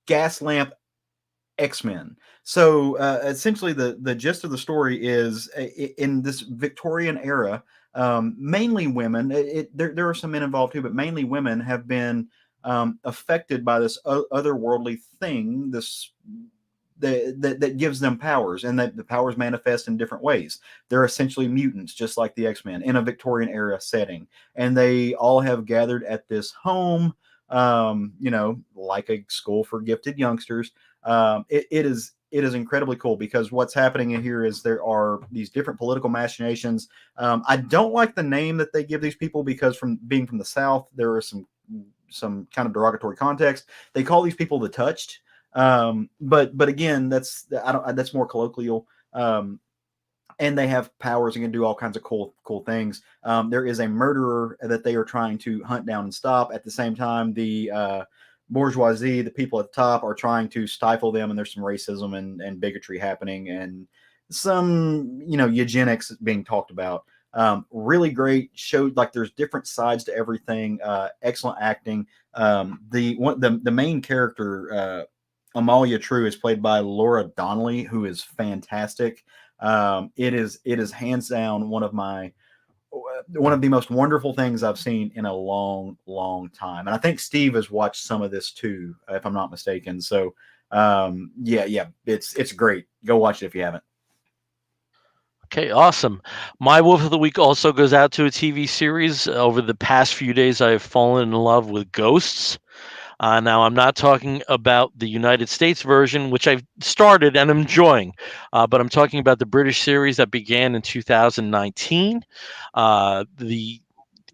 Speaker 3: Gaslamp X-Men. So essentially the gist of the story is in this Victorian era, mainly women, there are some men involved too, but mainly women have been affected by this otherworldly thing, that gives them powers, and that the powers manifest in different ways. They're essentially mutants, just like the X-Men, in a Victorian era setting. And they all have gathered at this home, like a school for gifted youngsters. It is incredibly cool because what's happening in here is there are these different political machinations. I don't like the name that they give these people because from being from the South, there are some kind of derogatory context. They call these people the Touched. But again, that's more colloquial. And they have powers and can do all kinds of cool things. There is a murderer that they are trying to hunt down and stop. At the same time, the bourgeoisie, the people at the top, are trying to stifle them, and there's some racism and bigotry happening, and some eugenics being talked about. Really great show. Like, there's different sides to everything. Excellent acting. The main character, Amalia True, is played by Laura Donnelly, who is fantastic. It is hands down one of the most wonderful things I've seen in a long time. And I think Steve has watched some of this too, if I'm not mistaken. So it's great. Go watch it if you haven't.
Speaker 1: Okay, awesome. My wolf of the week also goes out to a TV series. Over the past few days, I have fallen in love with Ghosts. Now, I'm not talking about the United States version, which I've started and I'm enjoying, but I'm talking about the British series that began in 2019. The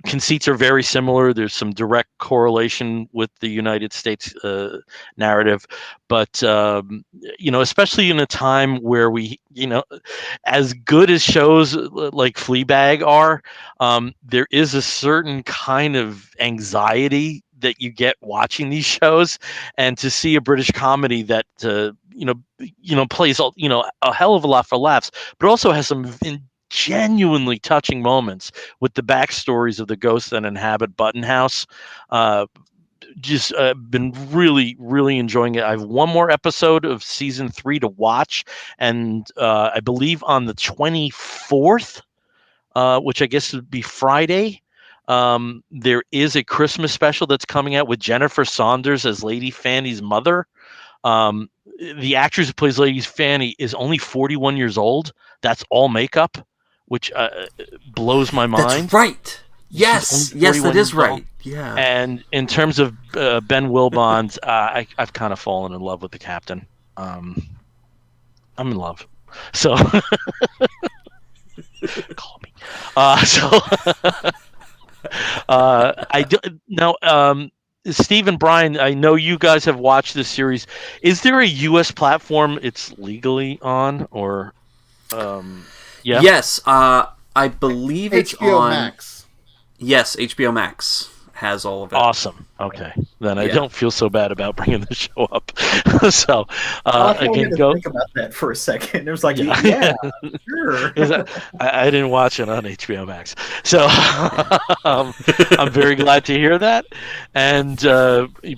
Speaker 1: conceits are very similar. There's some direct correlation with the United States narrative, but especially in a time where as good as shows like Fleabag are, there is a certain kind of anxiety that you get watching these shows, and to see a British comedy that plays a hell of a lot for laughs, but also has some genuinely touching moments with the backstories of the ghosts that inhabit Button House. Just been really, really enjoying it. I have one more episode of season 3 to watch, and I believe on the 24th, which I guess would be Friday, there is a Christmas special that's coming out with Jennifer Saunders as Lady Fanny's mother. The actress who plays Lady Fanny is only 41 years old. That's all makeup, which blows my mind.
Speaker 2: That's right. Yes, that is right. Yeah.
Speaker 1: And in terms of Ben Wilbond, I've kind of fallen in love with the captain. I'm in love. So call me. I do now. Steve and Bryan, I know you guys have watched this series. Is there a U.S. platform it's legally on, or yeah?
Speaker 2: Yes, I believe it's
Speaker 4: HBO
Speaker 2: on
Speaker 4: Max.
Speaker 2: Yes, HBO Max has all of it.
Speaker 1: Awesome. Okay, then I don't feel so bad about bringing the show up. So again, go
Speaker 3: think about that for a second. It was like, yeah, sure.
Speaker 1: I didn't watch it on HBO Max, so I'm very glad to hear that. And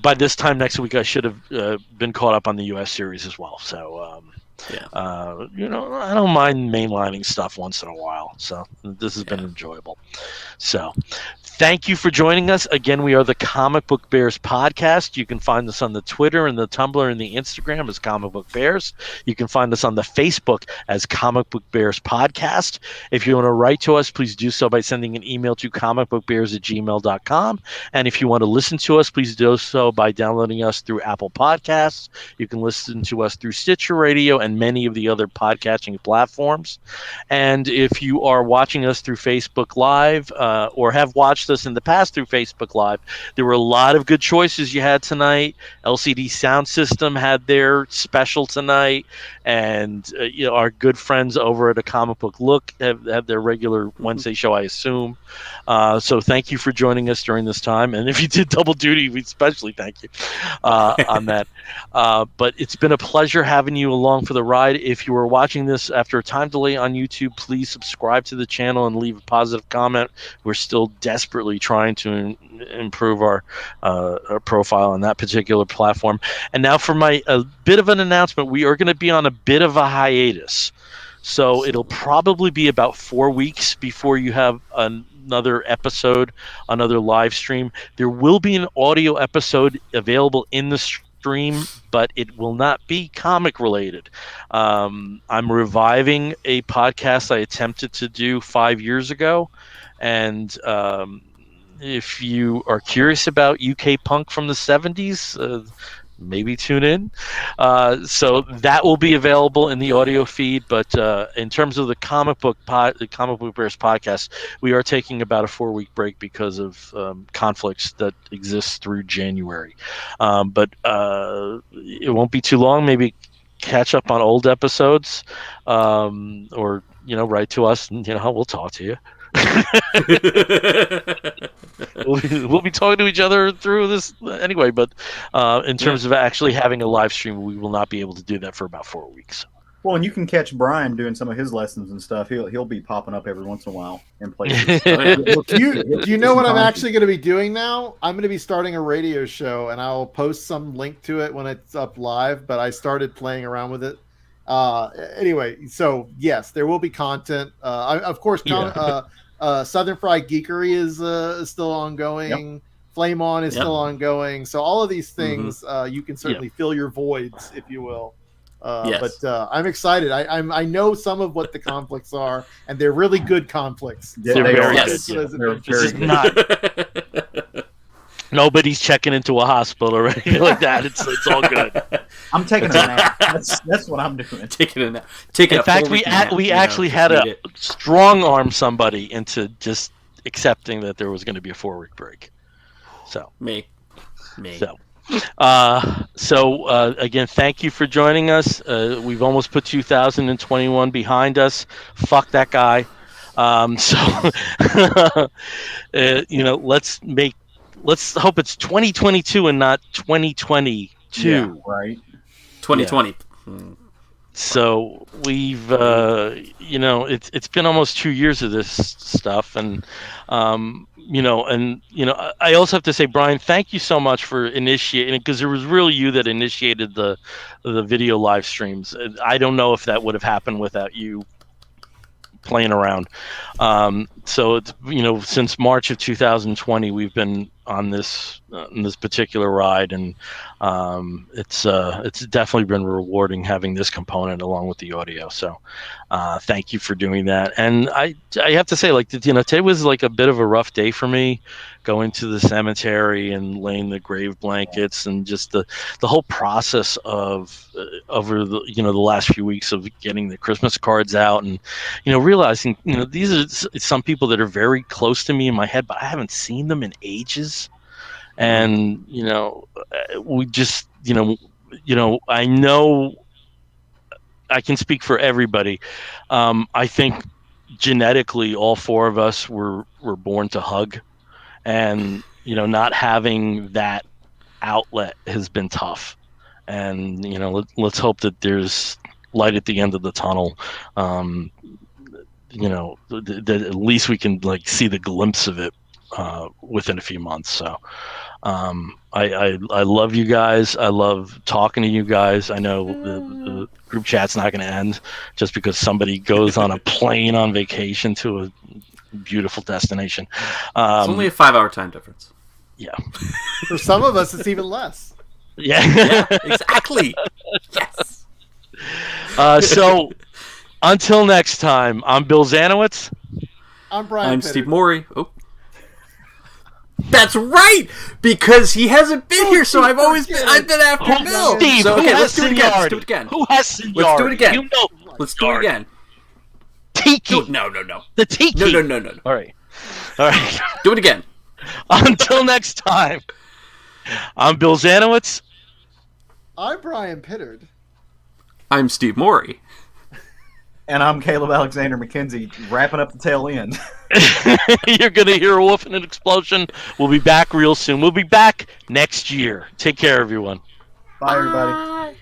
Speaker 1: by this time next week, I should have been caught up on the U.S. series as well. So. I don't mind mainlining stuff once in a while. So this has been enjoyable. So thank you for joining us. Again, we are the Comic Book Bears podcast. You can find us on the Twitter and the Tumblr and the Instagram as Comic Book Bears. You can find us on the Facebook as Comic Book Bears Podcast. If you want to write to us, please do so by sending an email to comicbookbears@gmail.com. And if you want to listen to us, please do so by downloading us through Apple Podcasts. You can listen to us through Stitcher Radio and many of the other podcasting platforms. And if you are watching us through Facebook Live or have watched us in the past through Facebook Live, there were a lot of good choices you had tonight. LCD Sound System had their special tonight, and our good friends over at A Comic Book Look have their regular Wednesday show, I assume. So thank you for joining us during this time, and if you did double duty, we especially thank you on that. But it's been a pleasure having you along for the ride. If you are watching this after a time delay on YouTube, please subscribe to the channel and leave a positive comment. We're still desperately trying to improve our profile on that particular platform. And now for a bit of an announcement. We are going to be on a bit of a hiatus. So it'll probably be about 4 weeks before you have another episode, another live stream. There will be an audio episode available in the stream, but it will not be comic related. I'm reviving a podcast I attempted to do 5 years ago, and if you are curious about UK punk from the 70s, maybe tune in. So that will be available in the audio feed. But in terms of the Comic Book Bears podcast, we are taking about a 4-week break because of conflicts that exist through January. But it won't be too long. Maybe catch up on old episodes, or write to us, and we'll talk to you. We'll be talking to each other through this anyway, but in terms of actually having a live stream, we will not be able to do that for about 4 weeks.
Speaker 3: Well, and you can catch Bryan doing some of his lessons and stuff. He'll be popping up every once in a while in places.
Speaker 4: Do you know what I'm actually going to be doing now? I'm going to be starting a radio show, and I'll post some link to it when it's up live, but I started playing around with it. Anyway, so yes, there will be content. Of course, Southern Fried Geekery is still ongoing. Yep. Flame On is still ongoing. So all of these things, you can certainly fill your voids, if you will,
Speaker 2: Yes.
Speaker 4: But I'm excited. I know some of what the conflicts are, and they're really good conflicts.
Speaker 3: Yeah,
Speaker 1: They're
Speaker 3: they
Speaker 1: very
Speaker 3: are
Speaker 1: good.
Speaker 4: For those
Speaker 3: They're
Speaker 4: adventures.
Speaker 1: This is
Speaker 3: very
Speaker 1: not. Nobody's checking into a hospital or anything like that. It's all good.
Speaker 3: I'm taking a nap. That's what I'm doing.
Speaker 2: Taking a nap. Taking
Speaker 1: In
Speaker 2: a
Speaker 1: fact,
Speaker 2: 4-week nap,
Speaker 1: we
Speaker 2: you know,
Speaker 1: actually
Speaker 2: just
Speaker 1: had
Speaker 2: need
Speaker 1: to
Speaker 2: it.
Speaker 1: strong arm somebody into just accepting that there was going to be a 4-week break. So.
Speaker 2: Me.
Speaker 1: Again, thank you for joining us. We've almost put 2021 behind us. Fuck that guy. Let's hope it's 2022 and not 2022.
Speaker 3: Yeah, right.
Speaker 2: 2020.
Speaker 1: Yeah. So we've, it's been almost 2 years of this stuff, and I also have to say, Bryan, thank you so much for initiating, because it was really you that initiated the video live streams. I don't know if that would have happened without you playing around. So it's, since March of 2020, we've been on this particular ride, and it's definitely been rewarding having this component along with the audio. So thank you for doing that. And I have to say, today was like a bit of a rough day for me, going to the cemetery and laying the grave blankets, and just the whole process of over the last few weeks of getting the Christmas cards out, and realizing these are some people that are very close to me in my head, but I haven't seen them in ages. And we just I know I can speak for everybody. I think genetically all four of us were born to hug, and not having that outlet has been tough. And let's hope that there's light at the end of the tunnel. That at least we can see the glimpse of it within a few months. So I love you guys. I love talking to you guys. I know the group chat's not going to end just because somebody goes on a plane on vacation to a beautiful destination.
Speaker 2: It's only a 5-hour time difference.
Speaker 1: Yeah.
Speaker 4: For some of us, it's even less.
Speaker 1: Yeah.
Speaker 2: Exactly. Yes.
Speaker 1: So until next time, I'm Bill Zanowitz.
Speaker 4: I'm Bryan.
Speaker 2: I'm Steve Morey. Oh. That's right, because he hasn't been here, so I've been after Bill.
Speaker 1: Steve,
Speaker 2: so, okay,
Speaker 1: who
Speaker 2: let's
Speaker 1: has
Speaker 2: do it again. Let's do
Speaker 1: seniority?
Speaker 2: it again.
Speaker 1: Who has seniority?
Speaker 2: Let's do it again. Let's do it again.
Speaker 1: Tiki.
Speaker 2: No.
Speaker 1: The Tiki.
Speaker 2: No.
Speaker 1: All right.
Speaker 2: Do it again.
Speaker 1: Until next time, I'm Bill Zanowitz.
Speaker 4: I'm Bryan Pittard.
Speaker 2: I'm Steve Morey.
Speaker 3: And I'm Caleb Alexander McKenzie, wrapping up the tail end.
Speaker 1: You're going to hear a wolf and an explosion. We'll be back real soon. We'll be back next year. Take care, everyone.
Speaker 3: Bye, everybody.